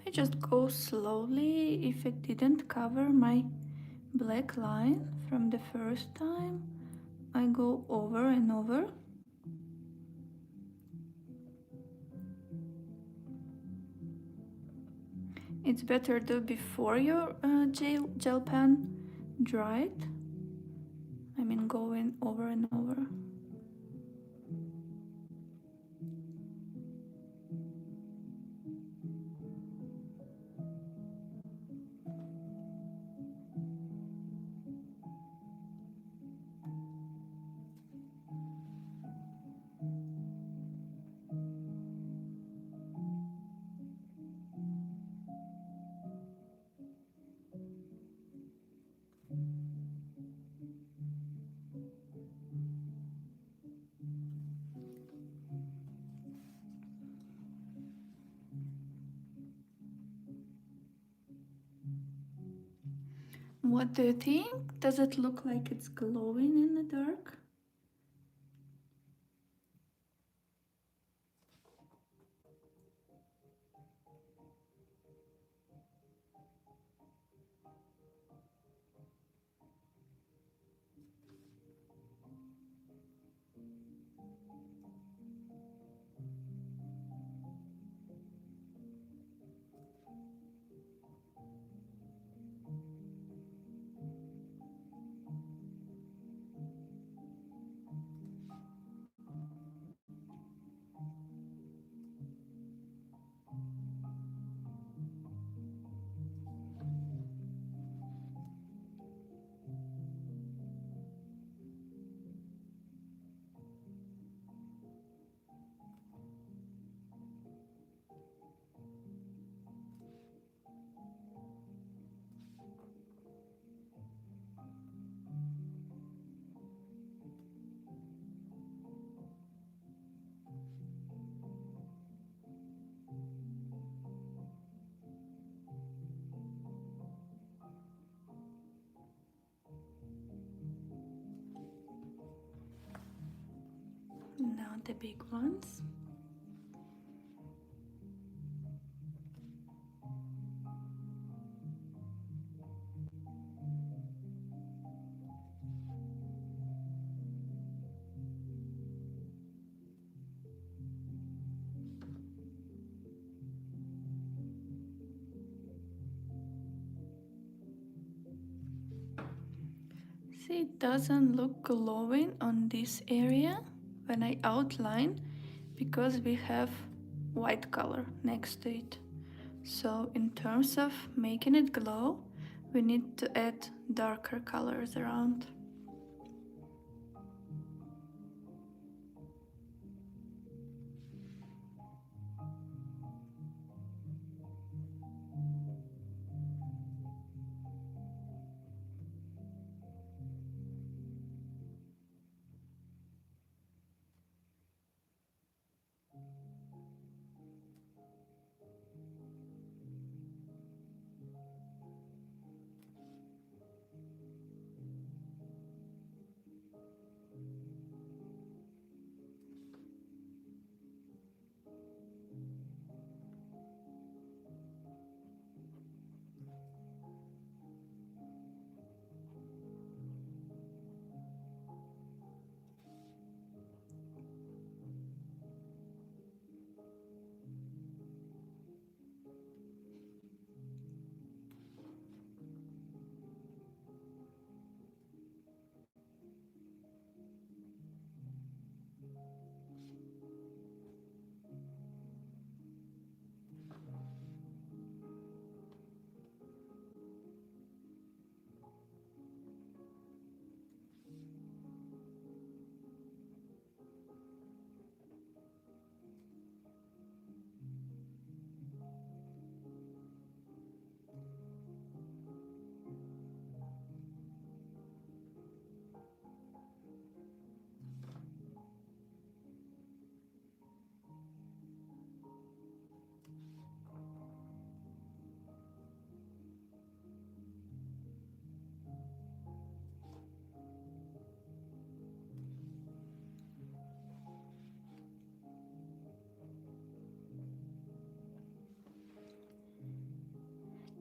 I just go slowly. If it didn't cover my black line from the first time, I go over and over. It's better to before your gel pen dried. I mean, going over and over. What do you think? Does it look like it's glowing in the dark? Now the big ones. See, it doesn't look glowing on this area when I outline because we have white color next to it. So in terms of making it glow, we need to add darker colors around.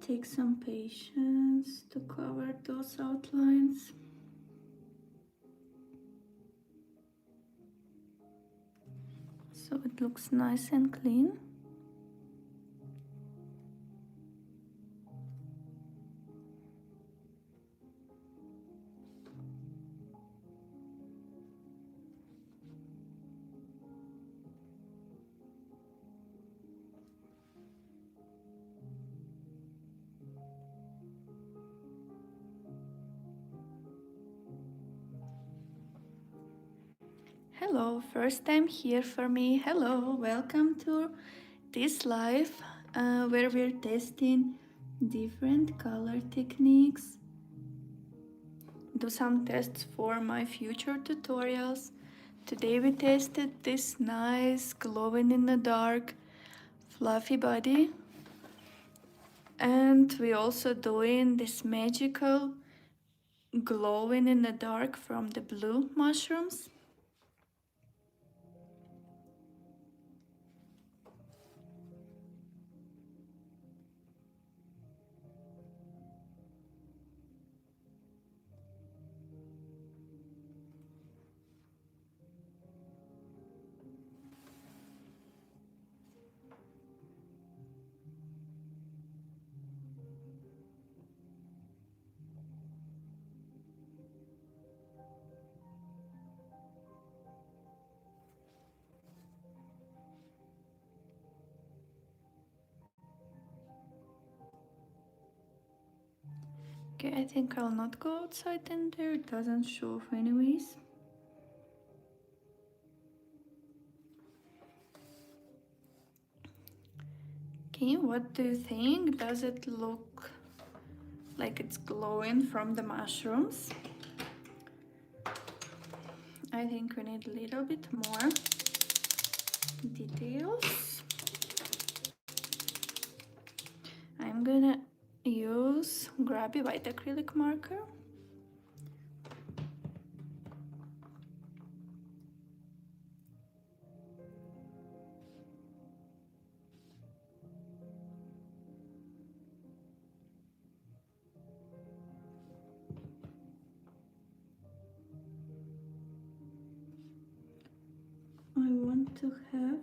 take some patience to cover those outlines. So it looks nice and clean. Hello, first time here for me. Hello, welcome to this live where we're testing different color techniques. Do some tests for my future tutorials. Today we tested this nice glowing in the dark fluffy body, and we also doing this magical glowing in the dark from the blue mushrooms. Okay, I think I'll not go outside in there, it doesn't show off anyways. Okay, what do you think? Does it look like it's glowing from the mushrooms? I think we need a little bit more details. I'm gonna use grabby white acrylic marker. I want to have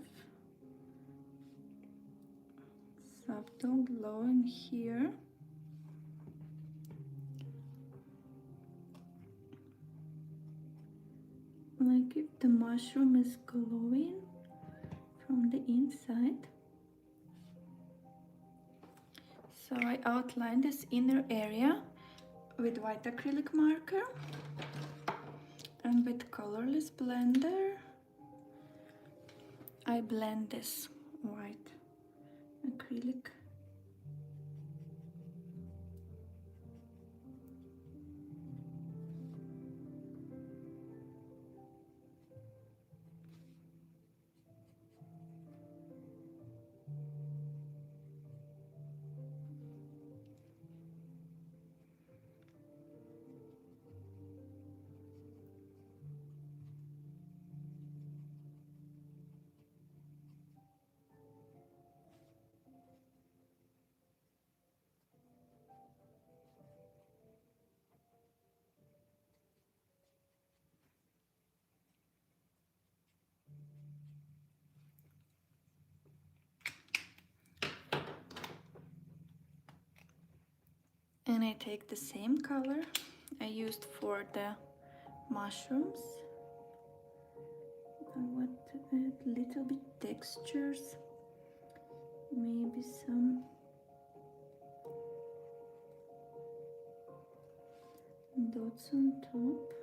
subtle glow in here. Like if the mushroom is glowing from the inside. So I outline this inner area with white acrylic marker, and with colorless blender I blend this white acrylic. And I take the same color I used for the mushrooms. I want to add a little bit textures, maybe some dots on top.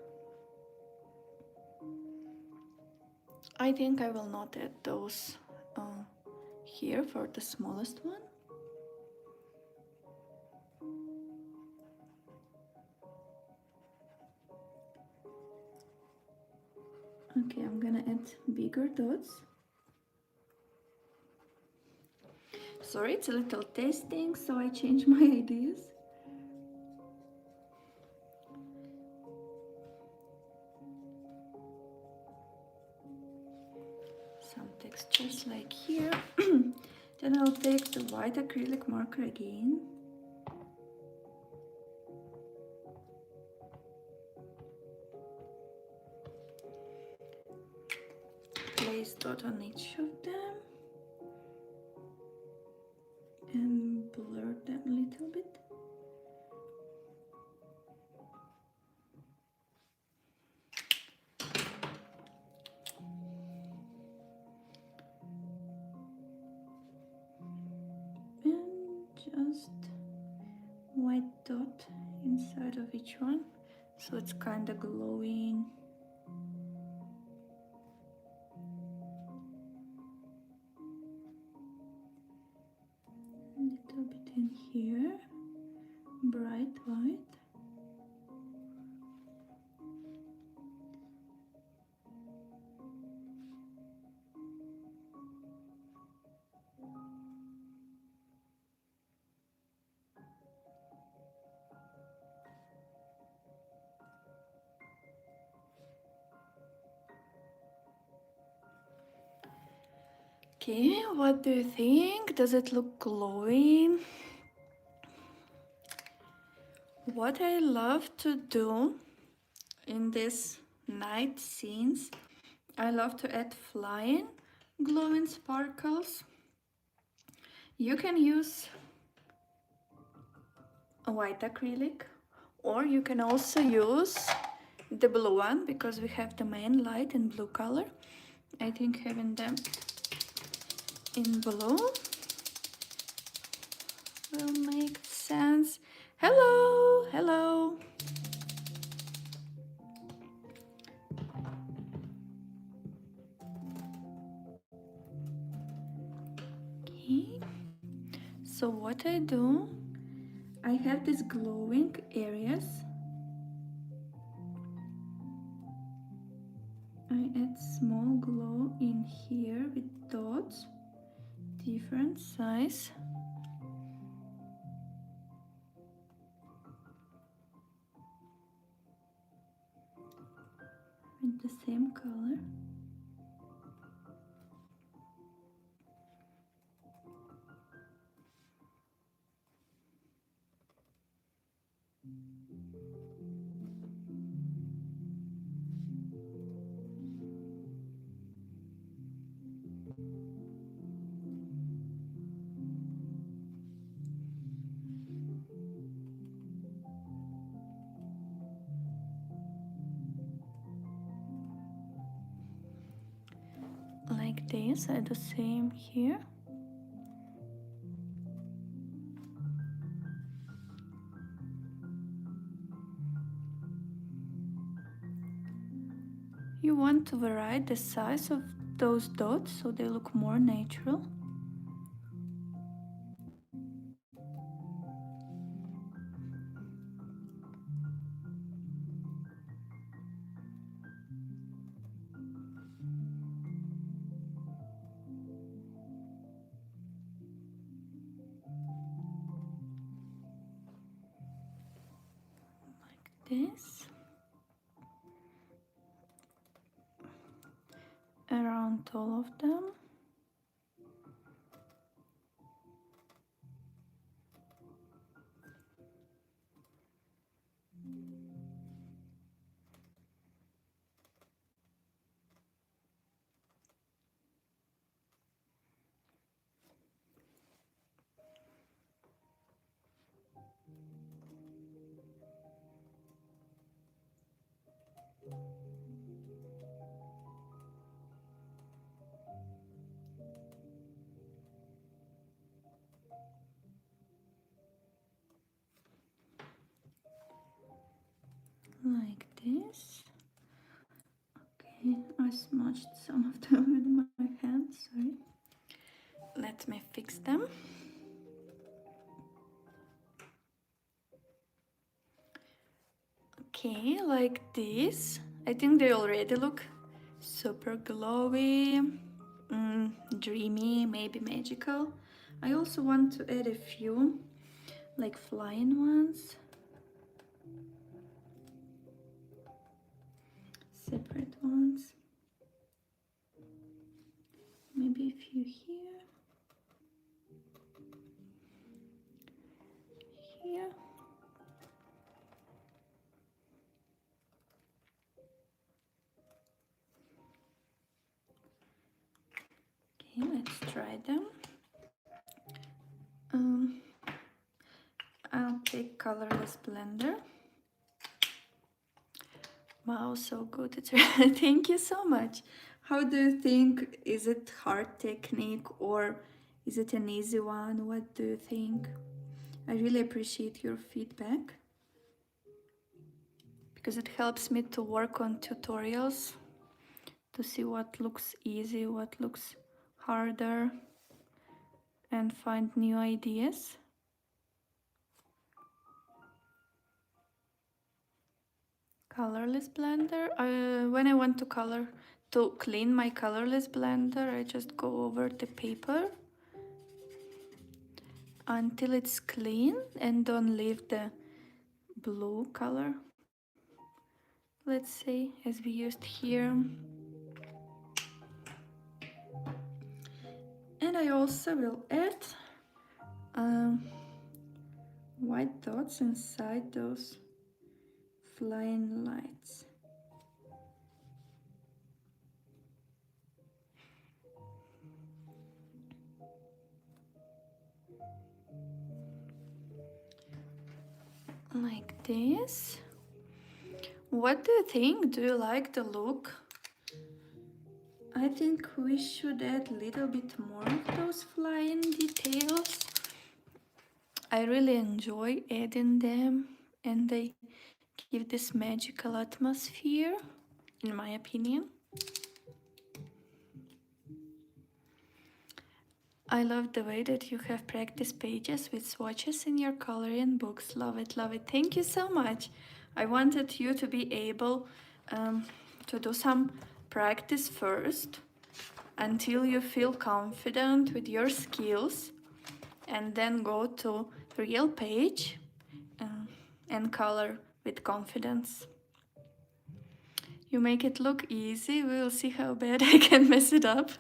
I think I will not add those here for the smallest one. Okay, I'm gonna add bigger dots. Sorry, it's a little testing, so I changed my ideas. Some textures like here. Then I'll take the white acrylic marker again space dot on each of them and blur them a little bit. And just white dot inside of each one, so it's kind of glowing. A little bit in here, bright white. Okay, what do you think? Does it look glowing? What I love to do in this night scenes, I love to add flying glowing sparkles. You can use a white acrylic, or you can also use the blue one, because we have the main light in blue color. I think having them in blue will make sense. Hello, hello. Okay, so what I do, I have these glowing areas. I add small glow in here with dots, different size. With the same color. Like this, I do the same here. You want to vary the size of those dots so they look more natural. Like this. Around all of them. Like this. Okay, I smudged some of them with my hand, sorry. Let me fix them. Okay, like this. I think they already look super glowy, dreamy, maybe magical. I also want to add a few like flying ones. Separate ones. Maybe a few here. Here. Okay, let's try them. Um, I'll take colorless blender. Wow, so good. It's thank you so much. How do you think? Is it hard technique or is it an easy one? What do you think? I really appreciate your feedback because it helps me to work on tutorials to see what looks easy, what looks harder, and find new ideas. Colorless blender. When I want to clean my colorless blender, I just go over the paper until it's clean and don't leave the blue color, let's say, as we used here. And I also will add white dots inside those flying lights. Like this. What do you think? Do you like the look? I think we should add a little bit more of those flying details. I really enjoy adding them and they give this magical atmosphere, in my opinion. I love the way that you have practice pages with swatches in your coloring books. Love it, love it. Thank you so much. I wanted you to be able to do some practice first until you feel confident with your skills, and then go to the real page and color with confidence. You make it look easy. We will see how bad I can mess it up.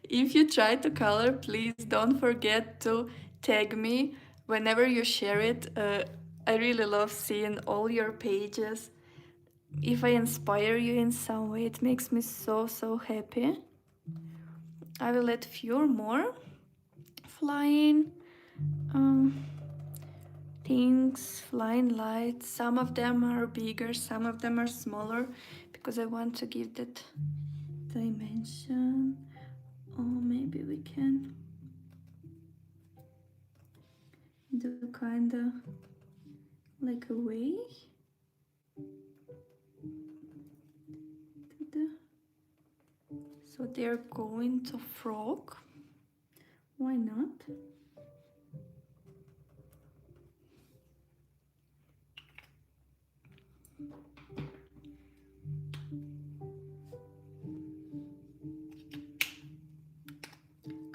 If you try to color, please don't forget to tag me whenever you share it. I really love seeing all your pages. If I inspire you in some way, it makes me so happy. I will add few more flying things, flying lights. Some of them are bigger, some of them are smaller, because I want to give that dimension. Or maybe we can do kind of like a way to the, so they're going to frog. Why not?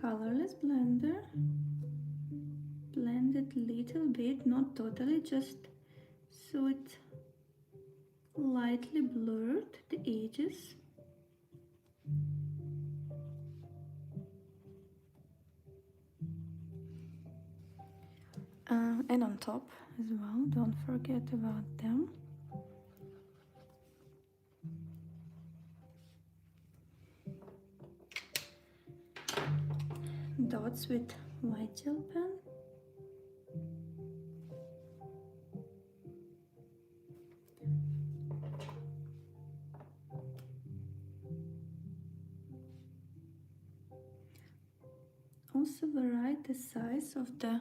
Colorless blender, blend it little bit, not totally, just so it lightly blurred the edges. And on top as well, don't forget about them. Dots with white gel pen. Also vary the size of the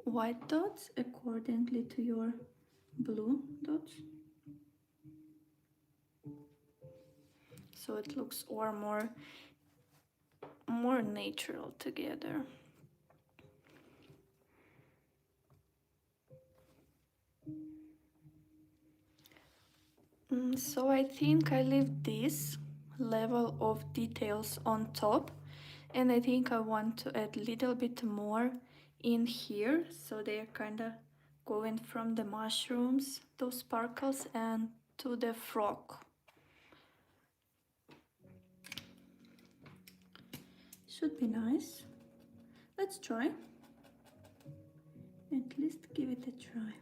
white dots accordingly to your blue dots, so it looks more natural together. So I think I leave this level of details on top, and I think I want to add a little bit more in here, so they're kind of going from the mushrooms, those sparkles, and to the frog. Should be nice. Let's try. At least give it a try.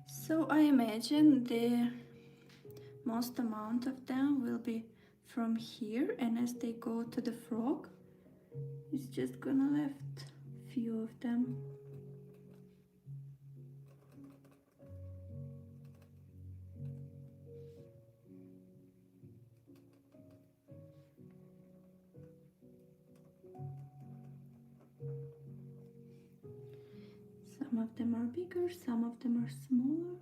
So I imagine the most amount of them will be from here, and as they go to the frog, it's just gonna left few of them. Some of them are bigger, some of them are smaller.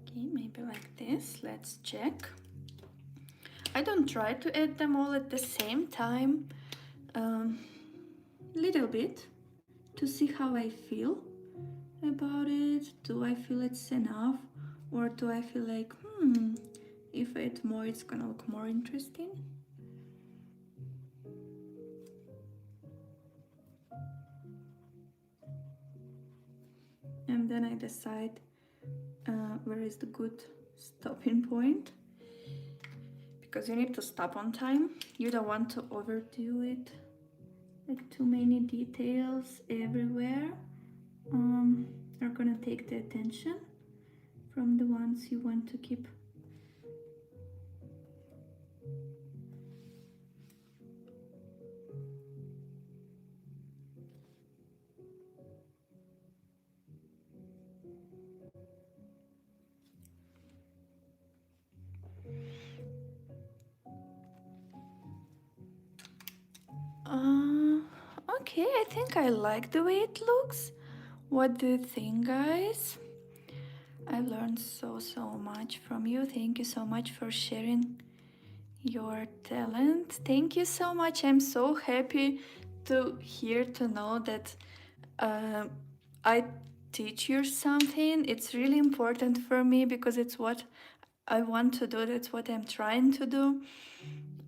Okay, maybe like this. Let's check. I don't try to add them all at the same time. Little bit to see how I feel about it. Do I feel it's enough, or do I feel like if I add more it's gonna look more interesting? And then I decide where is the good stopping point, because you need to stop on time. You don't want to overdo it, like too many details everywhere are gonna take the attention from the ones you want to keep. Okay, I think I like the way it looks. What do you think, guys? I learned so much from you. Thank you so much for sharing your talent. Thank you so much. I'm so happy to know that I teach you something. It's really important for me because it's what I want to do. That's what I'm trying to do.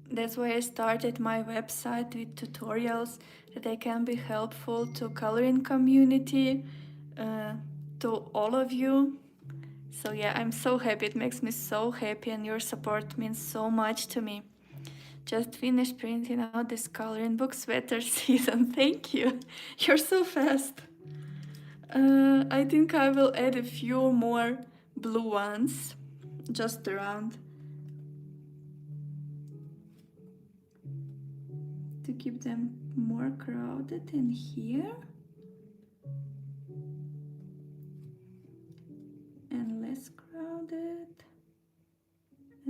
That's why I started my website with tutorials that they can be helpful to coloring community, to all of you. So yeah, I'm so happy. It makes me so happy, and your support means so much to me. Just finished printing out this coloring book sweater season. Thank you. You're so fast. I think I will add a few more blue ones just around to keep them more crowded in here and less crowded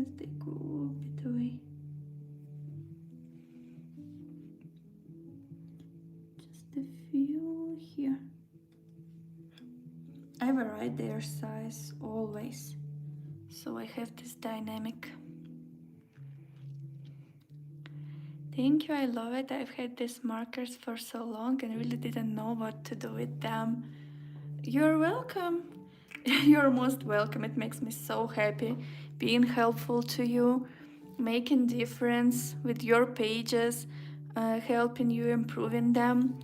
as they go a bit away. Just a few here. I vary their size always, so I have this dynamic. Thank you, I love it. I've had these markers for so long and really didn't know what to do with them. You're welcome. You're most welcome. It makes me so happy being helpful to you, making difference with your pages, helping you improving them.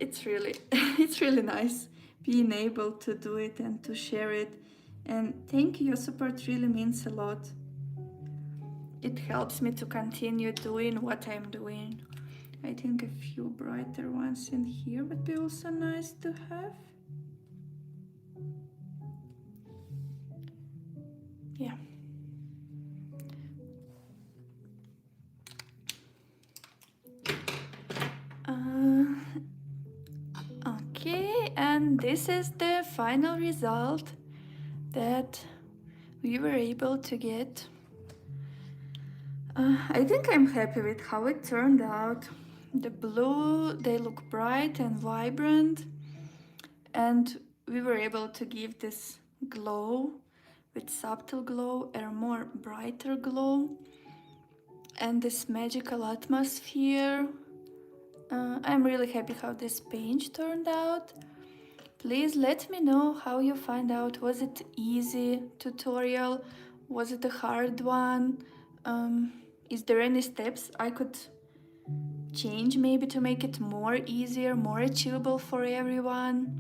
It's really nice being able to do it and to share it. And thank you, your support really means a lot. It helps me to continue doing what I'm doing. I think a few brighter ones in here would be also nice to have. Yeah. Okay, and this is the final result that we were able to get. I think I'm happy with how it turned out. The blue, they look bright and vibrant, and we were able to give this glow with subtle glow or more brighter glow and this magical atmosphere. I'm really happy how this page turned out. Please let me know how you find out. Was it easy tutorial? Was it a hard one? Is there any steps I could change maybe to make it more easier, more achievable for everyone?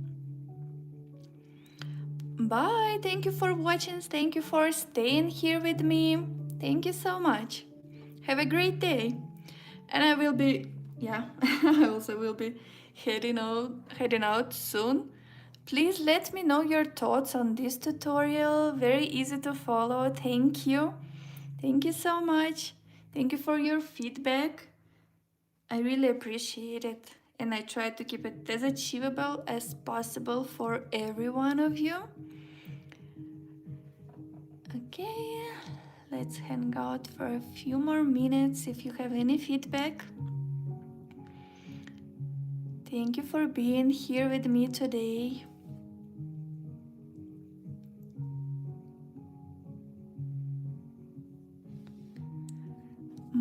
Bye. Thank you for watching. Thank you for staying here with me. Thank you so much. Have a great day. And I will be, I also will be heading out soon. Please let me know your thoughts on this tutorial. Very easy to follow. Thank you. Thank you so much. Thank you for your feedback. I really appreciate it. And I try to keep it as achievable as possible for every one of you. Okay, let's hang out for a few more minutes if you have any feedback. Thank you for being here with me today.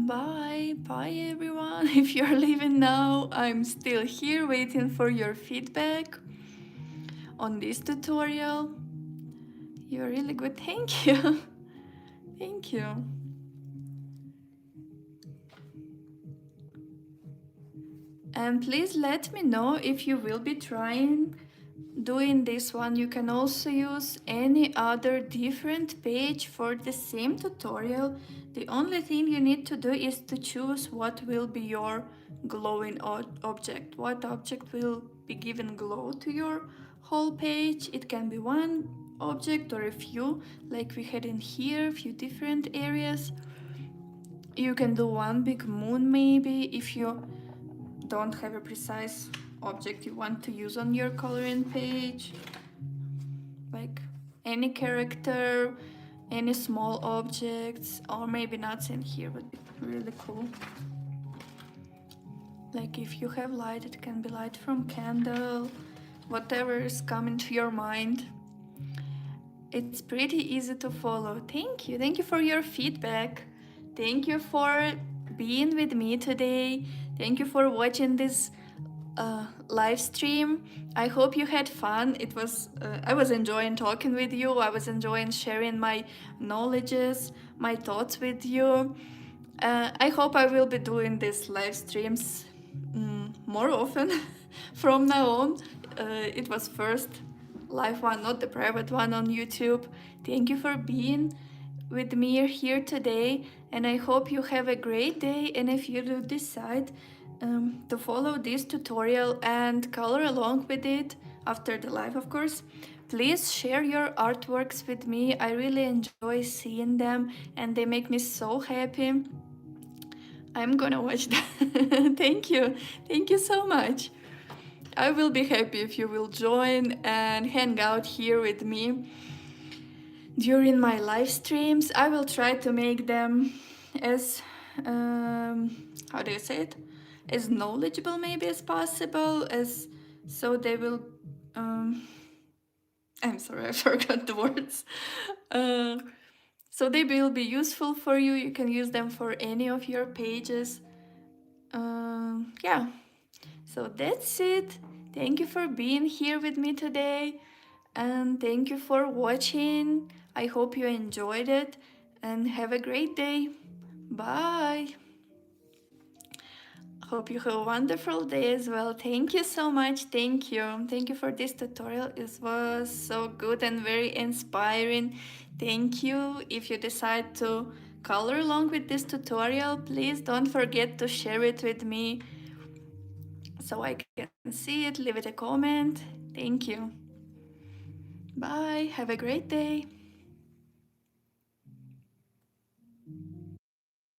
Bye, bye everyone. If you're leaving now, I'm still here waiting for your feedback on this tutorial. You're really good, thank you. Thank you. And please let me know if you will be trying doing this one. You can also use any other different page for the same tutorial. The only thing you need to do is to choose what will be your glowing object. What object will be given glow to your whole page. It can be one object or a few, like we had in here, a few different areas. You can do one big moon maybe if you don't have a precise object you want to use on your coloring page, like any character, any small objects, or maybe nuts in here would be really cool. Like if you have light, it can be light from candle, whatever is coming to your mind. It's pretty easy to follow. Thank you for your feedback. Thank you for being with me today. Thank you for watching this live stream. I hope you had fun. I was enjoying talking with you. I was enjoying sharing my knowledges, my thoughts with you. I hope I will be doing these live streams more often from now on. It was first live one, not the private one on YouTube. Thank you for being with me here today, and I hope you have a great day. And if you do decide to follow this tutorial and color along with it after the live, of course, please share your artworks with me. I really enjoy seeing them and they make me so happy. I'm gonna watch that. Thank you so much. I will be happy if you will join and hang out here with me during my live streams. I will try to make them as how do you say it, as knowledgeable maybe as possible, as so they will I'm sorry, I forgot the words. So they will be useful for you. You can use them for any of your pages. Yeah, so that's it. Thank you for being here with me today, and thank you for watching. I hope you enjoyed it, and have a great day. Bye. Hope you have a wonderful day as well. Thank you so much. Thank you for this tutorial. It was so good and very inspiring. Thank you. If you decide to color along with this tutorial, please don't forget to share it with me so I can see it. Leave it a comment. Thank you. Bye. Have a great day.